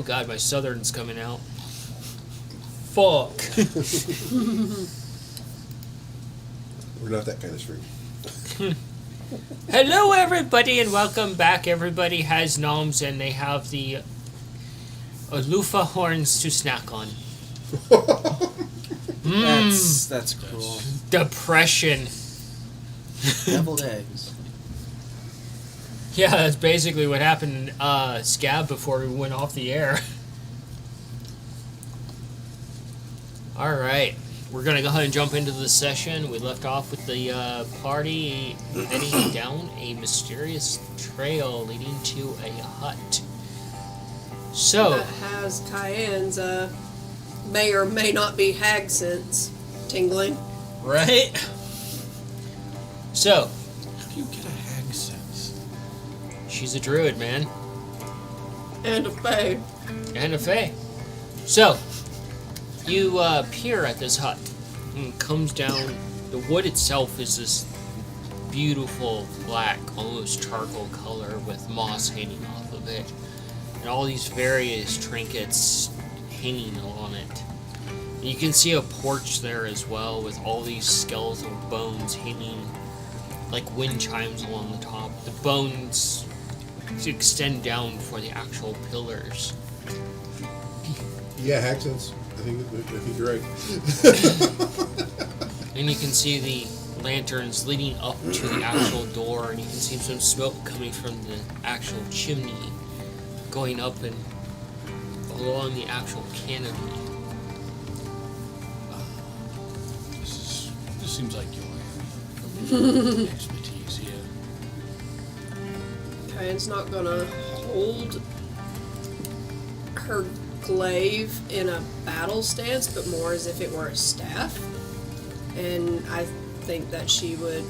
God, my southern's coming out. Fuck. We're not that kind of street. Hello, everybody, and welcome back. Everybody has noms, and they have the loofah horns to snack on. That's cool. Depression. Deviled eggs. Yeah, that's basically what happened in Scab before we went off the air. Alright, we're going to go ahead and jump into the session. We left off with the party heading down a mysterious trail leading to a hut. So, That has Cayenne's may or may not be hag sense tingling. right? So, How do you get a hag sense? she's a druid, man. And a fae. And a fae. So, you peer at this hut, and it comes down. The wood itself is this beautiful black, almost charcoal color with moss hanging off of it, and all these various trinkets hanging on it. And you can see a porch there as well, with all these skeletal bones hanging like wind chimes along the top. The bones extend down for the actual pillars. Yeah, accents. I think you're right. And you can see the lanterns leading up to the actual door, and you can see some smoke coming from the actual chimney going up and along the actual canopy. This seems like your expertise here. Cayenne's not gonna hold her glaive in a battle stance, but more as if it were a staff. And I think that she would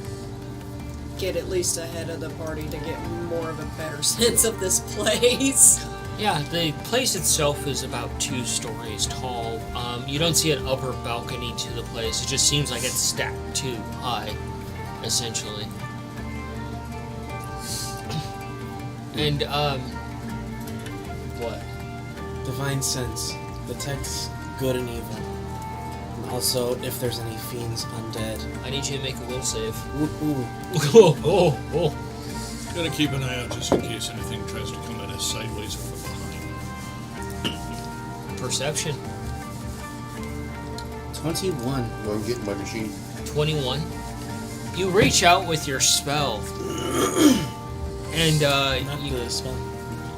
get at least ahead of the party to get more of a better sense of this place. Yeah, the place itself is about 2 stories tall. You don't see an upper balcony to the place. It just seems like it's stacked too high, essentially. And, what? Divine sense. Detects good and evil. And also, if there's any fiends undead. I need you to make a will save. Woohoo. Oh. Gotta keep an eye out just in case anything tries to come at us sideways or from behind. Perception. 21. Well, I'm getting my machine. 21. You reach out with your spell. And, Not you, the spell.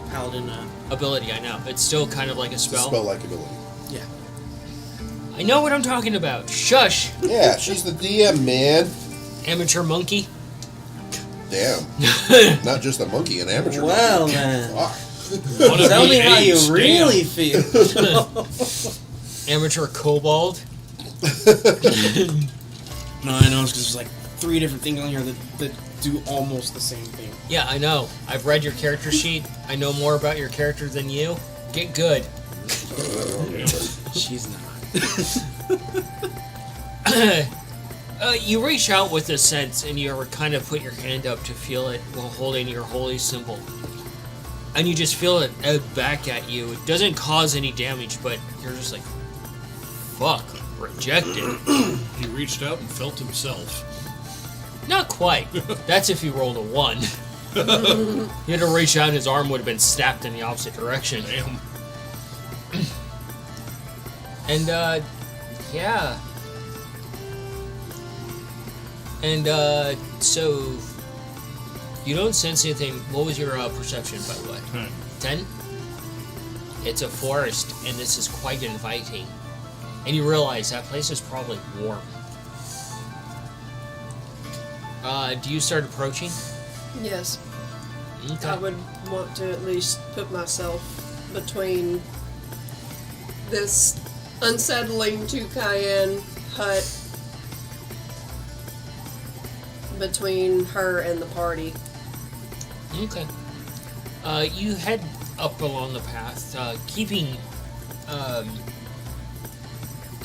Paladin, ability, I know. It's still kind of like a It's a spell. spell-like ability. yeah. I know what I'm talking about. Shush! Yeah, she's the DM, man. Amateur monkey. Damn. Not just a monkey, an amateur Well, monkey. man. Fuck. One of Tell the me how you apes, really damn. feel. Amateur kobold. No, I know, it's because there's like 3 different things on here that do almost the same thing. Yeah, I know. I've read your character sheet. I know more about your character than you. Get good. She's not. You reach out with a sense, and you kind of put your hand up to feel it while holding your holy symbol. And you just feel it ebb back at you. It doesn't cause any damage, but you're just like, fuck, rejected. He reached out and felt himself. Not quite. That's if you rolled a 1. You had to reach out, and his arm would have been snapped in the opposite direction. Damn. And, yeah. And, so, you don't sense anything. What was your perception, by the way? 10? It's a forest, and this is quite inviting. And you realize that place is probably warm. Do you start approaching? Yes. Okay. I would want to at least put myself between this unsettling to Cayenne hut, between her and the party. Okay. You head up along the path,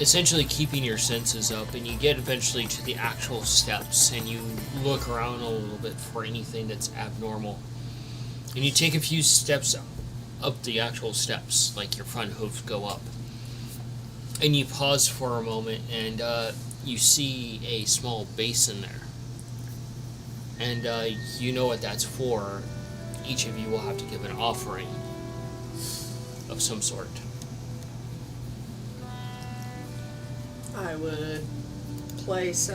essentially keeping your senses up, and you get eventually to the actual steps, and you look around a little bit for anything that's abnormal. And you take a few steps up the actual steps, like your front hooves go up. And you pause for a moment, and you see a small basin there. And you know what that's for. Each of you will have to give an offering of some sort. I would place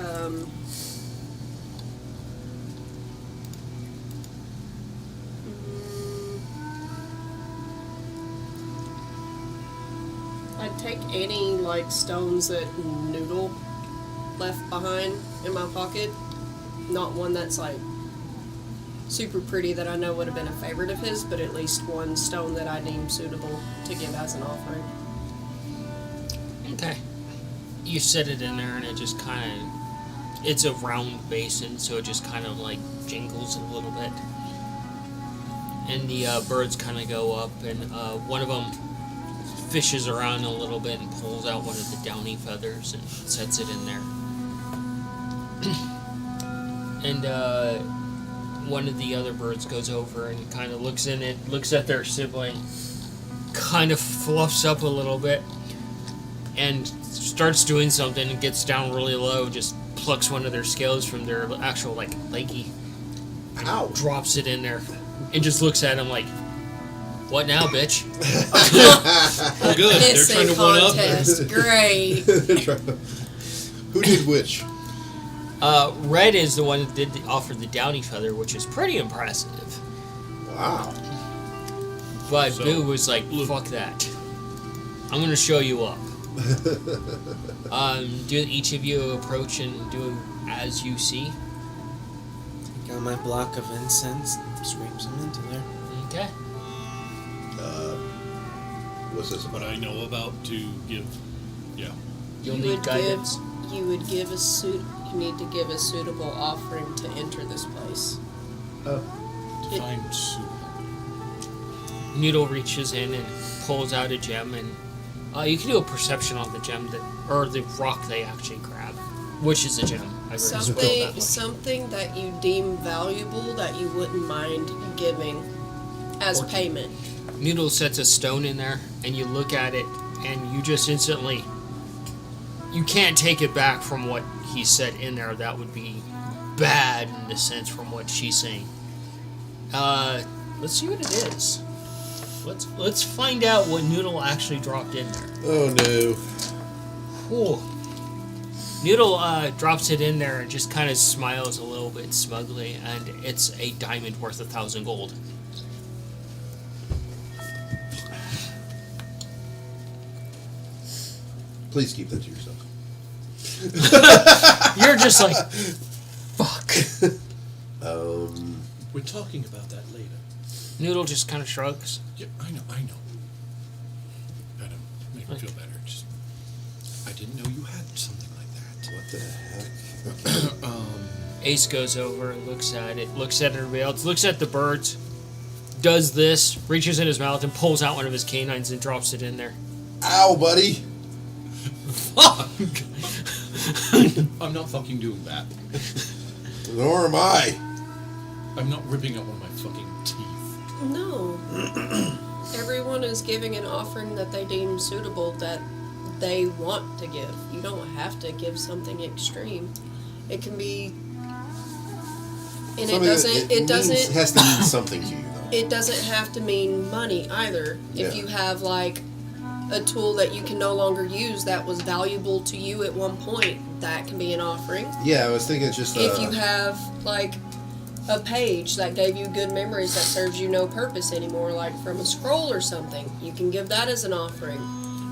I'd take any like stones that Noodle left behind in my pocket. Not one that's like super pretty that I know would have been a favorite of his, but at least one stone that I deem suitable to give as an offering. Okay. You set it in there, and it just kind of... It's a round basin, so it just kind of like jingles a little bit. And the birds kind of go up, and one of them fishes around a little bit and pulls out one of the downy feathers and sets it in there. And one of the other birds goes over and kind of looks in it, looks at their sibling, kind of fluffs up a little bit, and starts doing something and gets down really low, just plucks one of their scales from their actual, like, leggy. Ow. Drops it in there and just looks at him like, what now, bitch? Oh, good. They're trying Pissing to one up. contest. Great. Who did which? Red is the one that did offer the downy feather, which is pretty impressive. Wow. But So, Boo was like, fuck that. I'm going to show you up. Do each of you approach and do as you see? Got my block of incense, sweep some into there. Okay. What's this What about? I know about to give. Yeah. You'll You need would guidance. You would give a you need to give a suitable offering to enter this place. Oh. It- Find suitable. Noodle reaches in and pulls out a gem, and you can do a perception on the gem or the rock they actually grab, which is a gem. I already spoiled that much. Something that you deem valuable that you wouldn't mind giving as Or- payment. Noodle sets a stone in there, and you look at it, and you just instantly... You can't take it back from what he said in there. That would be bad in the sense from what she's saying. Let's see what it is. Let's find out what Noodle actually dropped in there. Oh no. Cool. Noodle drops it in there and just kind of smiles a little bit smugly, and it's a diamond worth 1,000 gold. Please keep that to yourself. You're just like, fuck. We're talking about that later. Noodle just kind of shrugs. Yeah, I know. Adam, make me feel better. Just, I didn't know you had something like that. What the heck? Ace goes over and looks at it, looks at everybody else, looks at the birds, does this, reaches in his mouth and pulls out one of his canines and drops it in there. Ow, buddy. Fuck! I'm not fucking doing that. Nor am I. I'm not ripping out one of my fucking teeth. No. Everyone is giving an offering that they deem suitable that they want to give. You don't have to give something extreme. It can be, and it doesn't has to mean something to you, though. it doesn't have to mean money either. Yeah. If you have like a tool that you can no longer use that was valuable to you at one point, that can be an offering. Yeah, I was thinking just. If you have like a page that gave you good memories that serves you no purpose anymore, like from a scroll or something, you can give that as an offering.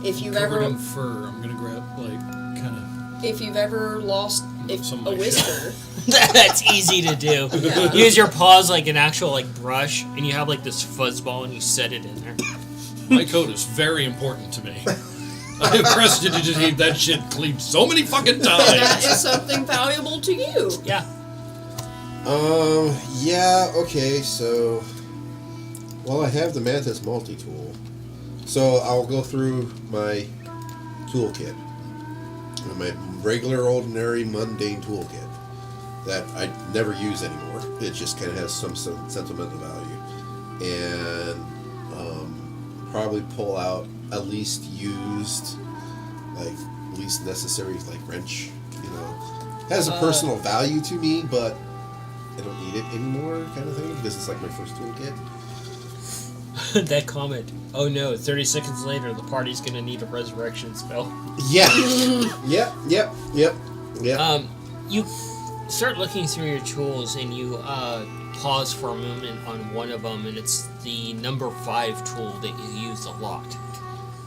If you've Covered ever in fur, I'm gonna grab, like, kind of... if you've ever lost a Somebody whisker, That's easy to do. Yeah. Use your paws like an actual like brush, and you have like this fuzzball, and you set it in there. My coat is very important to me. I have prestidigitated that shit clean so many fucking that times. is something valuable to you. Yeah. Yeah, okay, so. Well, I have the Mantis multi-tool. So I'll go through my toolkit. My regular, ordinary, mundane toolkit. That I never use anymore. It just kind of has some sentimental value. And, probably pull out at least used, like least necessary, like wrench. You know, has a personal value to me, but I don't need it anymore, kind of thing, because it's like my first toolkit. That comment. Oh no! 30 seconds later, the party's gonna need a resurrection spell. Yeah. Yep. You start looking through your tools, and you pause for a moment on one of them, and it's the number 5 tool that you used a lot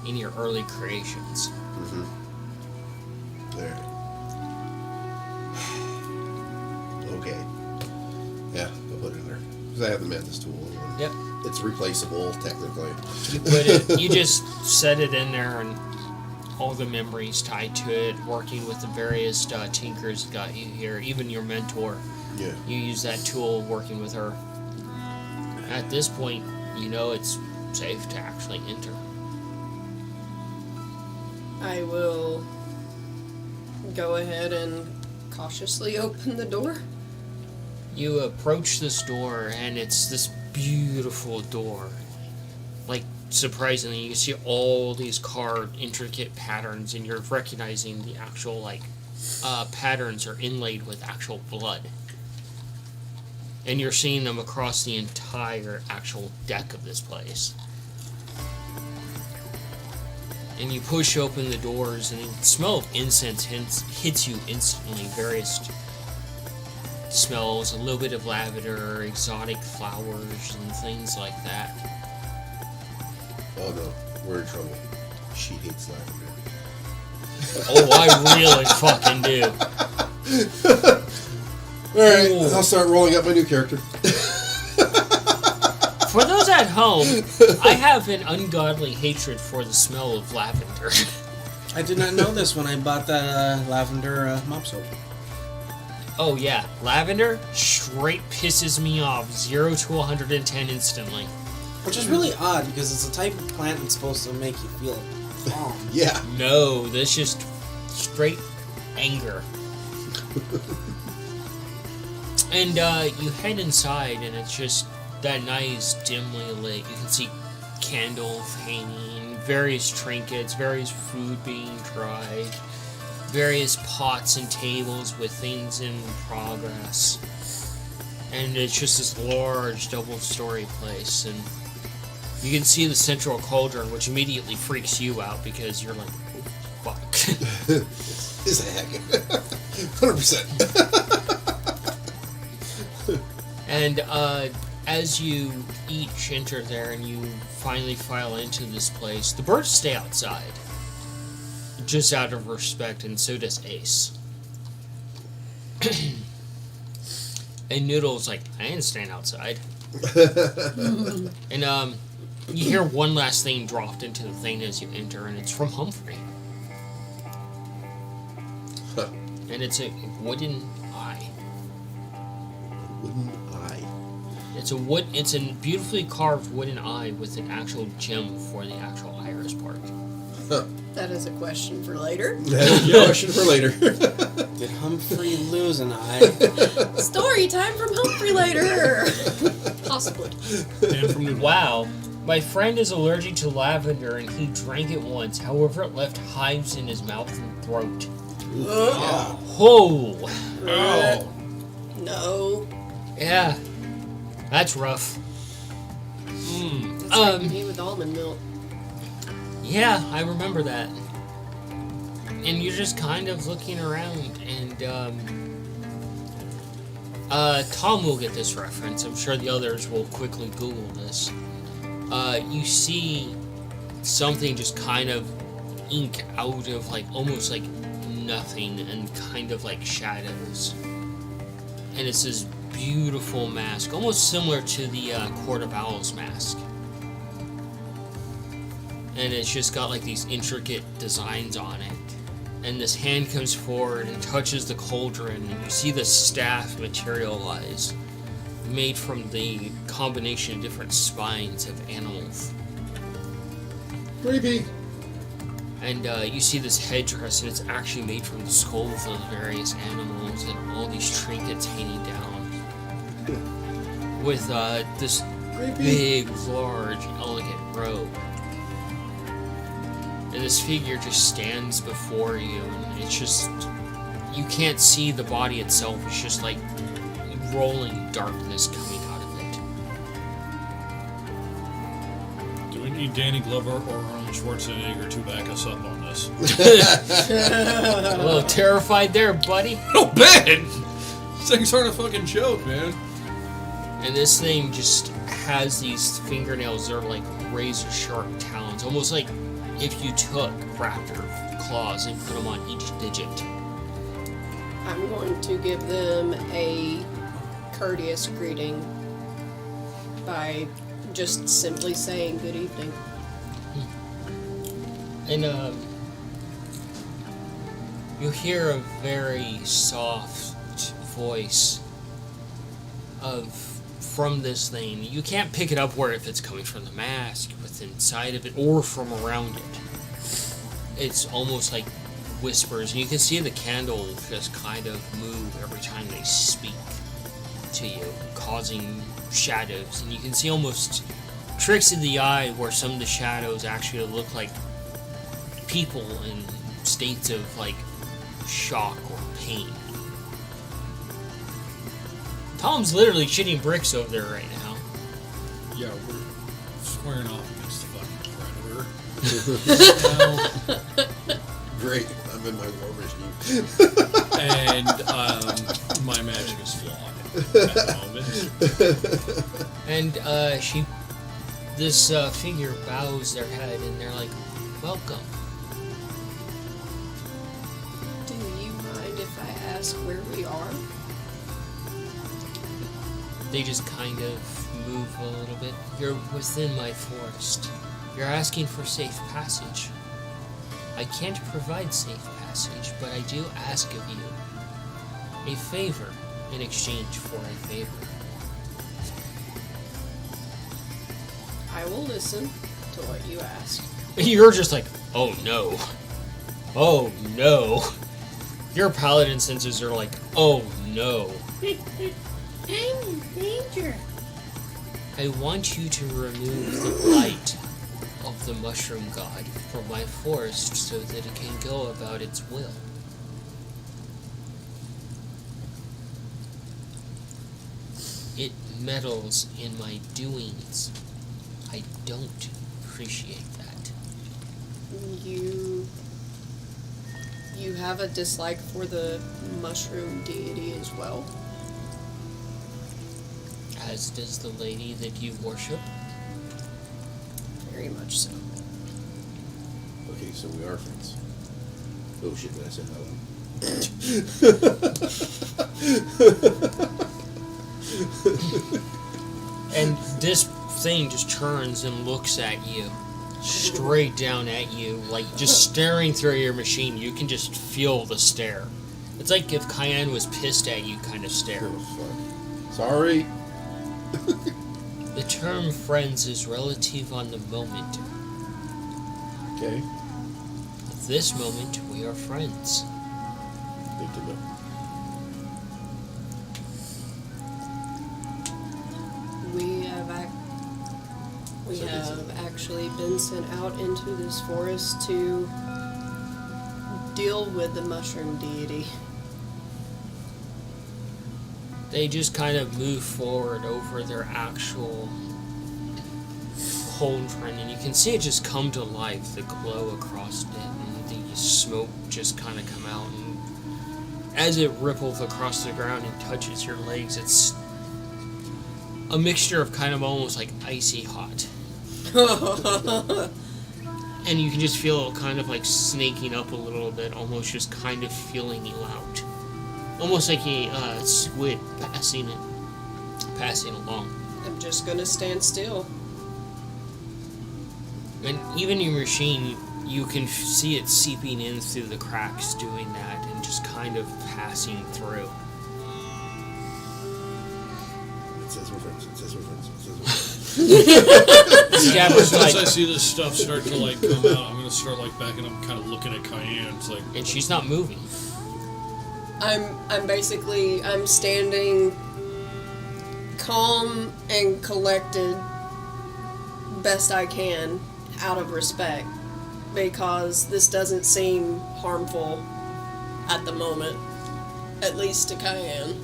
in your early creations. Mm-hmm. There. Okay. Yeah, I'll put it in there. Because I have the Mantis tool. And Yep. it's replaceable, technically. You put it. You just set it in there, and all the memories tied to it. Working with the various tinkers that got you here, even your mentor. Yeah. You use that tool working with her. At this point, you know it's safe to actually enter. I will go ahead and cautiously open the door. You approach this door, and it's this beautiful door. Like, surprisingly, you can see all these carved, intricate patterns, and you're recognizing the actual, like, patterns are inlaid with actual blood. And you're seeing them across the entire actual deck of this place. And you push open the doors, and the smell of incense hits you instantly. Various smells, a little bit of lavender, exotic flowers, and things like that. Oh no, we're in trouble. She hates lavender. Oh, I really fucking do. Alright, Ooh. I'll start rolling up my new character. For those at home, I have an ungodly hatred for the smell of lavender. I did not know this when I bought that lavender mop soap. Oh yeah, lavender straight pisses me off 0 to 110 instantly. Which is really odd because it's a type of plant that's supposed to make you feel calm. Yeah. No, that's just straight anger. And you head inside, and it's just that nice, dimly lit. You can see candles hanging, various trinkets, various food being tried, various pots and tables with things in progress. And it's just this large, double-story place, and you can see the central cauldron, which immediately freaks you out because you're like, oh, fuck. Is a heck. 100%. And as you each enter there and you finally file into this place, the birds stay outside. Just out of respect, and so does Ace. And Noodle's like, I ain't staying outside. And you hear one last thing dropped into the thing as you enter, and it's from Humphrey. Huh. And it's a wooden eye. Wooden eye. It's a beautifully carved wooden eye with an actual gem for the actual iris part. Huh. That is a question for later. That's a question for later. Did Humphrey lose an eye? Story time from Humphrey later. Possibly. And from wow, my friend is allergic to lavender and he drank it once. However, it left hives in his mouth and throat. Yeah. Oh, Oh. No. yeah, that's rough. That's like me with almond milk. Yeah, I remember that. And you're just kind of looking around, and Tom will get this reference. I'm sure the others will quickly Google this. You see something just kind of ink out of like almost like nothing and kind of like shadows. And it's this beautiful mask, almost similar to the Court of Owls mask. And it's just got like these intricate designs on it. And this hand comes forward and touches the cauldron, and you see the staff materialize, made from the combination of different spines of animals. Creepy. And you see this headdress, and it's actually made from the skulls of various animals, and all these trinkets hanging down. With this Creepy. big, large, elegant robe. And this figure just stands before you, and it's just... You can't see the body itself, it's just like rolling darkness coming out of it. Do we need Danny Glover or Arnold Schwarzenegger to back us up on this? A little terrified there, buddy. No, Ben! These things aren't a fucking joke, man. And this thing just has these fingernails that are like razor sharp talons, almost like if you took raptor claws and put them on each digit. I'm going to give them a courteous greeting by just simply saying good evening. And you hear a very soft voice from this thing. You can't pick it up where if it's coming from the mask, within inside of it, or from around it. It's almost like whispers, and you can see the candle just kind of move every time they speak to you, causing shadows. And you can see almost tricks of the eye where some of the shadows actually look like people in states of like shock or pain. Tom's literally shitting bricks over there right now. Yeah, we're squaring off against the fucking predator. Great. I'm in my war machine. And my magic is flawed at the moment. And this figure bows their head, and they're like, "Welcome." Do you mind if I ask where we are? They just kind of move a little bit. You're within my forest. You're asking for safe passage. I can't provide safe passage, but I do ask of you a favor in exchange for a favor. I will listen to what you ask. You're just like, oh no. Oh no. Your paladin senses are like, oh no. I'm in danger. I want you to remove the light of the mushroom god from my forest so that it can go about its will. It meddles in my doings. I don't appreciate that. You have a dislike for the mushroom deity as well? As does the lady that you worship. Very much so. Okay, so we are friends. Oh shit, did I say that one? And this thing just turns and looks at you. Straight down at you, like just staring through your machine. You can just feel the stare. It's like if Cayenne was pissed at you kind of stare. Oh, fuck. Sorry. The term friends is relative on the moment. Okay. At this moment, we are friends. Good to know. We have actually been sent out into this forest to deal with the mushroom deity. They just kind of move forward over their actual cauldron, and you can see it just come to life, the glow across it, and the smoke just kind of come out, and as it ripples across the ground and touches your legs, it's a mixture of kind of almost like icy hot. And you can just feel it kind of like snaking up a little bit, almost just kind of feeling you out. Almost like a squid passing along. I'm just gonna stand still. And even your machine, you can see it seeping in through the cracks doing that and just kind of passing through. It says we're friends. It says we're friends. It says we're friends. Scabbard's As I like, see this stuff start to like come out, I'm gonna start like backing up, kind of looking at Cayenne. It's like, and she's not moving. I'm standing calm and collected best I can out of respect. because this doesn't seem harmful at the moment, at least to Cayenne.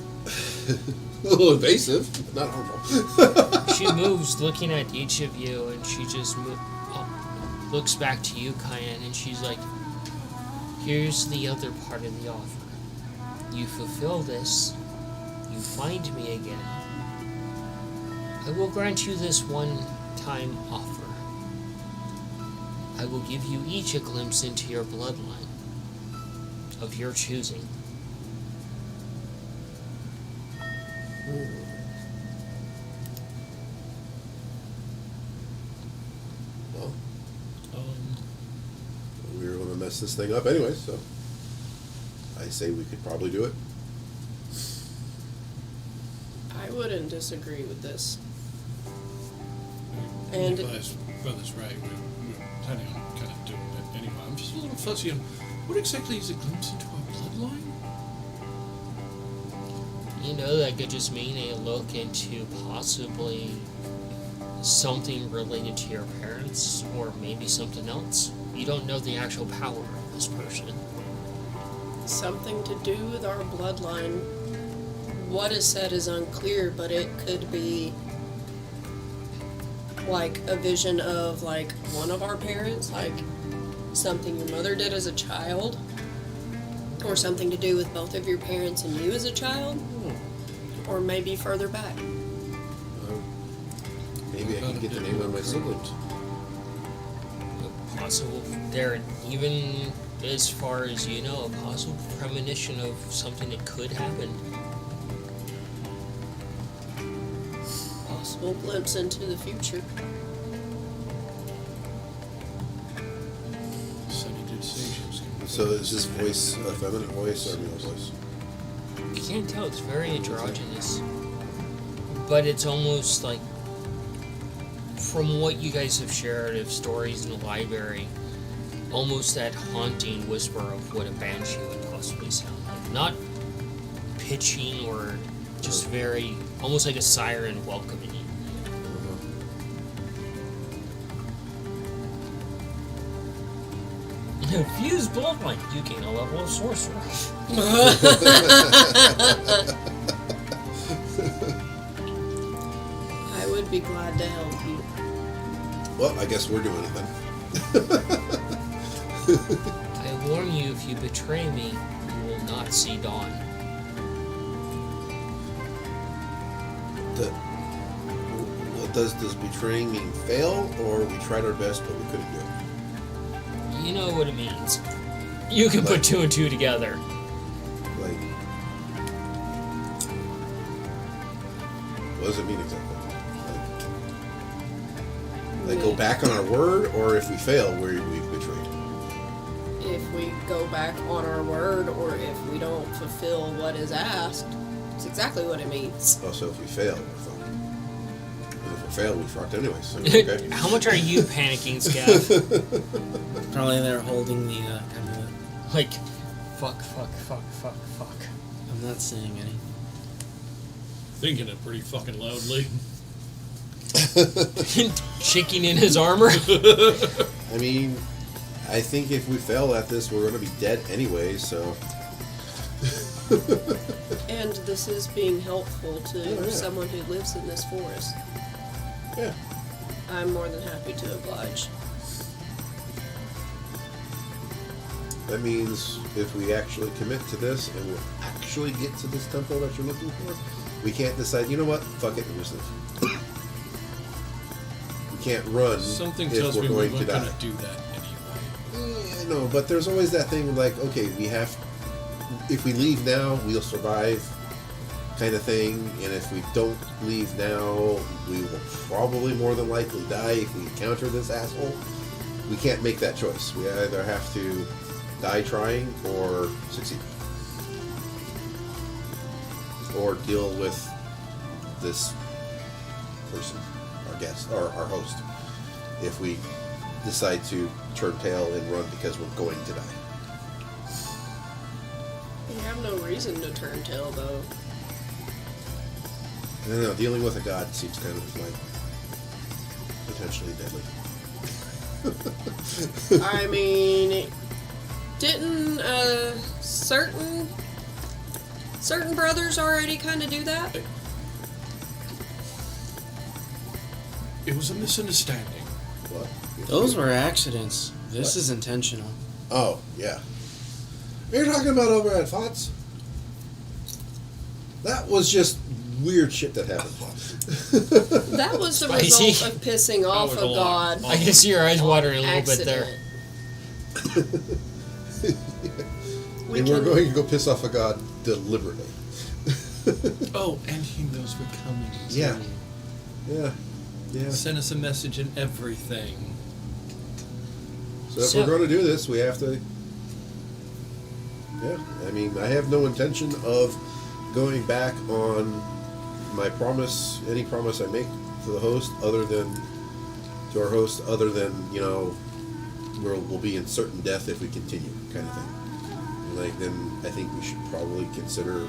A little invasive, but not harmful. She moves, looking at each of you, and she just looks back to you, Cayenne, and she's like, here's the other part of the offer. You fulfill this, you find me again. I will grant you this one-time offer. I will give you each a glimpse into your bloodline of your choosing. Well, we were going to mess this thing up anyway, so I say we could probably do it. I wouldn't disagree with this. And And brother's right. We're planning on kind of doing that anyway. I'm just a little fuzzy on what exactly is a glimpse into our bloodline? You know, that could just mean a look into possibly something related to your parents, or maybe something else. You don't know the actual power of this person. something to do with our bloodline. What is said is unclear, but it could be like a vision of like one of our parents, like something your mother did as a child, or something to do with both of your parents and you as a child, or maybe further back. Maybe I can get the name of my siblings. Possible there, even as far as you know, a possible premonition of something that could happen. Possible glimpse into the future. Sonny did say she was going to. So is this voice a feminine voice or a male voice? You can't tell, it's very androgynous. But it's almost like, from what you guys have shared of stories in the library, almost that haunting whisper of what a banshee would possibly sound like. Not pitching or just very, almost like a siren welcoming you. Fuse bloodline, you gain a level of sorcerer. I would be glad to help you. Well, I guess we're doing it then. I warn you, if you betray me, you will not see dawn. Does betraying mean fail, or we tried our best but we couldn't do it? You know what it means. You can put two and two together. Like, what does it mean exactly? Like go back on our word, or if we fail, we've betrayed? If we go back on our word, or if we don't fulfill what is asked, it's exactly what it means. Oh, so if we fail, we're fucked. And if we fail, we fucked anyway. So okay. How much are you panicking, Scav? Probably they're holding the amulet. Like, fuck. I'm not saying any. Thinking it pretty fucking loudly. Shaking in his armor. I mean, I think if we fail at this, we're going to be dead anyway. So. And this is being helpful to yeah. someone who lives in this forest. Yeah. I'm more than happy to oblige. That means if we actually commit to this and we'll actually get to this temple that you're looking for, we can't decide, you know what, fuck it, and just leave. We can't run Something if tells we're me going we're to going die. to do that anyway. No, but there's always that thing like, okay, we have, if we leave now, we'll survive kind of thing, and if we don't leave now, we will probably more than likely die if we encounter this asshole. We can't make that choice. We either have to die trying or succeed. Or deal with this person, our guest, or our host, if we decide to turn tail and run because we're going to die. We have no reason to turn tail, though. I don't know, dealing with a god seems kind of like potentially deadly. I mean, didn't certain brothers already kind of do that? It was a misunderstanding. What? Those were accidents. This is intentional. Oh, yeah. You're talking about over at Fox? That was just weird shit that happened. That was the Spicy. result of pissing off was a a lot. god. I can see your eyes watering a little bit there. Accident. And we're going to go piss off a god deliberately. Oh, and he knows we're coming. Yeah. Yeah. Yeah. Send us a message and everything. So if So- we're going to do this, we have to. Yeah, I mean, I have no intention of going back on my promise, any promise I make to the host, other than to our host, other than we'll be in certain death if we continue, kind of thing. Like, then I think we should probably consider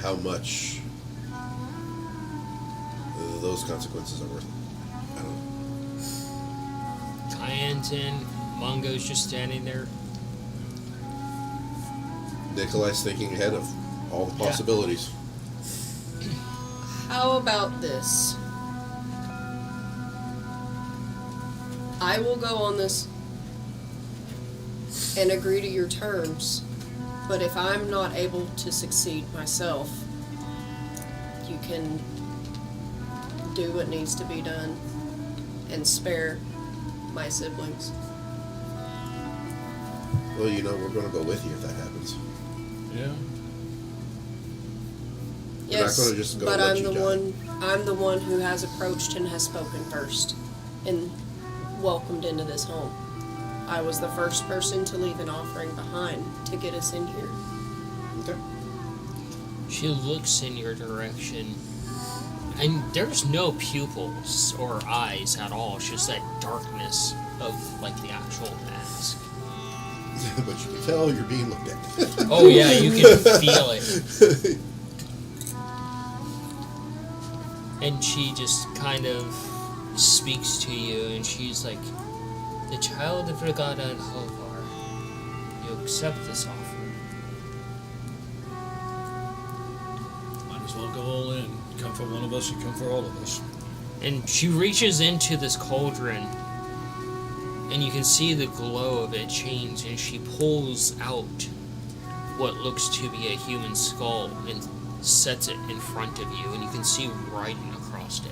how much those consequences are worth it. I don't know. Cayenne's in, Mongo's just standing there. Nikolai's thinking ahead of all the Yeah. possibilities. How about this? I will go on this and agree to your terms, but if I'm not able to succeed myself, you can do what needs to be done and spare my siblings. Well, we're going to go with you if that happens. Yeah. We're not Yes, gonna just go but let I'm you the die. I'm the one who has approached and has spoken first and welcomed into this home. I was the first person to leave an offering behind to get us in here. Okay. She looks in your direction, and there's no pupils or eyes at all. It's just that darkness of, like, the actual mask. But you can tell you're being looked at. Oh yeah, you can feel it. And she just kind of speaks to you, and she's like, "The child of Regada and Halvar, you accept this offer." Might as well go all in. Come for one of us, you come for all of us. And she reaches into this cauldron, and you can see the glow of it change, and she pulls out what looks to be a human skull and sets it in front of you, and you can see writing across it.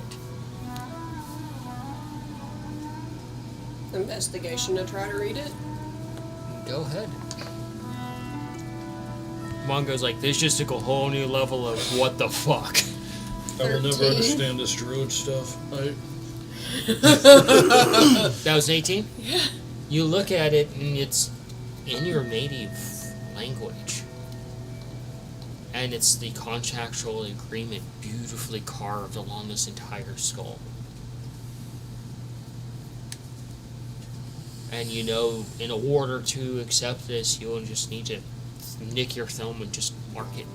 Investigation to try to read it. Go ahead. Mongo's like, there's just a whole new level of what the fuck. I will never 13. understand this druid stuff. That was 18? Yeah. You look at it, and it's in your native language. And it's the contractual agreement beautifully carved along this entire skull. And in order to accept this, you'll just need to nick your thumb and just mark it.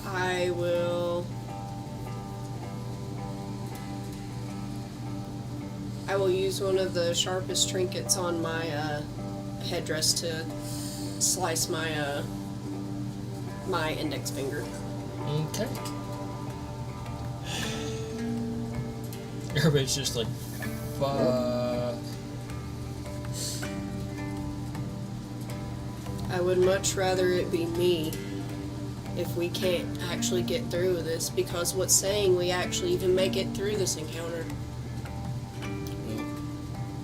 I will use one of the sharpest trinkets on my headdress to slice my my index finger. Okay. Everybody's just like, fuck. I would much rather it be me if we can't actually get through with this, because what's saying we actually even make it through this encounter? Well,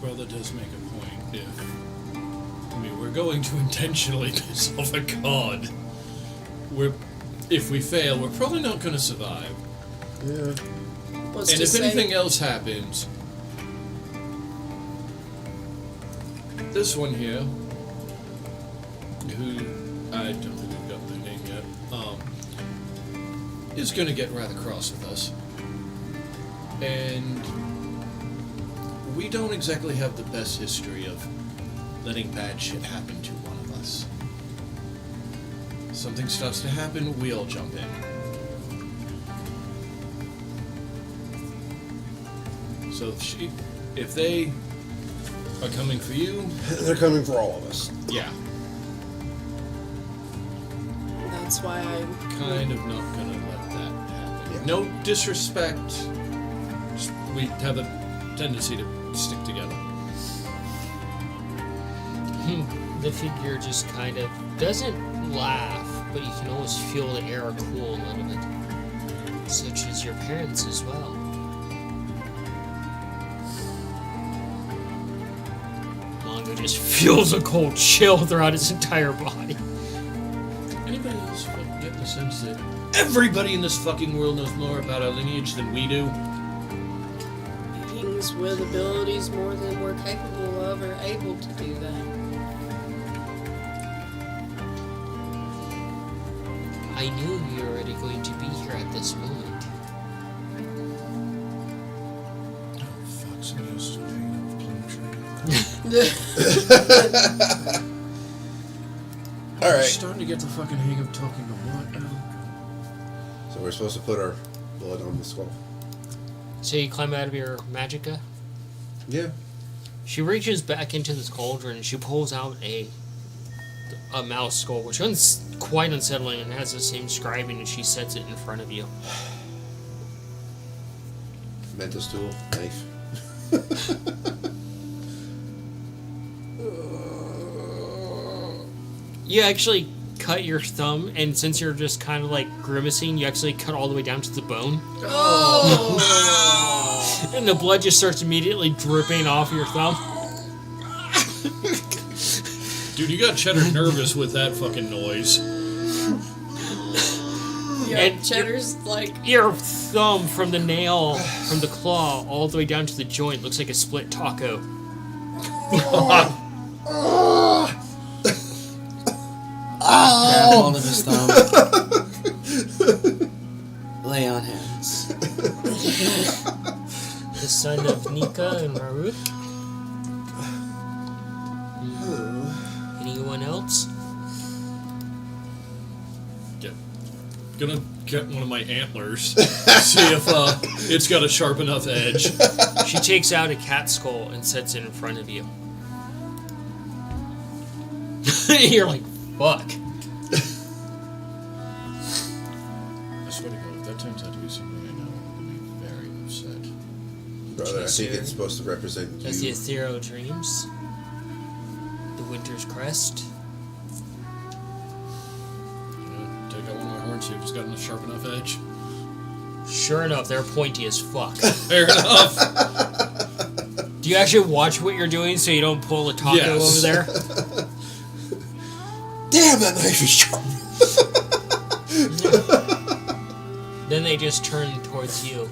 brother does make a point. We're going to intentionally piss off a god. If we fail, we're probably not going to survive. Yeah. What's And to if say- anything else happens, this one here, who I don't think we've got their name yet, is going to get rather cross with us. And we don't exactly have the best history of letting bad shit happen to one of us. something starts to happen, we all jump in. So if they are coming for you, They're coming for all of us. yeah, That's why I. kind of not gonna let that happen. Yeah. No disrespect. Just, we have a tendency to stick together. The figure just kind of doesn't laugh, but you can almost feel the air cool a little bit. Such as your parents as well. Mongo just feels a cold chill throughout his entire body. Anybody else get the sense that everybody in this fucking world knows more about our lineage than we do? Beings with abilities more than we're capable of are able to do that. I knew you were already going to be here at this moment. Oh fuck, somebody else is paying up plane. All I'm right. starting to get the fucking hang of talking to what now? So we're supposed to put our blood on the skull. So you climb out of your magicka. Yeah. She reaches back into this cauldron and she pulls out a mouse skull, which is quite unsettling and has the same scribing, and she sets it in front of you. Mental stool, knife. You actually cut your thumb, and since you're just kind of like grimacing, you actually cut all the way down to the bone. Oh! And the blood just starts immediately dripping off your thumb. Dude, you got Cheddar nervous with that fucking noise. Yeah, And Cheddar's like. Your thumb from the nail, from the claw, all the way down to the joint looks like a split taco. Grab hold of his thumb. Lay on hands. The son of Nika and Marut. Anyone else? Gonna get one of my antlers. See if it's got a sharp enough edge. She takes out a cat skull and sets it in front of you. You're like, fuck. I swear to God, if that turns out to be something I know, I'm gonna be very upset. Brother, I think it's supposed to represent That's the you. ethereal dreams. The winter's crest. Take out one of my horns, see if it's got a sharp enough edge. Sure enough, they're pointy as fuck. Fair enough. Do you actually watch what you're doing so you don't pull a taco Yes. over there? Damn, that knife is sharp. Then they just turn towards you.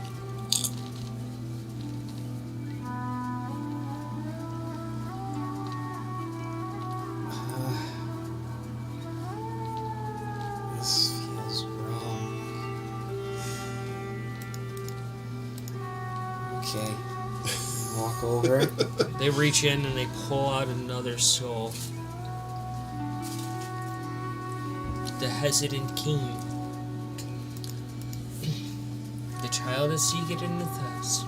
This feels wrong. Okay. Walk over. They reach in and they pull out another soul. The hesitant king. The child is seated in the thirst.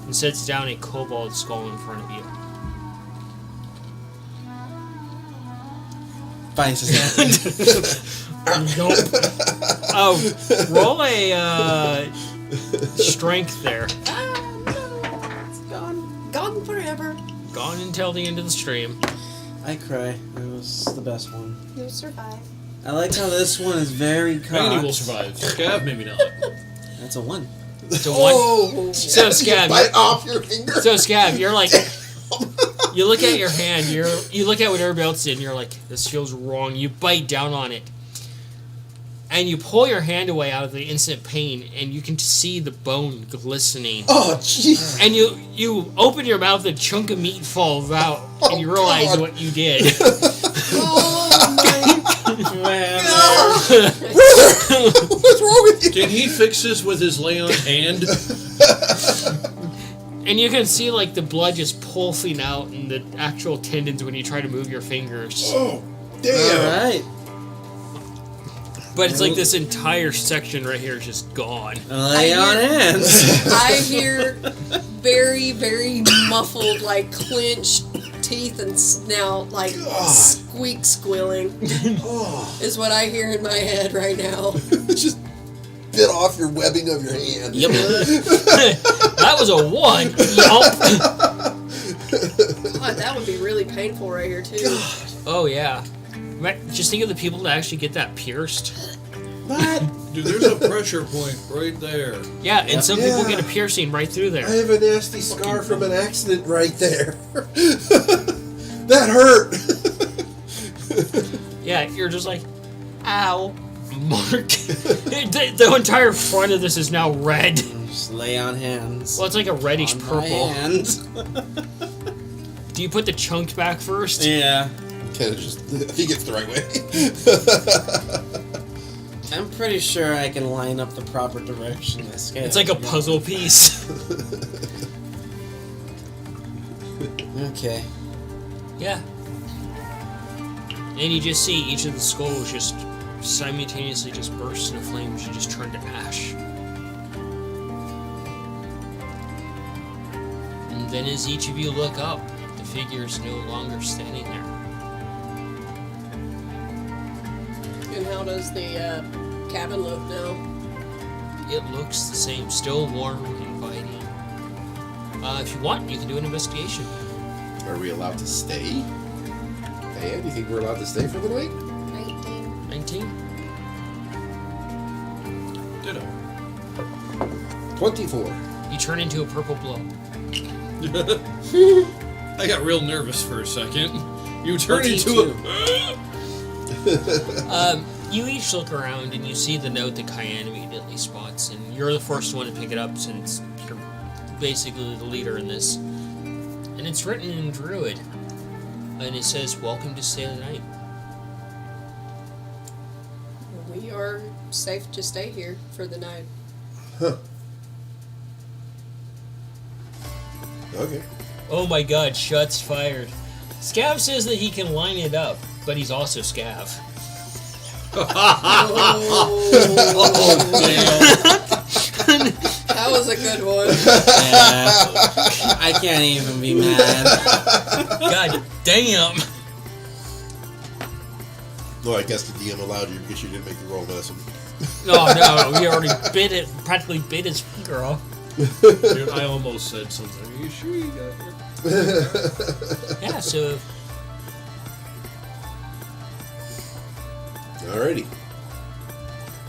And sets down a kobold skull in front of you. Finds his hand. Nope. Oh, roll a strength there. Ah, no! It's gone. Gone forever. Gone until the end of the stream. I cry. It was the best one. You'll survive. I like how this one is very cocked. Andy will survive. Scav, maybe not. That's a 1. So one. Oh, So yes, Scab, bite off your finger. So Scav, you're like, you look at your hand. You look at what everybody else did, and you're like, this feels wrong. You bite down on it, and you pull your hand away out of the instant pain, and you can see the bone glistening. Oh, jeez. And you open your mouth, a chunk of meat falls out, and you realize God. what you did. What's wrong with you? Did he fix this with his lay on hand? And you can see like the blood just pulsing out in the actual tendons when you try to move your fingers. Oh, damn. Alright. But it's like this entire section right here is just gone. Lay on hands. I hear very, very muffled, like clenched teeth and snout, like squeak squealing. Is what I hear in my head right now. Just bit off your webbing of your hand. Yep. That was a 1. Yup. God, that would be really painful right here too. God. Oh yeah. Just think of the people that actually get that pierced. What? Dude, there's a pressure point right there. Yeah, and some people Yeah. get a piercing right through there. I have a nasty scar from an accident right there. That hurt. Yeah, you're just like, ow. Mark. The entire front of this is now red. Just lay on hands. Well, it's like a reddish On my purple. hands. Do you put the chunk back first? Yeah. Kind of just, I think it's the right way. I'm pretty sure I can line up the proper direction. It's like a puzzle piece. Okay. Yeah. And you just see each of the skulls just simultaneously just burst into flames and just turn to ash. And then as each of you look up, the figure is no longer standing there. And how does the cabin look now? It looks the same, still warm and inviting. If you want, you can do an investigation. Are we allowed to stay? Hey, do you think we're allowed to stay for the night? 19? Ditto. 24. You turn into a purple blob. I got real nervous for a second. You turn into 22. You each look around and you see the note that Cayenne immediately spots, and you're the first one to pick it up since you're basically the leader in this. And it's written in Druid, and it says, "Welcome to stay the night." We are safe to stay here for the night. Huh. Okay. Oh my god, shots fired. Scav says that he can line it up, but he's also Scav. That was a good one. Yeah. I can't even be mad. God damn! No, I guess the DM allowed you because you didn't make the roll medicine. No, we already practically bit his finger off. Dude, I almost said something. Are you sure you got it? Yeah, so Alrighty.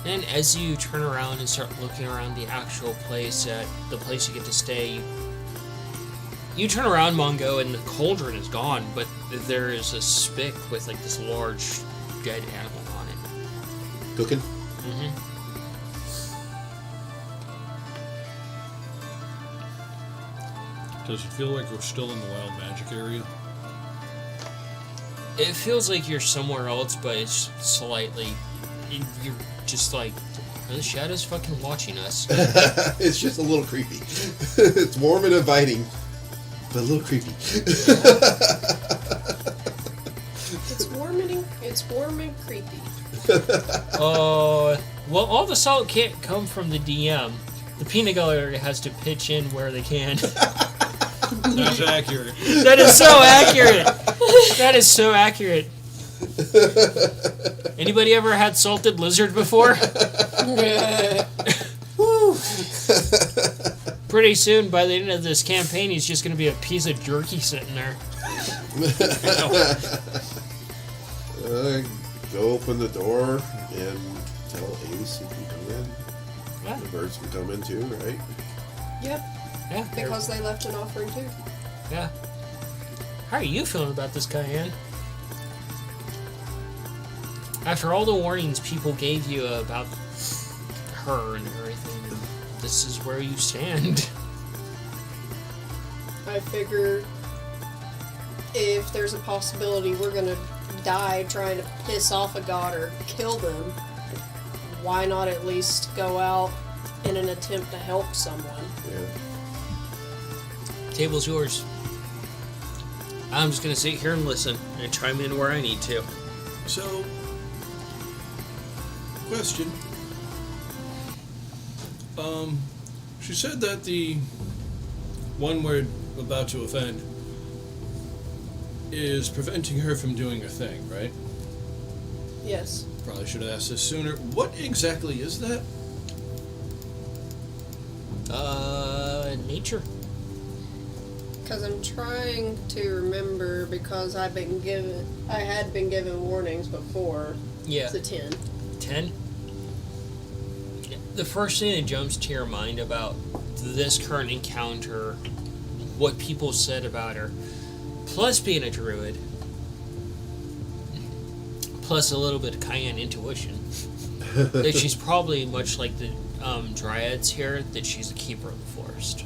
and as you turn around and start looking around the actual place, the place you get to stay, you turn around, Mongo, and the cauldron is gone, but there is a spick with like this large dead animal on it. Cooking? Mm-hmm. Does it feel like we're still in the wild magic area? It feels like you're somewhere else, but it's slightly. You're just like, are the shadows fucking watching us? It's just a little creepy. It's warm and inviting, but a little creepy. It's warm and creepy. Oh, well, all the salt can't come from the DM. The peanut gallery has to pitch in where they can. That's accurate. That is so accurate. That is so accurate. Anybody ever had salted lizard before? Pretty soon, by the end of this campaign, he's just going to be a piece of jerky sitting there. Go open the door and tell Ace he can come in. Yeah. The birds can come in too, right? Yep, Yeah. because they left an offering too. Yeah. How are you feeling about this, Cayenne? After all the warnings people gave you about her and everything, this is where you stand. I figure if there's a possibility we're gonna die trying to piss off a god or kill them, why not at least go out in an attempt to help someone? Yeah. Table's yours. I'm just gonna sit here and listen and chime in where I need to. So, Question. She said that the one we're about to offend is preventing her from doing a thing, right? Yes. Probably should have asked this sooner. What exactly is that? Nature. Because I'm trying to remember, because I had been given warnings before. Yeah. It's a 10. 10? The first thing that jumps to your mind about this current encounter, what people said about her, plus being a druid, plus a little bit of cayenne intuition, that she's probably much like the dryads here, that she's a keeper of the forest.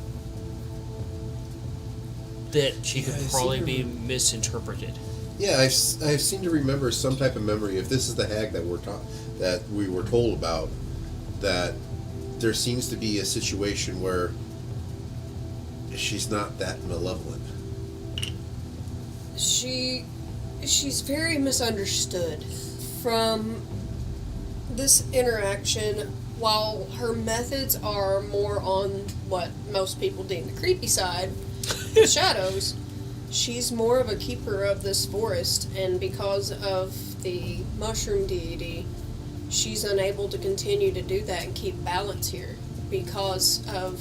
That she could probably be misinterpreted. Yeah, I seem to remember some type of memory. If this is the hag that we were told about, that there seems to be a situation where she's not that malevolent. She's very misunderstood. From this interaction, while her methods are more on what most people deem the creepy side, the shadows, she's more of a keeper of this forest, and because of the mushroom deity, she's unable to continue to do that and keep balance here because of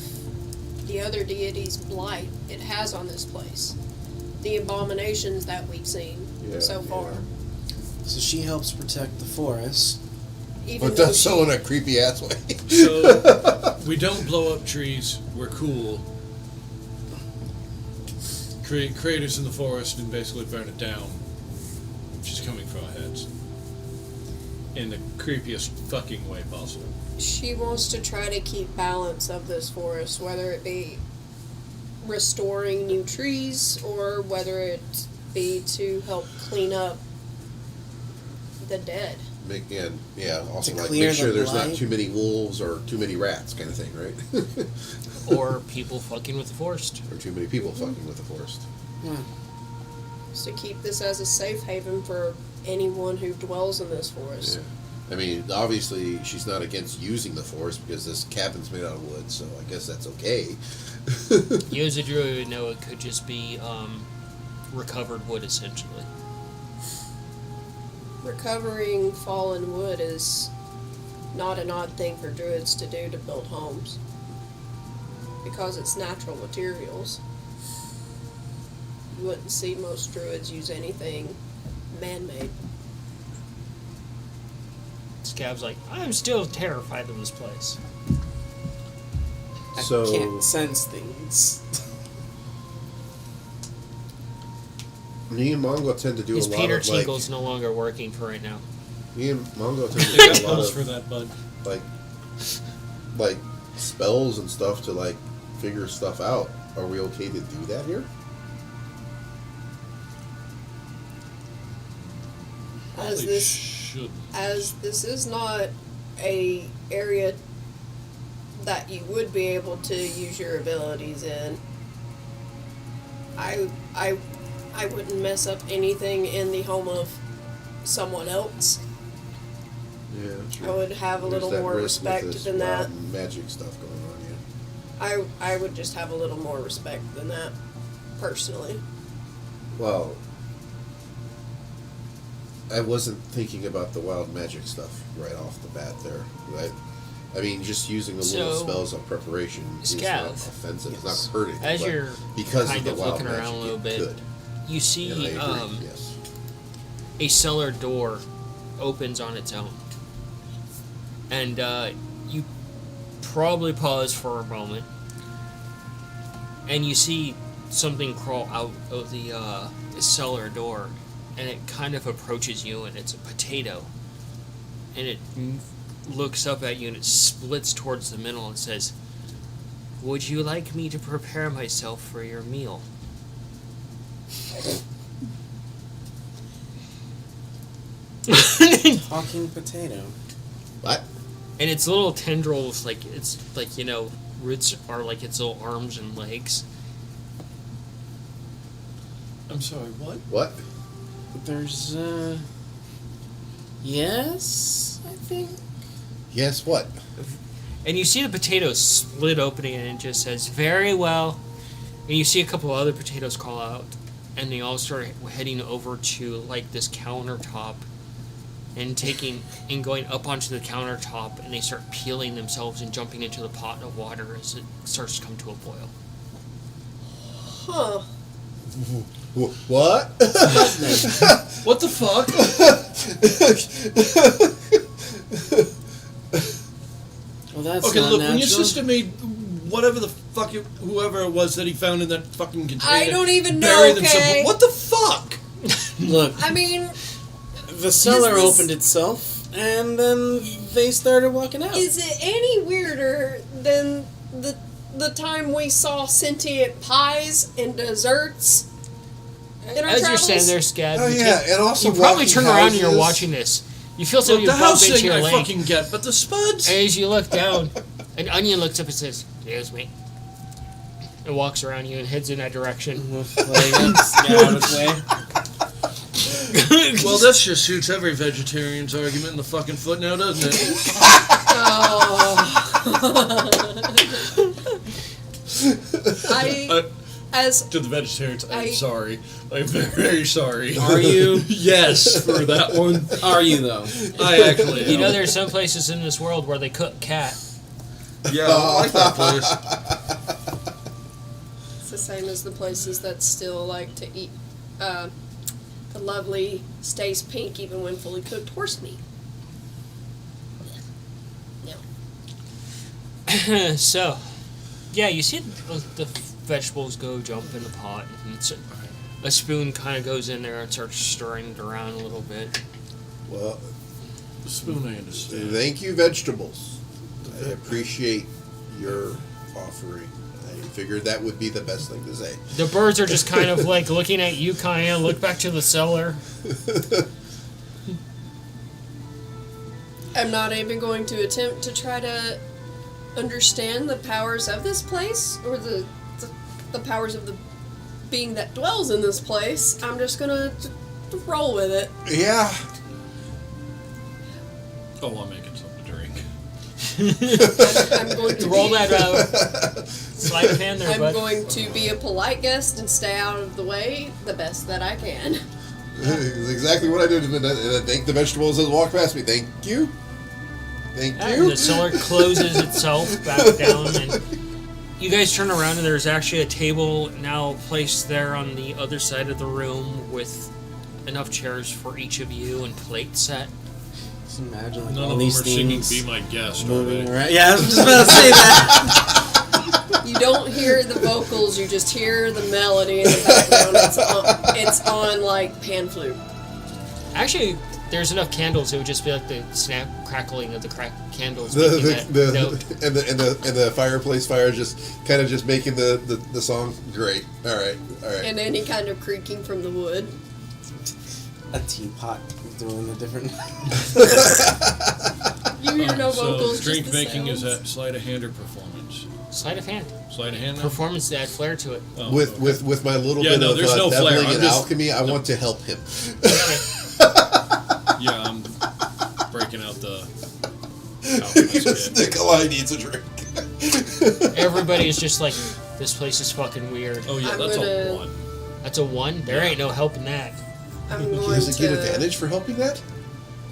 the other deity's blight it has on this place. The abominations that we've seen so far. So she helps protect the forest. Even But though does so in a creepy ass way. So, we don't blow up trees. We're cool. Create craters in the forest and basically burn it down. She's coming for our heads. In the creepiest fucking way possible. she wants to try to keep balance of this forest, whether it be restoring new trees or whether it be to help clean up the dead. Also To like clear make sure the there's not blight. too many wolves or too many rats, kind of thing, right? Or people fucking with the forest. Or too many people fucking with the forest. Is to keep this as a safe haven for anyone who dwells in this forest. Yeah. I mean, obviously she's not against using the forest because this cabin's made out of wood, so I guess that's okay. You as a druid would know it could just be recovered wood, essentially. Recovering fallen wood is not an odd thing for druids to do to build homes because it's natural materials. You wouldn't see most druids use anything man-made. Scab's like, I'm still terrified of this place. I So- can't sense things. Me and Mongo tend to do His a lot Peter of Tinkle's no longer working for right now. me and Mongo tend to They got do a lot pills of for that, bud. like spells and stuff to like figure stuff out. Are we okay to do that here? As Probably this shouldn't. as this is not a area that you would be able to use your abilities in, I wouldn't mess up anything in the home of someone else. Yeah, I would have a There's little that more risk with respect this than that. wild magic stuff going on. Yeah. I would just have a little more respect than that, personally. Well, I wasn't thinking about the wild magic stuff right off the bat there. I mean, just using the little So, spells of preparation is Scav, not offensive. yes. It's not hurting. As but you're because kind of the of wild looking magic, around a little it bit, could. you see And I agree. Yes. a cellar door opens on its own. And you probably pause for a moment. And you see something crawl out of the cellar door. And it kind of approaches you, and it's a potato. And it looks up at you, and it splits towards the middle and says, "Would you like me to prepare myself for your meal?" Talking potato. What? And its little tendrils, roots are like its little arms and legs. I'm sorry, what? What? There's, yes, I think. Yes, what? And you see the potatoes split opening, and it just says, "Very well." And you see a couple other potatoes crawl out, and they all start heading over to like this countertop, and going up onto the countertop, and they start peeling themselves and jumping into the pot of water as it starts to come to a boil. Huh. What? What the fuck? Well, that's Okay, not look, when your natural. sister made whatever the fuck whoever it was that he found in that fucking container, I don't even know, bury them okay? somewhere. What the fuck? Look, I mean, the cellar this- opened itself, and then they started walking out. is it any weirder than the time we saw sentient pies and desserts in our As travels? you're standing there, Scab, Oh yeah, and also you probably walking turn around and you're houses. watching this. You feel something Look, the bump house into thing your I leg. fucking get, but the spuds. And as you look down, an onion looks up and says, "Excuse me," and walks around you and heads in that direction. Like, get out of his way. Well, this just suits every vegetarian's argument in the fucking foot now, doesn't it? As To the vegetarians, I'm I- sorry. I'm very, very sorry. Are you? Yes, for that one. Are you, though? I actually am. You know, there's some places in this world where they cook cat. Yeah, I like that place. it's the same as the places that still like to eat the lovely stays pink even when fully cooked horse meat. No. So, yeah, you see the vegetables go jump in the pot, and a spoon kind of goes in there and starts stirring it around a little bit. Well, The spoon, I understand. thank you, vegetables. I appreciate your offering. I figured that would be the best thing to say. The birds are just kind of like looking at you, kind of look back to the cellar. I'm not even going to attempt to try to understand the powers of this place or the powers of the being that dwells in this place. I'm just gonna roll with it. Yeah. Oh, I'm making something to drink. I'm going to Roll be, that sleight of hand there, I'm bud. going to be a polite guest and stay out of the way the best that I can. It's exactly what I did. And I thank the vegetables as they walk past me. Thank you. Thank And you. the cellar closes itself back down, and you guys turn around, and there's actually a table now placed there on the other side of the room with enough chairs for each of you and plates set. Just imagine like None all of them these are singing things "Be My Guest." Are moving they? around. Yeah, I was just about to say that. You don't hear the vocals, you just hear the melody in the background. It's on like pan flute. Actually, there's enough candles; it would just be like the snap crackling of the candles making that note. and the fireplace fire just kind of just making the song great. All right. And any kind of creaking from the wood. A teapot doing a different. You hear no So vocals, drink just the making is sounds. that sleight of hand or performance? Sleight of hand, Sleight of hand. Now? performance to add flair to it. Oh, With okay. with my little Yeah, bit no, of there's no flair. dabbling I'm in just- alchemy, I want to help him. Yeah, I'm breaking out the. alchemist kit. Nikolai needs a drink. Everybody is just like, this place is fucking weird. Oh yeah, I'm that's gonna- a one. That's a 1. There ain't no helping that. I'm going Does it to get advantage for helping that?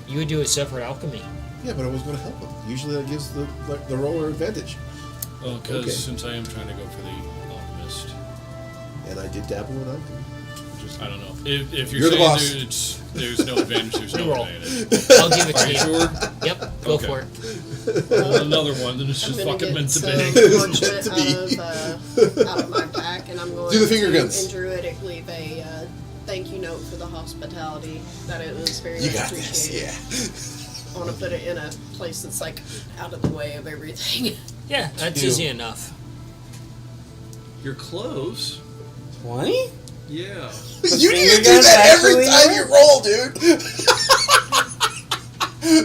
You would do a separate alchemy. Yeah, but I was going to help him. Usually that gives the roller advantage. Oh, because Okay. since I am trying to go for the alchemist, And I did dabble in alchemy. Just, I don't know. If You're you're, the boss. saying there's no advantage, there's no Reroll. advantage. I'll give it Are to you you. sure? Yep, go Okay. for it. Well, another one, then it's I'm just gonna fucking get meant to some be. parchment To be. out of my pack, and I'm going Do the finger to guns. in Druidic leave a thank you note for the hospitality that it was very you much got this, appreciated. yeah. I want to put it in a place that's like out of the way of everything. Yeah, that's Ew. easy enough. You're close. 20? Yeah. You need to finger do guns that every actually time you roll, dude.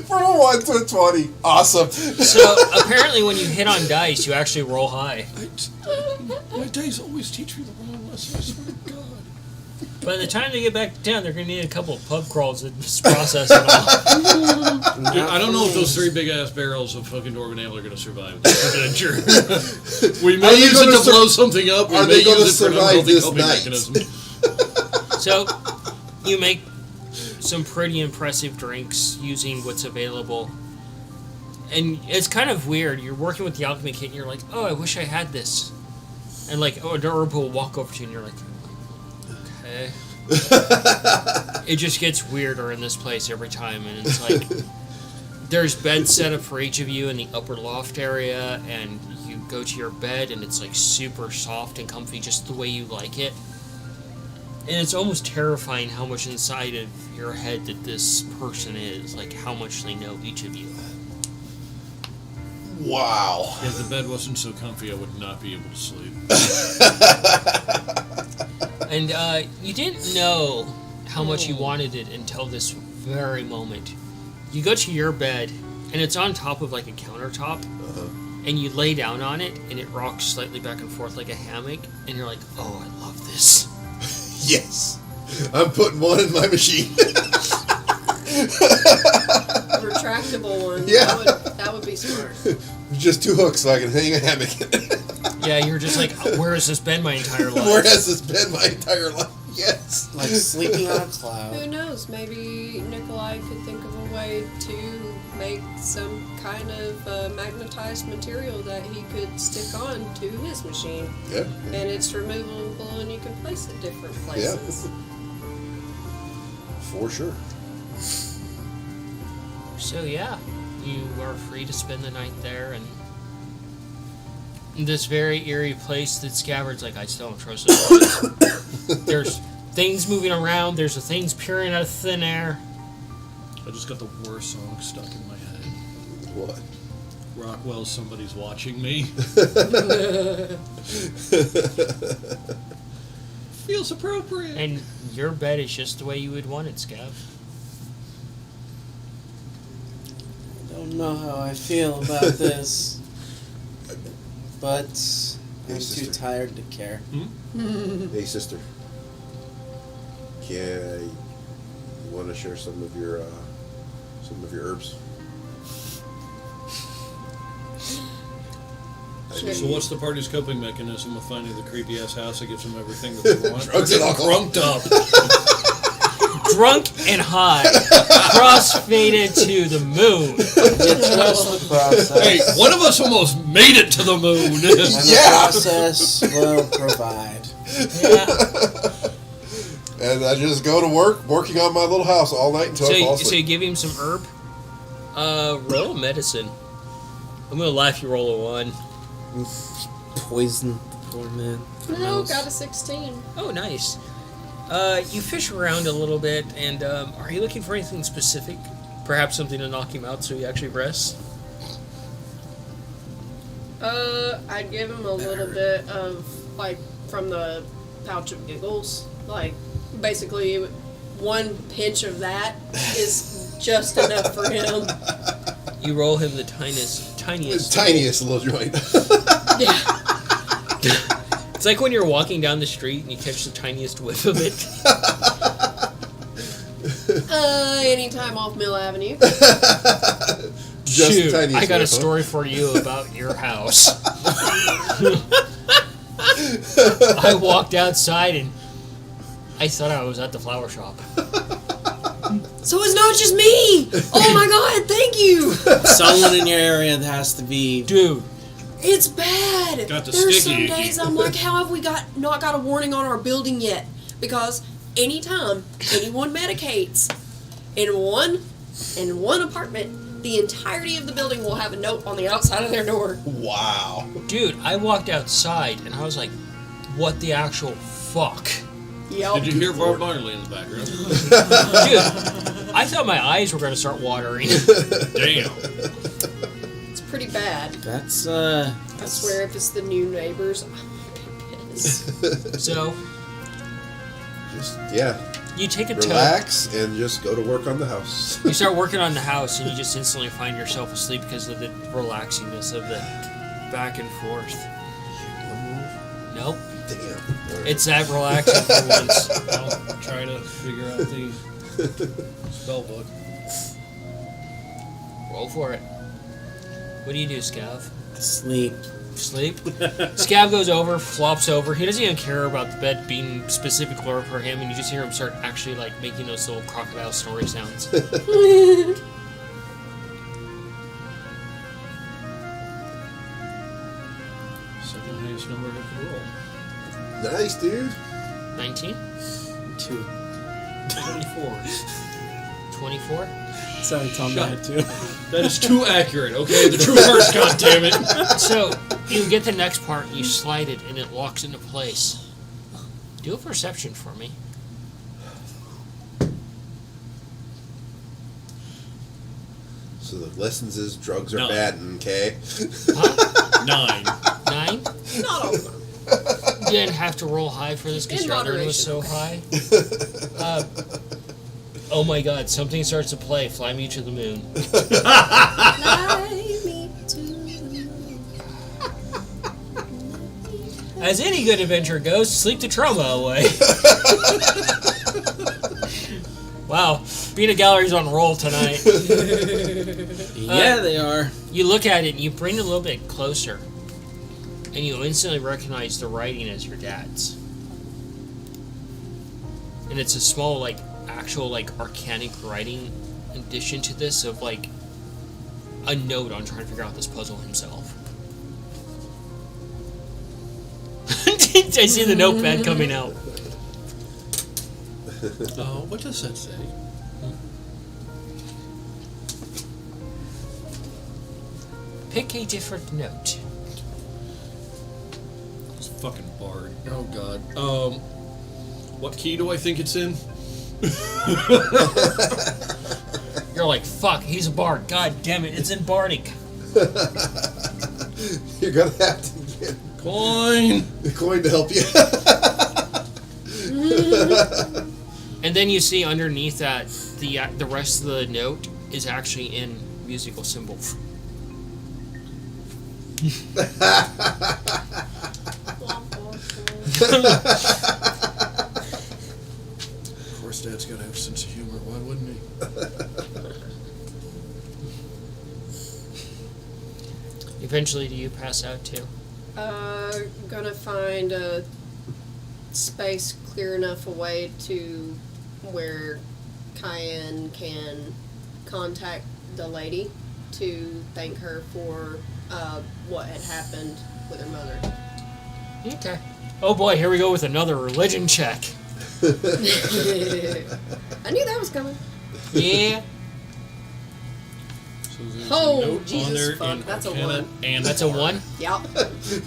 From a 1 to a 20. Awesome. So, apparently when you hit on dice, you actually roll high. My dice always teach me the wrong lesson, I swear to God. By the time they get back to town, they're going to need a couple of pub crawls to just process it all. Dude, I don't know if those 3 big ass barrels of fucking dwarven ale are going to survive this adventure. We may use it to blow something up. We Are may they going to use it for an survive unhealthy this coping night? mechanism. So, you make some pretty impressive drinks using what's available. And it's kind of weird. You're working with the alchemy kit and you're like, oh, I wish I had this. And like, oh, an herb will walk over to you and you're like, okay. It just gets weirder in this place every time. And it's like, there's beds set up for each of you in the upper loft area. And you go to your bed and it's like super soft and comfy just the way you like it. And it's almost terrifying how much inside of your head that this person is. Like, how much they know each of you. Wow. If the bed wasn't so comfy, I would not be able to sleep. And you didn't know how much you wanted it until this very moment. You go to your bed, and it's on top of like a countertop, and you lay down on it, and it rocks slightly back and forth like a hammock, and you're like, oh, I love this. Yes. I'm putting one in my machine. A retractable one. Yeah. That would be smart. Just 2 hooks so I can hang a hammock. Yeah, you're just like, where has this been my entire life? Where has this been my entire life? Yes. Like sleeping on a Who cloud. knows? Maybe Nikolai could think of a way to make some kind of magnetized material that he could stick on to his machine. Yeah. And it's removable and you can place it different places. For sure. So yeah, you are free to spend the night there, and in this very eerie place that Scabbard's like, I still don't trust this place. There's things moving around, there's things peering out of thin air. I just got the worst song stuck in my head. What? Rockwell's Somebody's Watching Me. Feels appropriate. And your bed is just the way you would want it, Scav. I don't know how I feel about this, but I'm too sister. tired to care. Hey, sister. Yeah, you want to share some of your herbs? So what's the party's coping mechanism of finding the creepy ass house that gives them everything that they want? Drugs and alcohol. Drunked up. Drunk and high, cross-faded to the moon. You trust the process. Hey, one of us almost made it to the moon. And the process will provide. Yeah. And I just go to work, working on my little house all night until I fall So you asleep. give him some herb. Roll medicine. I'm gonna laugh. You roll a 1. Poison the poor man. No, got a 16. Oh, nice. You fish around a little bit, and are you looking for anything specific? Perhaps something to knock him out so he actually rests? I'd give him a little bit of, like, from the pouch of giggles. Like, basically, 1 pinch of that is just enough for him. You roll him the tiniest. Tiniest little joint. Yeah. It's like when you're walking down the street and you catch the tiniest whiff of it. Anytime off Mill Avenue. Just Shoot, the tiniest I got a whiff, huh? story for you about your house. I walked outside and I thought I was at the flower shop. So it's not just me! Oh my god, thank you! Someone in your area that has to be. Dude, It's bad! Got the There's sticky some icky. days I'm like, how have we not got a warning on our building yet? Because anytime anyone medicates in one apartment, the entirety of the building will have a note on the outside of their door. Wow. dude, I walked outside and I was like, what the actual fuck? Yep. Did you hear Bob Marley in the background? Dude, I thought my eyes were going to start watering. Damn. It's pretty bad. That's I swear if it's the new neighbors, I'm gonna be pissed. So, Just, yeah. you take a tub. Relax and just go to work on the house. You start working on the house and you just instantly find yourself asleep because of the relaxingness of the back and forth. Nope. Damn. It's that relaxing for once. I'll try to figure out the spell book. Roll for it. What do you do, Scav? Sleep. Sleep? Scav goes over, flops over. He doesn't even care about the bed being specifically for him, and you just hear him start actually like making those little crocodile snoring sounds. Second highest number I could roll. Nice, dude. 19? 2. 24. 24? Sorry, Tom, I had 2. That is too accurate, okay? The true first, goddammit. So, you get the next part, you slide it, and it locks into place. Do a perception for me. So the lessons is drugs are No. bad, okay? Huh? 9. 9? Not all of them. You didn't have to roll high for this because In your adrenaline was so high. Oh my god, something starts to play. Fly Me to the Moon. Fly me to the moon. As any good adventure goes, sleep the trauma away. Wow, Beat Gallery's on roll tonight. Yeah, they are. You look at it and you bring it a little bit closer, and you instantly recognize the writing as your dad's. And it's a small, like, actual, like, arcanic writing addition to this of, like, a note on trying to figure out this puzzle himself. I see the notepad coming out. What does that say? Pick a different note. It's a fucking bard. Oh god. What key do I think it's in? You're like, fuck, he's a bard. God damn it, it's in Bardic. You're gonna have to get Coin! the coin to help you. And then you see underneath that the rest of the note is actually in musical symbols. Of course, Dad's gotta have a sense of humor. Why wouldn't he? Eventually, do you pass out too? Gonna find a space clear enough away to where Cayenne can contact the lady to thank her for what had happened with her mother. Okay. Oh boy, here we go with another religion check. I knew that was coming. Yeah, So there's Oh, a note Jesus on there fuck, in that's a Arcana one. and that's a 1. Yep.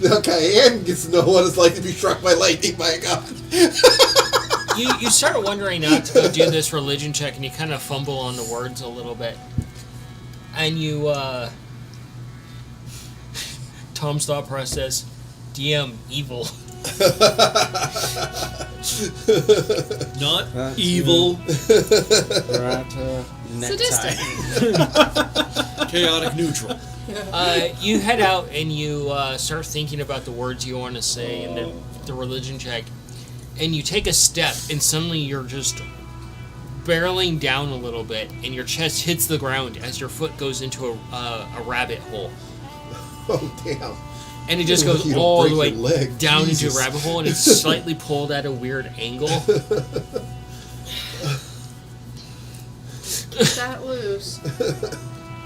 Now Cayenne gets to know what it's like to be struck by lightning, my god. You start wondering not to go do this religion check, and you kind of fumble on the words a little bit, and you Tom's thought process: DM evil. not That's evil, Sadistic. chaotic neutral. You head out and you start thinking about the words you want to say in the religion check, and you take a step, and suddenly you're just barreling down a little bit, and your chest hits the ground as your foot goes into a rabbit hole, Oh damn. and it just goes You all the break way your leg. down into Jesus. a rabbit hole, and it's slightly pulled at a weird angle. Get that loose.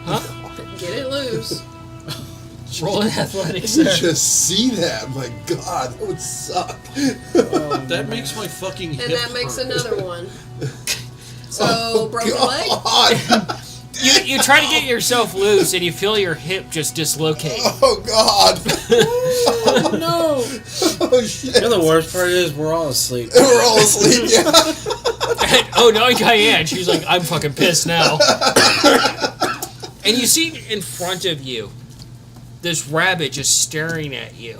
Huh? Get it loose. Roll an athletics You there. just see that, my god, that would suck. That makes my fucking And hip that makes hurt. another one. So, broken leg? God. You try to get yourself loose, and you feel your hip just dislocate. Oh god. Oh no! Oh shit. You know the worst part is we're all asleep. We're all asleep, yeah. Oh, no, Cayenne. She's like, I'm fucking pissed now. And you see in front of you this rabbit just staring at you.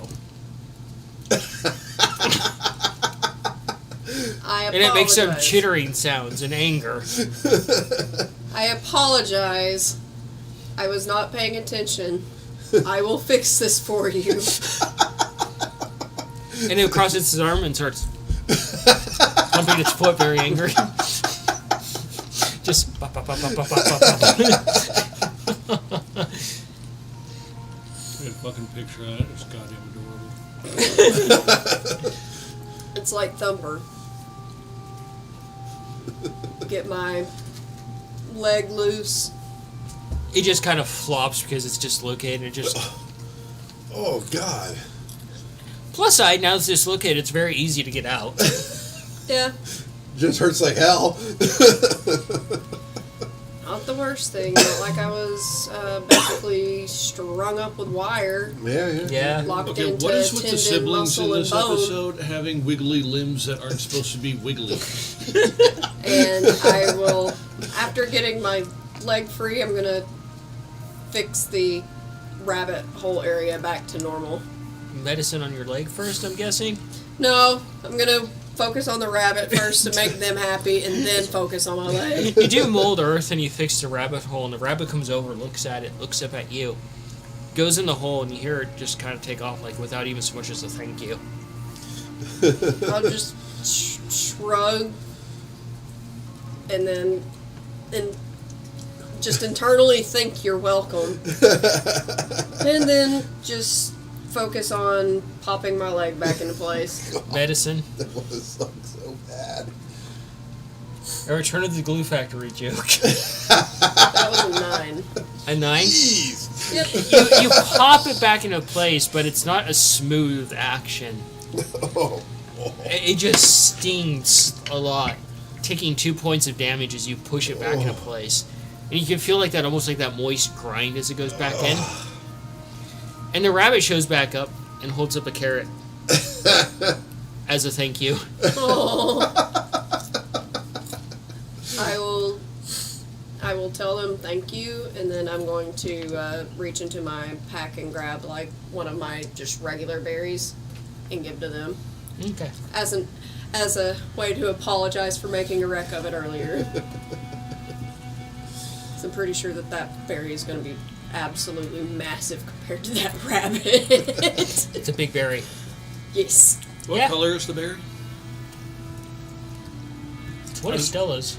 I And it makes some apologize. chittering sounds in anger. I apologize. I was not paying attention. I will fix this for you. And it crosses his arm and starts pumping its foot, very angry. Just pop, pop, pop, pop, pop, pop, pop. That fucking picture of that is goddamn adorable. It's like Thumper. Get my leg loose. It just kind of flops because it's dislocated. It just. Oh God. Plus side, now it's dislocated, it's very easy to get out. Yeah. Just hurts like hell. Not the worst thing. Not like I was basically strung up with wire. Yeah. Yeah. Locked Okay, into what is with the tendon, siblings in muscle, and this bone. episode having wiggly limbs that aren't supposed to be wiggly? And I will, after getting my leg free, I'm gonna fix the rabbit hole area back to normal. Medicine on your leg first, I'm guessing? No, I'm gonna focus on the rabbit first to make them happy, and then focus on my leg. You do mold earth and you fix the rabbit hole, and the rabbit comes over, looks at it, looks up at you, goes in the hole, and you hear it just kind of take off, like without even so much as a thank you. I'll just shrug, and then just internally think you're welcome, and then just focus on popping my leg back into place. Medicine. That was so bad. A Return of the Glue Factory joke. That was a 9. A 9? Jeez. Yep. You pop it back into place, but it's not a smooth action. Oh. It just stings a lot, taking 2 points of damage as you push it back into place. And you can feel like that, almost like that moist grind as it goes back in. And the rabbit shows back up and holds up a carrot as a thank you. Oh. I will tell them thank you, and then I'm going to reach into my pack and grab like one of my just regular berries and give to them Okay. as a way to apologize for making a wreck of it earlier. So I'm pretty sure that berry is going to be absolutely massive compared to that rabbit. It's a big berry. Yes. What Yeah. color is the berry? What is Stella's?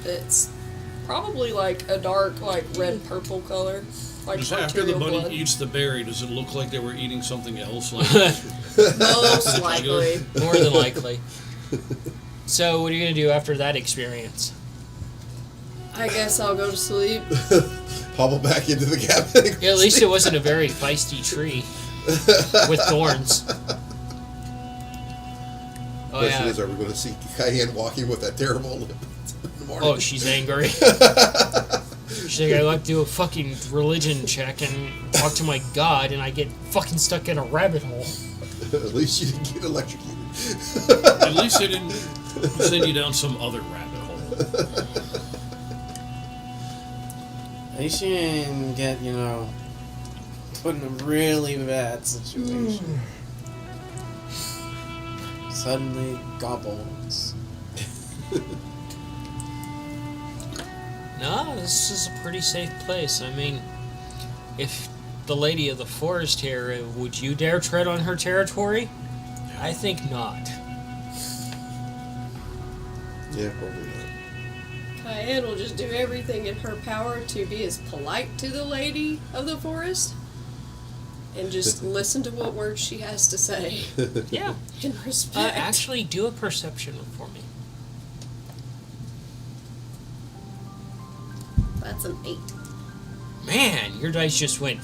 It's probably like a dark, like red-purple color. Like Just after the arterial bunny blood. eats the berry, does it look like they were eating something else? Like Most likely. More than likely. So, what are you going to do after that experience? I guess I'll go to sleep. Hobble back into the cabin. Yeah, at least it wasn't a very feisty tree with thorns. Oh, Question yeah. is, are we going to see Cayenne walking with that terrible lip in the morning? Oh, she's angry. She's like, I like to do a fucking religion check and talk to my god, and I get fucking stuck in a rabbit hole. At least you didn't get electrocuted. at least they didn't send you down some other rabbit hole. At least you didn't get, put in a really bad situation. Suddenly gobbles. No, this is a pretty safe place. I mean, if the lady of the forest here, would you dare tread on her territory? I think not. Yeah, probably not. Cayenne will just do everything in her power to be as polite to the lady of the forest and just listen to what words she has to say Yeah. in respect. Actually, do a perception for me. That's an 8. Man, your dice just went.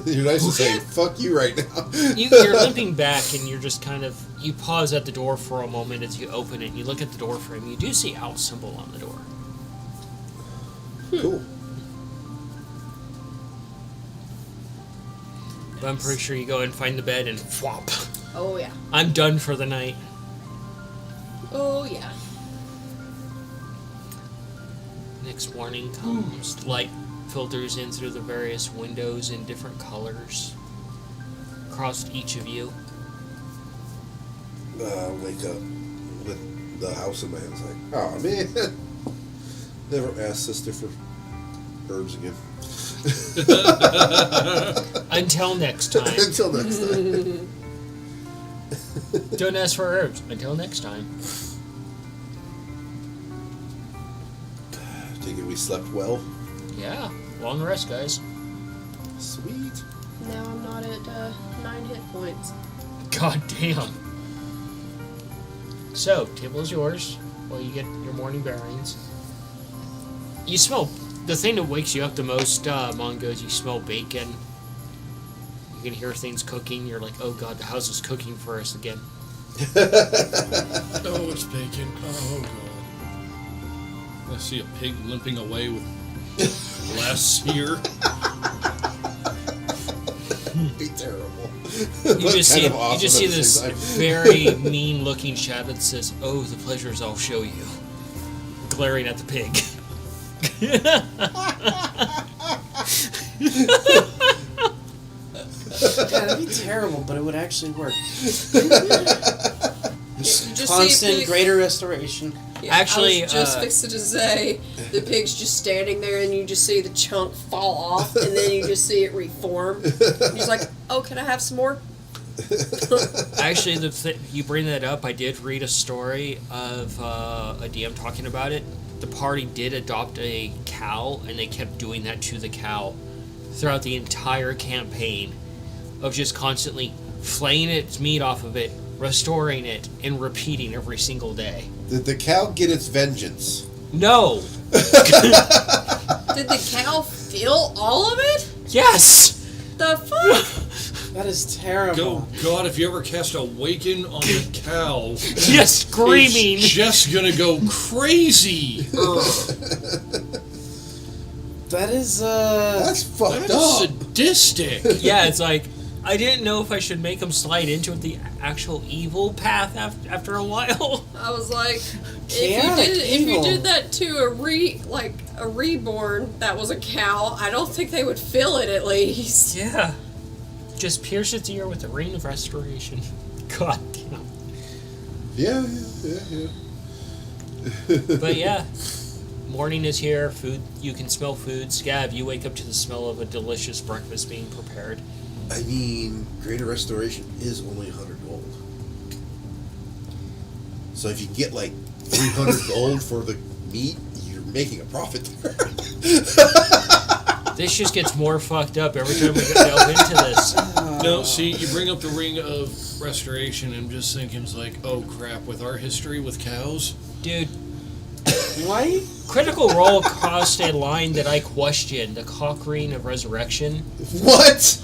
You're nice to say, fuck you right now. You're limping back, and you're just kind of. You pause at the door for a moment as you open it, and you look at the door frame. You do see Al's symbol on the door. Cool. But I'm pretty sure you go and find the bed and flop. Oh, yeah. I'm done for the night. Oh, yeah. Next morning comes. Light filters in through the various windows in different colors across each of you. Wake up with the house in my hands like, oh man, never ask sister for herbs again. Until next time. Until next time. Don't ask for herbs. Until next time. Take it we slept well. Yeah. Long rest, guys. Sweet. Now I'm not at 9 hit points. God damn. So, table is yours while you get your morning bearings. You smell... The thing that wakes you up the most, Mongo, is you smell bacon. You can hear things cooking. You're like, oh god, the house is cooking for us again. Oh, it's bacon. Oh, God. I see a pig limping away with glass sear. Be terrible. You just see this very mean-looking shadow that says, "Oh, the pleasures I'll show you," glaring at the pig. Yeah, that'd be terrible, but it would actually work. Just Constant greater restoration. Yeah, Actually, I was just fixing to say, the pig's just standing there and you just see the chunk fall off and then you just see it reform. He's like, oh, can I have some more? Actually, you bring that up. I did read a story of a DM talking about it. The party did adopt a cow, and they kept doing that to the cow throughout the entire campaign of just constantly flaying its meat off of it, restoring it, and repeating every single day. Did the cow get its vengeance? No! Did the cow feel all of it? Yes! The fuck? That is terrible. God, if you ever cast Awaken on the cow, Just screaming! it's just gonna go crazy. That is, That's fucked That is up. sadistic. Yeah, it's like, I didn't know if I should make him slide into the actual evil path after a while. I was like, Chaotic if you evil. did that to a reborn that was a cow, I don't think they would feel it at least. Yeah. Just pierce its ear with the ring of restoration. God damn. Yeah. But yeah, morning is here. Food, you can smell food. Scav, you wake up to the smell of a delicious breakfast being prepared. I mean, greater restoration is only 100 gold. So if you get like 300 gold for the meat, you're making a profit there. This just gets more fucked up every time we delve into this. No, see, you bring up the Ring of Restoration, and I'm just thinking, it's like, oh crap, with our history with cows? Dude, why? Critical Role crossed a line that I questioned, the cock ring of resurrection. What?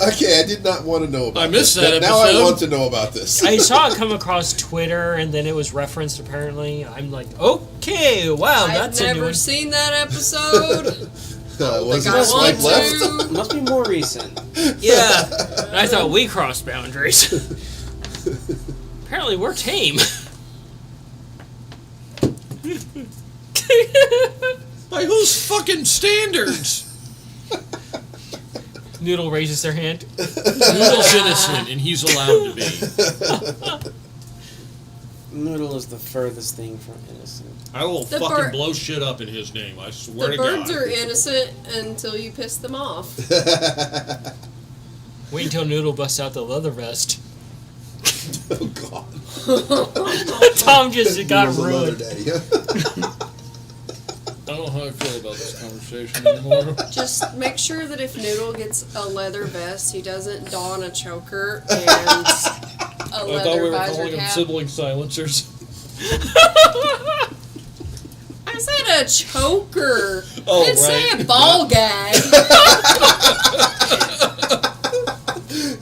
Okay, I did not want to know about I missed this. that Now I episode. want to know about this. I saw it come across Twitter, and then it was referenced apparently. I'm like, okay, wow, I've that's a new never one. seen that episode. Was it I a swipe want left? to. Must be more recent. Yeah, and I thought we crossed boundaries. Apparently, we're tame. By whose fucking standards? Noodle raises their hand. Noodle's innocent, and he's allowed to be. Noodle is the furthest thing from innocent. I will The fucking bird- blow shit up in his name, I swear The to birds God. are innocent until you piss them off. Wait until Noodle busts out the leather vest. Oh God! Tom just got Noodle's a leather ruined. daddy, huh? I don't know how I feel about this conversation anymore. Just make sure that if Noodle gets a leather vest, he doesn't don a choker and a I thought we leather were visor calling them cap. sibling silencers. I said a choker. Oh, I didn't say right. a ball gag.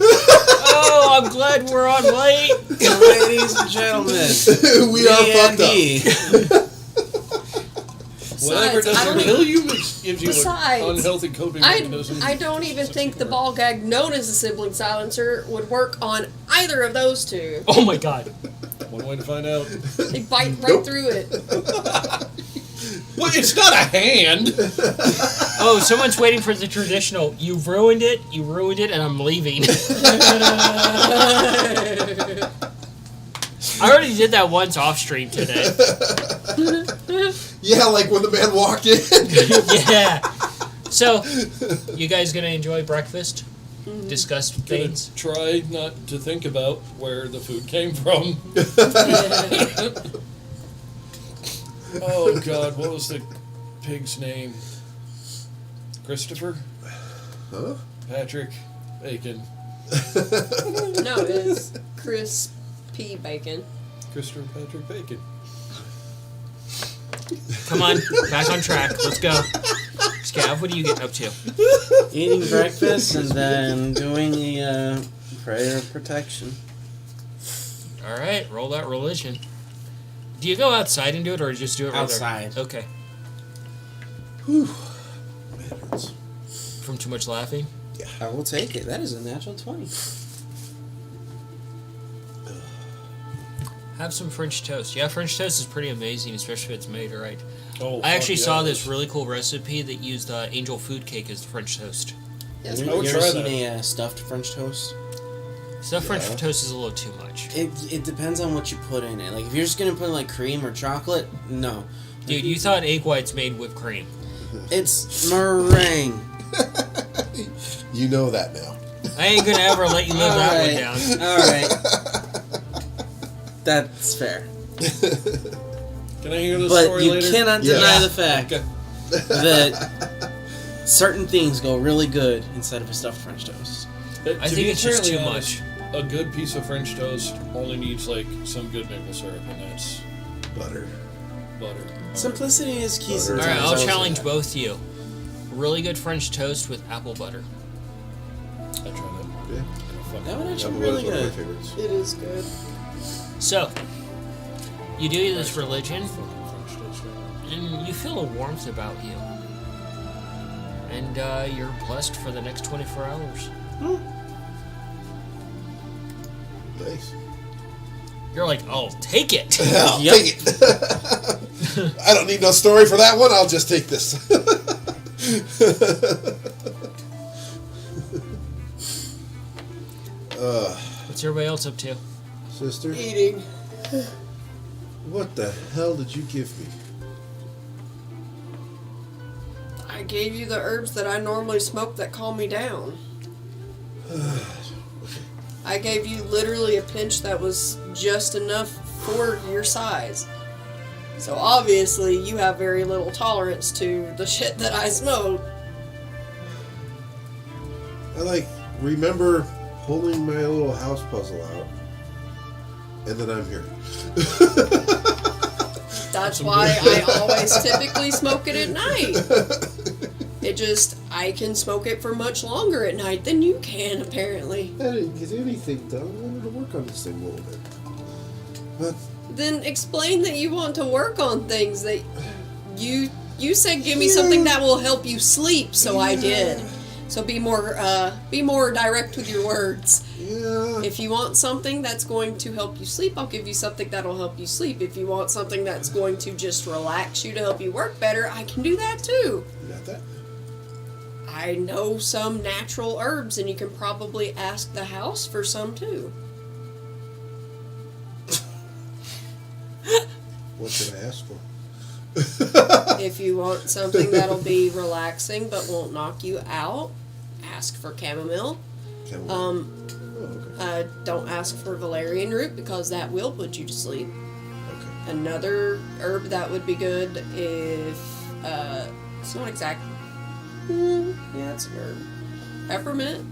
Oh, I'm glad we're on late. Ladies and gentlemen, We are fucked up. Whatever Besides, I doesn't don't kill you gives you Besides, an unhealthy coping mechanism. I don't even think the ball gag known as a sibling silencer would work on either of those two. Oh my god. One way to find out. They bite right through it. Well, it's not a hand. Oh, someone's waiting for the traditional, you ruined it, and I'm leaving. I already did that once off stream today. Yeah, like when the man walked in. Yeah. So, you guys gonna enjoy breakfast? discuss Gonna things. try not to think about where the food came from. Oh God, what was the pig's name? Christopher? Huh? Patrick Bacon. No, it's Chris P. Bacon. Christopher Patrick Bacon. Come on, back on track. Let's go. Scav, what are you getting up to? Eating breakfast and then doing a prayer of protection. All right, roll that religion. Do you go outside and do it, or just do it right Outside. there? Okay. Whew. Man, it hurts. From too much laughing? I will take it. That is a natural 20. Have some French toast. Yeah, French toast is pretty amazing, especially if it's made right. Oh, I actually fuck saw yeah, this really cool recipe that used angel food cake as French toast. Yes, You I would ever try seen that. a stuffed French toast? Stuffed French Yeah. toast is a little too much. It depends on what you put in it. Like, if you're just gonna put like cream or chocolate, no. Dude, you thought egg whites made whipped cream. It's meringue. You know that now. I ain't gonna ever let you live that one down. Alright. That's fair. Can I hear this But story you later? cannot Yeah. deny the fact Okay. that certain things go really good inside of a stuffed French toast. To I think be it's just entirely too honest, a good piece of French toast only needs like some good maple syrup, and that's Butter. butter. Simplicity is key. Butter. Alright, sometimes I'll also. challenge both of you. Really good French toast with apple butter. I tried that. Yeah. Fuck. That would actually Apple be really butter's one of my good. favorites. it is good. So, you do this religion, Fucking French toast right now. and you feel a warmth about you. And you're blessed for the next 24 hours. Nice. You're like, I'll take it. I'll Yep. take it. I don't need no story for that one. I'll just take this. What's everybody else up to? Sister, Eating. what the hell did you give me? I gave you the herbs that I normally smoke that calm me down. I gave you literally a pinch that was just enough for your size. So obviously you have very little tolerance to the shit that I smoke. I remember pulling my little house puzzle out, and then I'm here. That's why I always typically smoke it at night. I can smoke it for much longer at night than you can, apparently. I didn't get anything done. I wanted to work on this thing a little bit. But Then explain that you want to work on things that you said give me something that will help you sleep, so I did. So be more direct with your words. yeah, If you want something that's going to help you sleep, I'll give you something that'll help you sleep. If you want something that's going to just relax you to help you work better, I can do that too. you got that? I know some natural herbs, and you can probably ask the house for some too. What should I ask for? If you want something that'll be relaxing but won't knock you out, ask for chamomile. Oh, okay. Don't ask for valerian root because that will put you to sleep. Okay. Another herb that would be good if it's not exact. Yeah, it's an herb. Peppermint.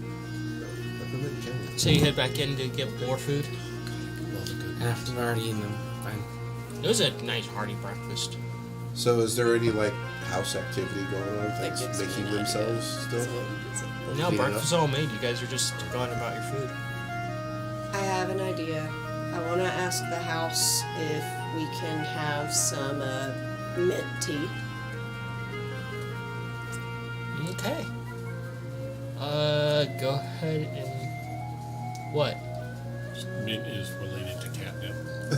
Peppermint chamomile. So you head back in to get more food? After I've already eaten them. Fine. It was a nice hearty breakfast. So, is there any house activity going on? Like Things it's making an themselves idea. still? No, Cleaning breakfast's up? all made. You guys are just going about your food. I have an idea. I want to ask the house if we can have some mint tea. Okay. Go ahead and... What? Mint is related to catnip.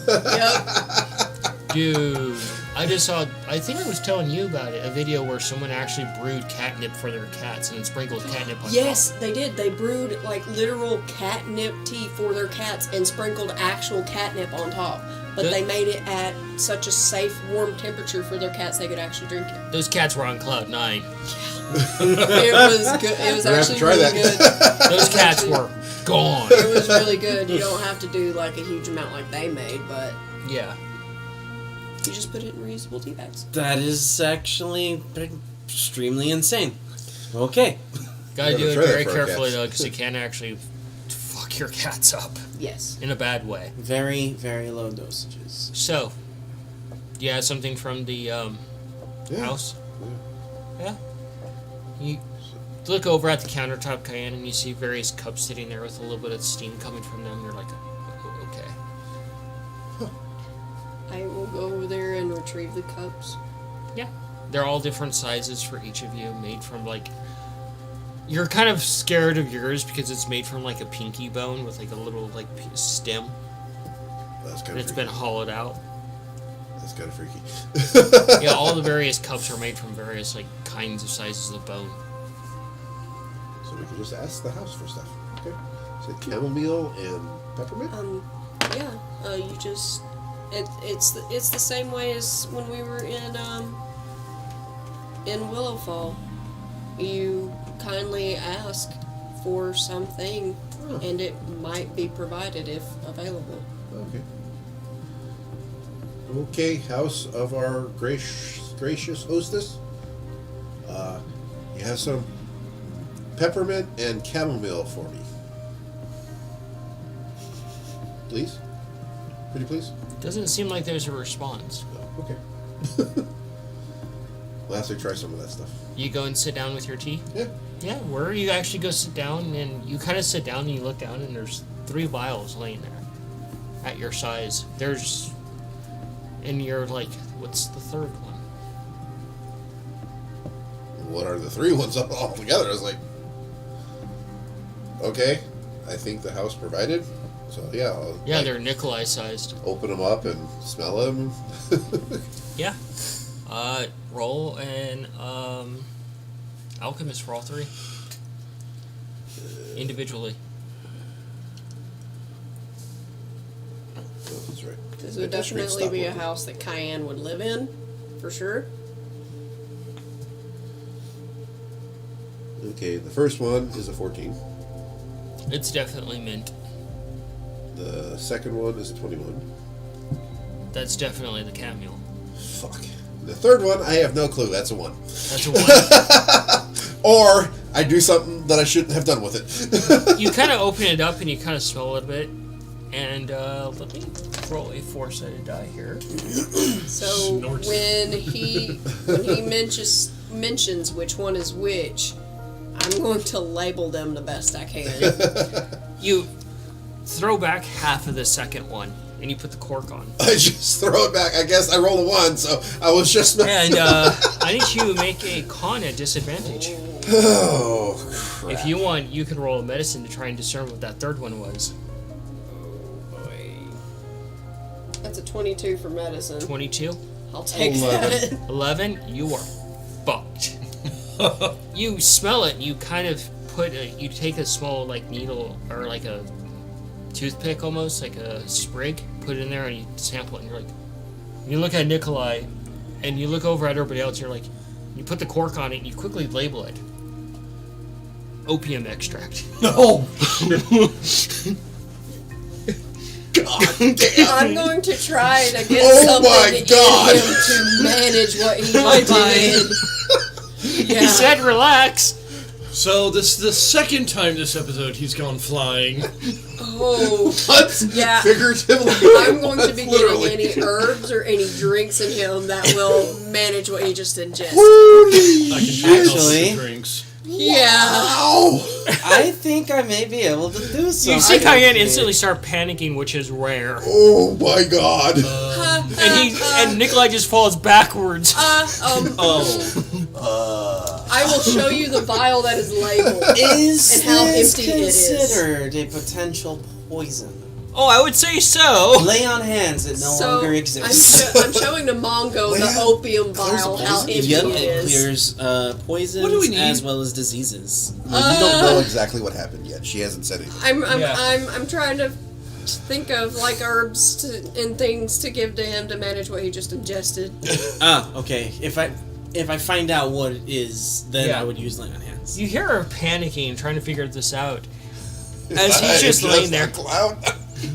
Yep. Dude, I just saw, I think I was telling you about it, a video where someone actually brewed catnip for their cats and then sprinkled catnip on Yes, top. they did. They brewed literal catnip tea for their cats and sprinkled actual catnip on top. But Good. they made it at such a safe, warm temperature for their cats they could actually drink it. Those cats were on cloud 9. It was good. It was We're gonna have to actually try really that. good. Those cats were gone. It was really good. You don't have to do like a huge amount like they made, but Yeah. you just put it in reusable tea bags. That is actually extremely insane. Okay. Gotta do it Try that very for our carefully cats. though, because it can actually fuck your cats up Yes. in a bad way. Very, very low dosages. So, do you have something from the Yeah. house? Yeah. You look over at the countertop, Cayenne, and you see various cups sitting there with a little bit of steam coming from them. You're like, "Oh, okay. I will go over there and retrieve the cups. Yeah. They're all different sizes for each of you, made from like. You're kind of scared of yours because it's made from like a pinky bone with like a little like stem, That's kind and of it's been hollowed out. That's kind of freaky. Yeah, all the various cups are made from various like kinds of sizes of bone. So we can just ask the house for stuff. Okay. So chamomile and peppermint. Yeah. You just it's the same way as when we were in Willowfall. You kindly ask for something, Oh. and it might be provided if available. Okay. Okay, house of our gracious hostess. You have some peppermint and chamomile for me. Please? Pretty please? Doesn't seem like there's a response. Oh, okay. We'll have to try some of that stuff. You go and sit down with your tea? Yeah. Yeah, where you actually go sit down, and you kind of sit down and you look down, and there's 3 vials laying there at your size. And you're like, what's the third one? What are the 3 ones all together? I was like, okay, I think the house provided. So yeah, I'll, Yeah, like, they're Nikolai sized. open them up and smell them. Yeah. Roll an alchemist for all 3. Individually. Oh, that's right. This I would just read definitely be a stop house that Cayenne would live in, for sure. Okay, the first one is a 14. It's definitely mint. The second one is a 21. That's definitely the chamomile. Fuck. The third one, I have no clue. That's a 1. That's a 1. Or I do something that I shouldn't have done with it. You kind of open it up and you kind of smell it a bit. And let me roll a 4-sided die here. So Snorts. when he mentions which one is which, I'm going to label them the best I can. You throw back half of the second one and you put the cork on. I just throw it back. I guess I rolled a 1, so I was just... And I need you to make a con at disadvantage. Oh, crap. If you want, you can roll a medicine to try and discern what that third one was. That's a 22 for medicine. 22. I'll take 11. that. 11, you are fucked. You smell it, and you kind of you take a small, like, needle, or like a toothpick almost, like a sprig, put it in there, and you sample it, and you're like, you look at Nikolai, and you look over at everybody else, and you're like, you put the cork on it, and you quickly label it. Opium extract. No. God damn. I'm going to try to get Oh something my in God. him to manage what he's I did. buying. Yeah. He said relax. So this is the second time this episode he's gone flying. Oh, What? Yeah. Figuratively. I'm going to be Literally. getting any herbs or any drinks in him that will manage what he just ingests. I can drink Actually- those drinks. Yeah. Ow! I think I may be able to do something. You see Cayenne instantly start panicking, which is rare. Oh my god. And Nikolai just falls backwards. I will show you the vial that is labeled. Is And how this empty it is. considered a potential poison? Oh, I would say so. Lay on hands, it no longer exists. I'm showing to Mongo the opium vial, how empty Yep, it it is. clears poisons What do we need? as well as diseases. Well, you don't know exactly what happened yet. She hasn't said anything. I'm trying to think of like herbs and things to give to him to manage what he just ingested. Okay. if I find out what it is, then Yeah. I would use lay on hands. You hear her panicking, trying to figure this out. As he's just laying there. Cloud.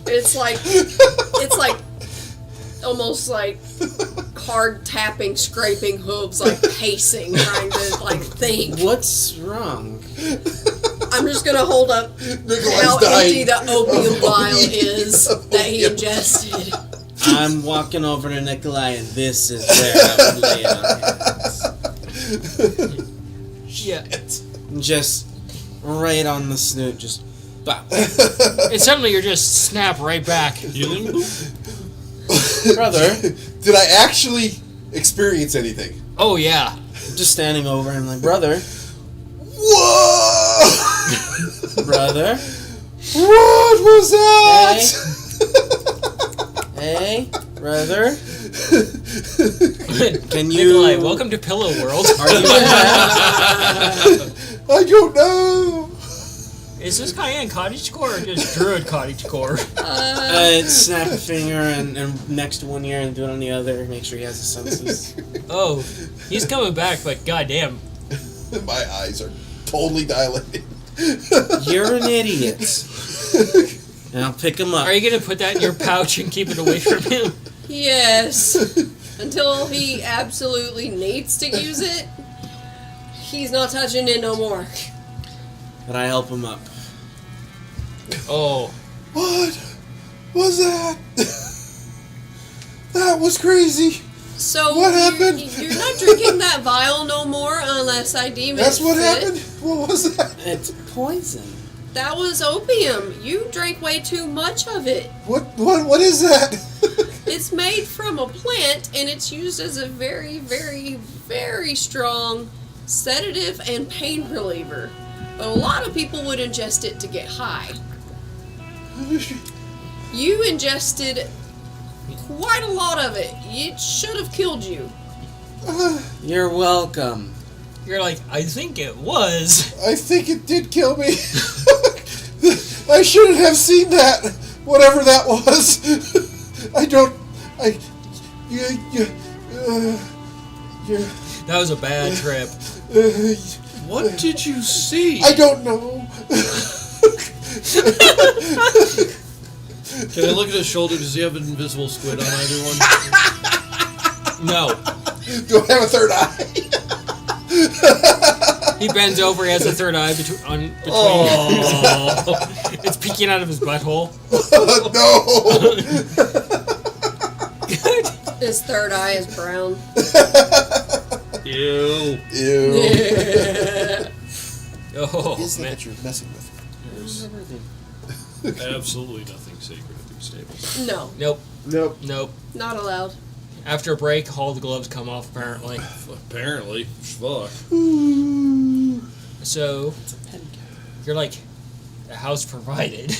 It's like almost like hard tapping, scraping hooves, like pacing, trying to like think. What's wrong? I'm just gonna hold up Nikolai's how dying. empty the opium Of vial opium. is that he Opium. ingested. I'm walking over to Nikolai, and this is where I would lay on hands. Yeah. Just right on the snoot, just bop. And suddenly you're just snap right back. Healing? Brother, Did I actually experience anything? Oh, yeah. just standing over him like, brother, Whoa! brother, What was that? hey, brother, can you... Nikolai, welcome to Pillow World. Are you I don't know. Is this Cayenne cottagecore or just Druid cottagecore? snap a finger and next to one ear and do it on the other. Make sure he has his senses. Oh, he's coming back, but goddamn. My eyes are totally dilated. You're an idiot. And I'll pick him up. Are you gonna put that in your pouch and keep it away from him? Yes. Until he absolutely needs to use it, he's not touching it no more. But I help him up. Oh. What was that? That was crazy. So What happened? You're not drinking that vial no more unless I deem it That's what fit. happened? What was that? It's poison. That was opium. You drank way too much of it. What is that? It's made from a plant and it's used as a very, very, very strong sedative and pain reliever. But a lot of people would ingest it to get high. You ingested quite a lot of it. It should have killed you. You're welcome. You're like, I think it was. I think it did kill me. I shouldn't have seen that. Whatever that was. That was a bad trip. What did you see? I don't know. Can I look at his shoulder? Does he have an invisible squid on either one? No. Do I have a third eye? He bends over, he has a third eye between. Oh. It's peeking out of his butthole. No. His third eye is brown. Ew. Ew. Oh, Is that man. what you're messing with? There's absolutely nothing sacred at these tables. No, Nope. Nope. Nope. not allowed. After a break, all the gloves come off, apparently. Apparently. Fuck. So, you're like, the house provided.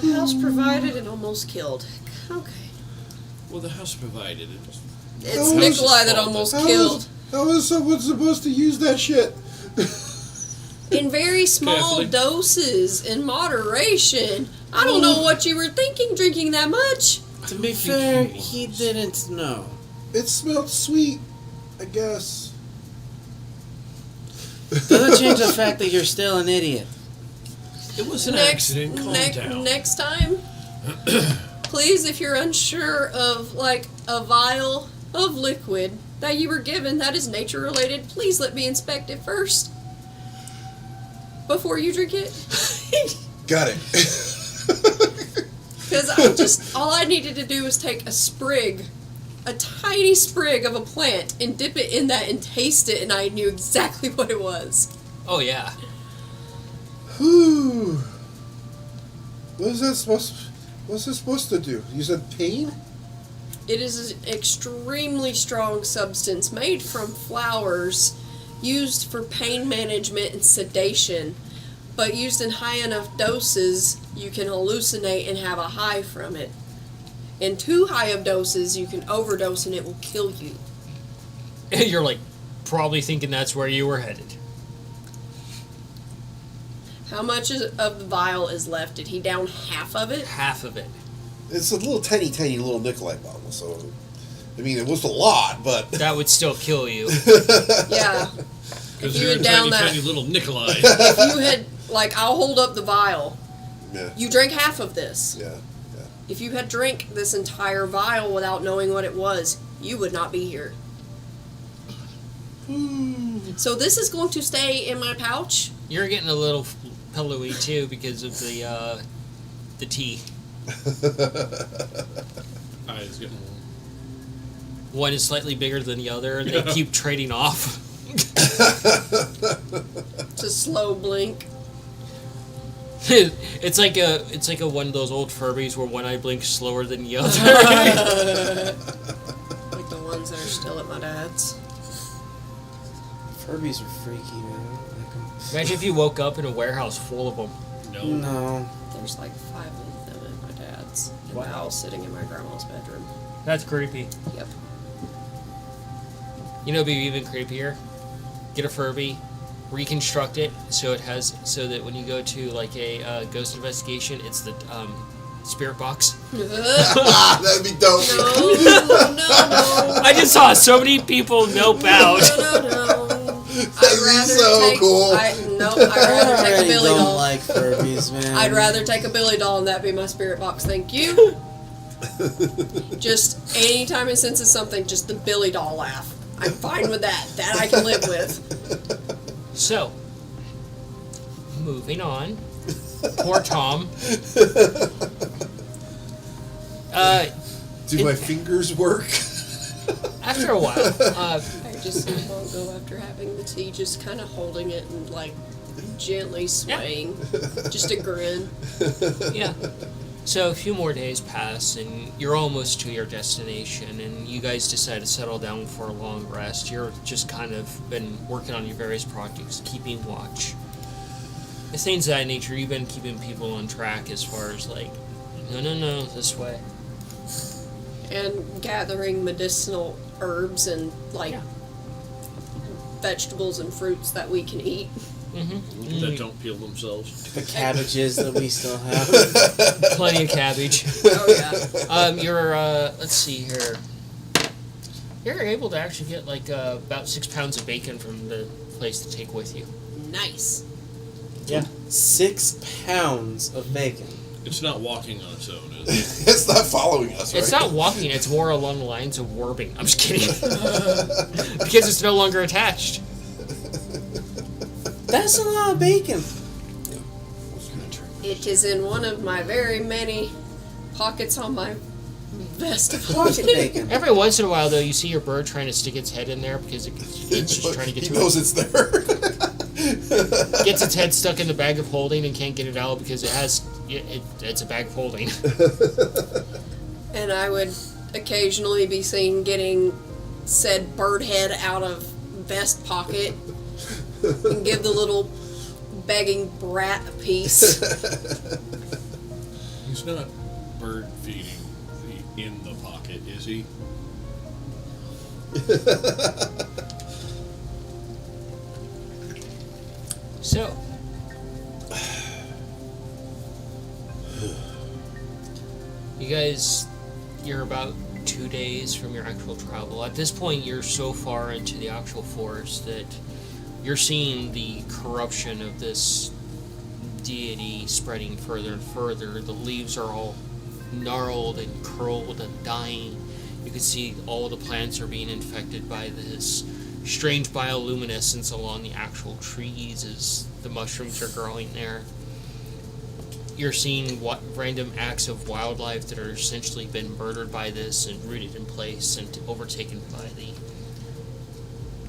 House provided and almost killed. Okay. Well, the house provided it. It's Oh, Nikolai it's that almost How killed. is someone supposed to use that shit? In very small Carefully. doses, in moderation. I don't know what you were thinking drinking that much. To be fair, he didn't know. It smelled sweet, I guess. Doesn't change the fact that you're still an idiot. It was an accident. Calm down. Next time, please, if you're unsure of like a vial of liquid that you were given that is nature related, please let me inspect it first before you drink it. Got it. Because all I needed to do was take a sprig, a tiny sprig of a plant, and dip it in that and taste it, and I knew exactly what it was. Oh, yeah. Whew. What's this supposed to do? You said pain? It is an extremely strong substance made from flowers used for pain management and sedation, but used in high enough doses, you can hallucinate and have a high from it. In too high of doses, you can overdose and it will kill you. You're like, probably thinking that's where you were headed. How much of the vial is left? Did he down half of it? Half of it. It's a little tiny little Nikolai bottle, so I mean, it was a lot, but That would still kill you. Yeah. Because you you're a had down tiny, that- tiny little Nikolai. If you had, like, I'll hold up the vial. yeah, You drank half of this. yeah. If you had drank this entire vial without knowing what it was, you would not be here. So this is going to stay in my pouch. You're getting a little pillowy too because of the tea. Eyes getting warm. One is slightly bigger than the other, and they keep trading off. It's a slow blink. It's like a one of those old Furbies where one eye blinks slower than the other. Like the ones that are still at my dad's. Furbies are freaky, man. Imagine if you woke up in a warehouse full of them. No. No. There's like 5 of them at my dad's. And Wow. now sitting in my grandma's bedroom. That's creepy. Yep. You know, it'd be even creepier. Get a Furby, reconstruct it so so that when you go to like a ghost investigation, it's the spirit box. That'd be dope. No. I just saw so many people nope out. No. That'd be so cool. I'd rather take a already Billy don't doll. like Furbies, man. I'd rather take a Billy doll and that be my spirit box. Thank you. Just anytime it senses something, just the Billy doll laugh. I'm fine with that. That I can live with. So, moving on. Poor Tom. Do my fingers work? After a while, I just won't go after having the tea, just kind of holding it and like gently swaying. Just a grin. yeah. So a few more days pass, and you're almost to your destination, and you guys decide to settle down for a long rest. You're just kind of been working on your various projects, keeping watch. The things of that nature, you've been keeping people on track as far as like, no, this way. And gathering medicinal herbs and like vegetables and fruits that we can eat. That don't peel themselves. The cabbages that we still have. Plenty of cabbage. Oh yeah. You're let's see here. You're able to actually get like about 6 pounds of bacon from the place to take with you. Nice. Yeah. 6 pounds of bacon. It's not walking on its own, is it? It's not following us, right? It's not walking, it's more along the lines of warping. I'm just kidding. Because it's no longer attached. That's a lot of bacon. It is in one of my very many pockets on my vest Pocket bacon. Every once in a while, though, you see your bird trying to stick its head in there because it's just trying to get He to knows it. it's there. Gets its head stuck in the bag of holding and can't get it out because it's a bag of holding. And I would occasionally be seen getting said bird head out of vest pocket and give the little begging brat a piece. He's not bird feeding in the pocket, is he? So, you guys, you're about 2 days from your actual travel. At this point, you're so far into the actual forest that you're seeing the corruption of this deity spreading further and further. The leaves are all gnarled and curled and dying. You can see all the plants are being infected by this strange bioluminescence along the actual trees as the mushrooms are growing there. You're seeing what random acts of wildlife that are essentially been murdered by this and rooted in place and overtaken by the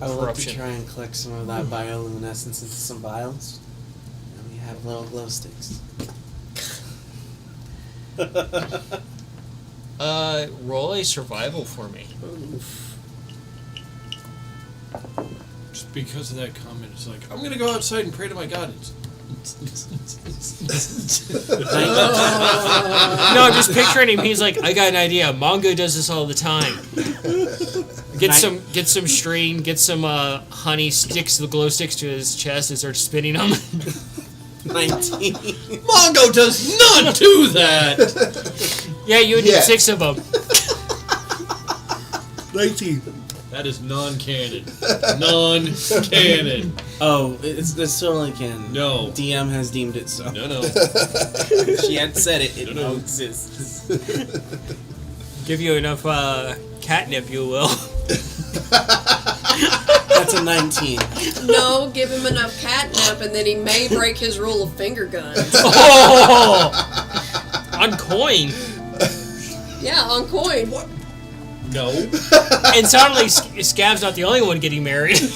I would like to corruption. try and collect some of that bioluminescence into some vials. And we have little glow sticks. Roll a survival for me. Just because of that comment, it's like, I'm going to go outside and pray to my God. No, I'm just picturing him. He's like, I got an idea. Mongo does this all the time. Get some string, get some honey, sticks the glow sticks to his chest and starts spinning them. 19. Mongo does not do that! Yeah, you would need 6 of them. 19. That is non-canon. Non-canon. Oh, it's totally canon. No. DM has deemed it so. No. She had said it. It No. now exists. Give you enough catnip, you will. That's a 19. No, give him enough catnip, and then he may break his rule of finger guns. Oh! On coin. Yeah, on coin. No. And suddenly, Scab's not the only one getting married. Don't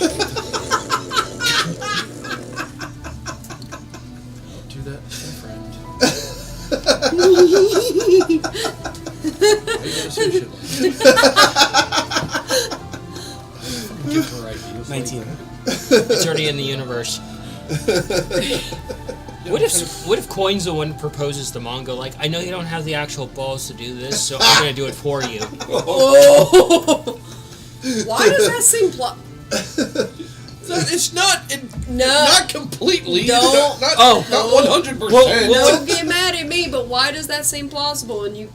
do that to my friend. Why you gotta say shit like that? Get the right views. 19. It's already in the universe. What if Coin's the one who proposes to Mongo? Like, I know you don't have the actual balls to do this, so I'm gonna do it for you. Oh! Why does that seem It's not. No. Not completely. No. Not 100%. Don't get mad at me, but why does that seem plausible? And you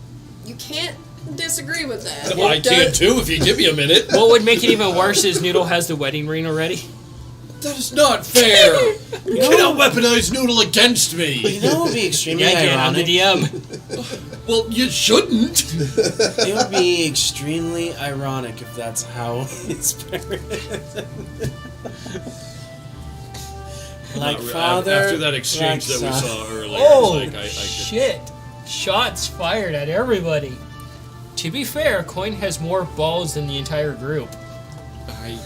can't disagree with that. Well, I It can does- too if you give me a minute. What would make it even worse is Noodle has the wedding ring already. That is not fair. You cannot weaponize Noodle against me. You know what would be extremely Yeah, again, I'm the ironic? DM. Well, you shouldn't. It would be extremely ironic if that's how it's buried. Like father. After that exchange like that we son. saw earlier, Oh, it's like I shit. Shots fired at everybody. To be fair, Coin has more balls than the entire group. yeah.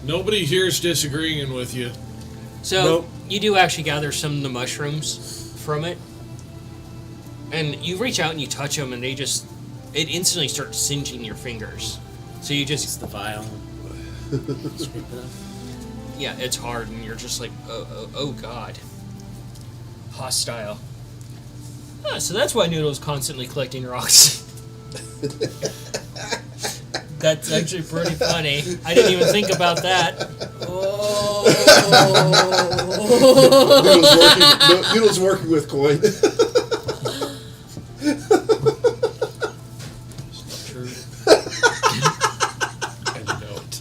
Nobody here is disagreeing with you. So, Nope. you do actually gather some of the mushrooms from it. And you reach out and you touch them, and it instantly starts singeing your fingers. So you It's just, the vial. Scrape it up. yeah, it's hard, and you're just like, oh god. Hostile. Ah, so that's why Noodle's constantly collecting rocks. That's actually pretty funny. I didn't even think about that. Oh. Noodle's working with Coin. It's not true. And you know it.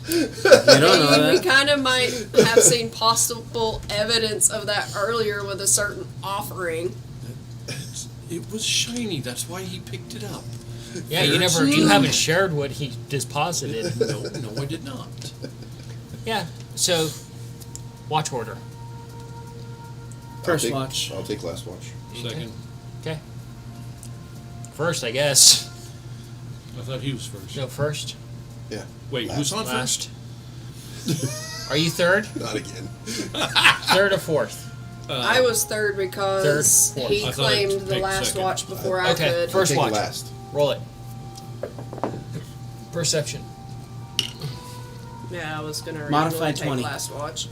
You don't know We that. kind of might have seen possible evidence of that earlier with a certain offering. It was shiny. That's why he picked it up. Yeah, you haven't shared what he deposited. No, I did not. Yeah, so, watch order. First watch. I'll take last watch. Second. Okay. First, I guess. I thought he was first. No, first. Yeah. Wait, who's on first? Last. Are you third? Not again. Third or fourth? I was third because Third, fourth. he I thought I'd claimed the take last second. watch before I Okay, could. first Take watch. last. Roll it. Perception. Yeah, I was gonna originally Modified take 20. last watch.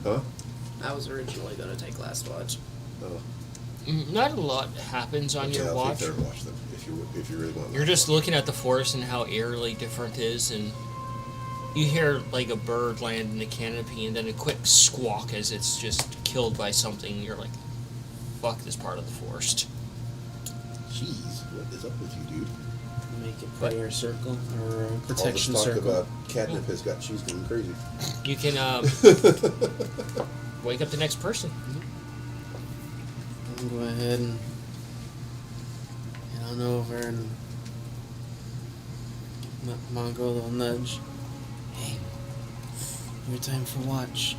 Huh? I was originally gonna take last watch. Oh. Not a lot happens on Okay, your I'll watch. take third watch then, if you really want. You're just looking at the forest and how eerily different it is, and you hear like a bird land in the canopy, and then a quick squawk as it's just killed by something. You're like, fuck this part of the forest. Jeez, what is up with you, dude? Make it prayer circle or protection All this talk circle. about catnip has got cheese going crazy. You can wake up the next person. I'll go ahead and head on over and let Mongo a little nudge. Hey, your time for watch.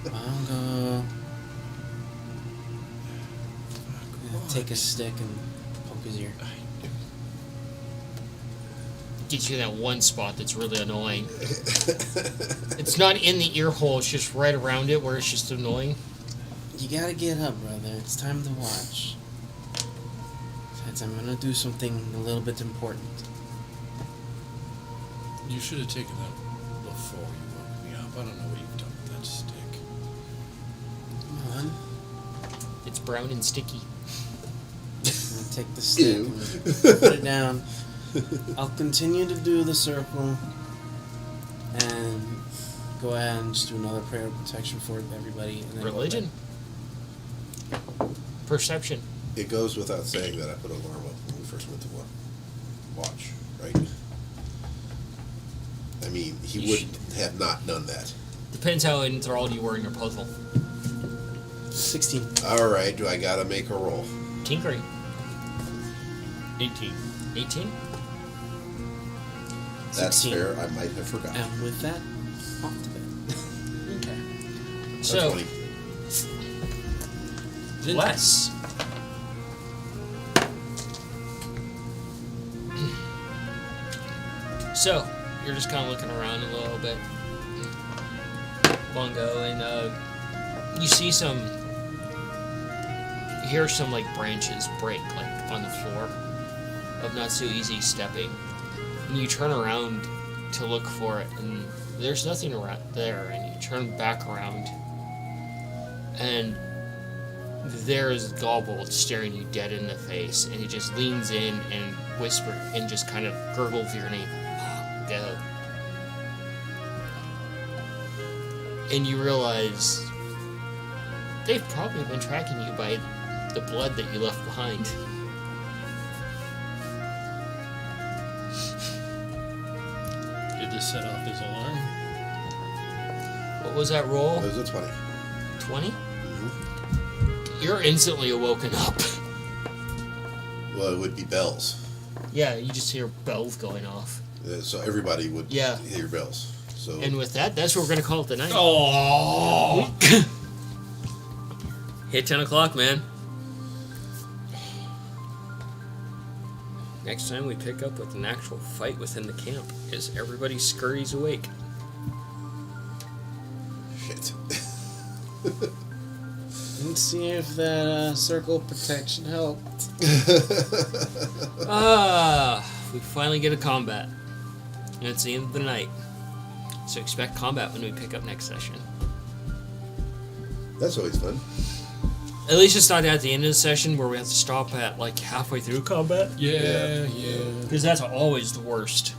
Mongo. Take a stick and poke his ear. Gets you in that one spot that's really annoying. It's not in the ear hole, it's just right around it where it's just annoying. You gotta get up, brother. It's time to watch. Besides, I'm gonna do something a little bit important. You should have taken that before you woke me up. I don't know what you've done with that stick. Come on. It's brown and sticky. I'm gonna take the stick Ew. and put it down. I'll continue to do the circle and go ahead and just do another prayer of protection for everybody. And then go Religion. Perception. back. it goes without saying that I put an alarm up when we first went to watch, right? I mean, he You wouldn't have not done that. Depends how enthralled you were in your puzzle. 16. All right, do I gotta make a roll? Tinkering. 18. 18? That's 16. fair. I might have forgotten. And with that, off to bed. Okay. A So, 20. less. So, you're just kind of looking around a little bit, Bongo, and you see some, you hear some like branches break like on the floor of not so easy stepping, and you turn around to look for it, and there's nothing around there, and you turn back around, and there's Gobble staring you dead in the face, and he just leans in and whispers and just kind of gurgles your name. Go. And you realize they've probably been tracking you by the blood that you left behind. Did this set off his alarm? What was that roll? It was a 20. 20? Mm-hmm. You're instantly awoken up. Well, it would be bells. Yeah, you just hear bells going off. So everybody would hear bells. So And with that, that's what we're going to call it the night. Oh! Hit 10 o'clock, man. Next time we pick up with an actual fight within the camp as everybody scurries awake. shit. Let's see if that circle protection helped. We finally get a combat. And it's the end of the night. So expect combat when we pick up next session. That's always fun. At least it's not at the end of the session where we have to stop at like halfway through combat. Yeah. Because that's always the worst.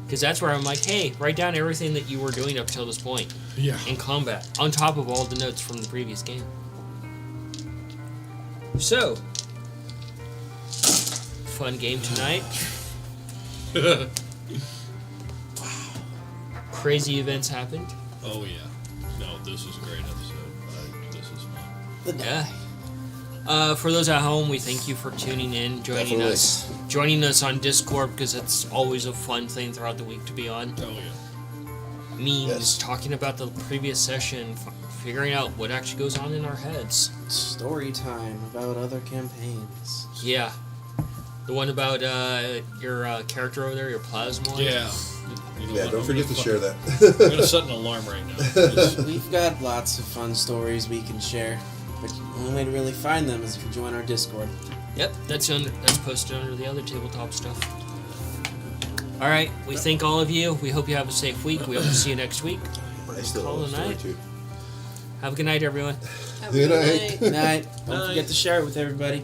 Because that's where I'm like, hey, write down everything that you were doing up till this point Yeah. in combat, on top of all the notes from the previous game. So, fun game tonight. Crazy events happened. Oh, yeah. No, this is a great episode. This is fun. Yeah. For those at home, we thank you for tuning in, joining us on Discord, because it's always a fun thing throughout the week to be on. Oh, yeah. Memes, Yes. talking about the previous session, figuring out what actually goes on in our heads. Story time about other campaigns. Yeah. The one about your character over there, your plasma. Yeah. You know Yeah, what? don't I'm forget gonna to share fucking- that. I'm going to set an alarm right now. Just- We've got lots of fun stories we can share, but the only way to really find them is if you join our Discord. Yep, that's posted under the other tabletop stuff. All right, we thank all of you. We hope you have a safe week. We hope to see you next week. I still Call love it a story night. too. Have a good night, everyone. Have a Good good night. night. Night. Don't forget to share it with everybody.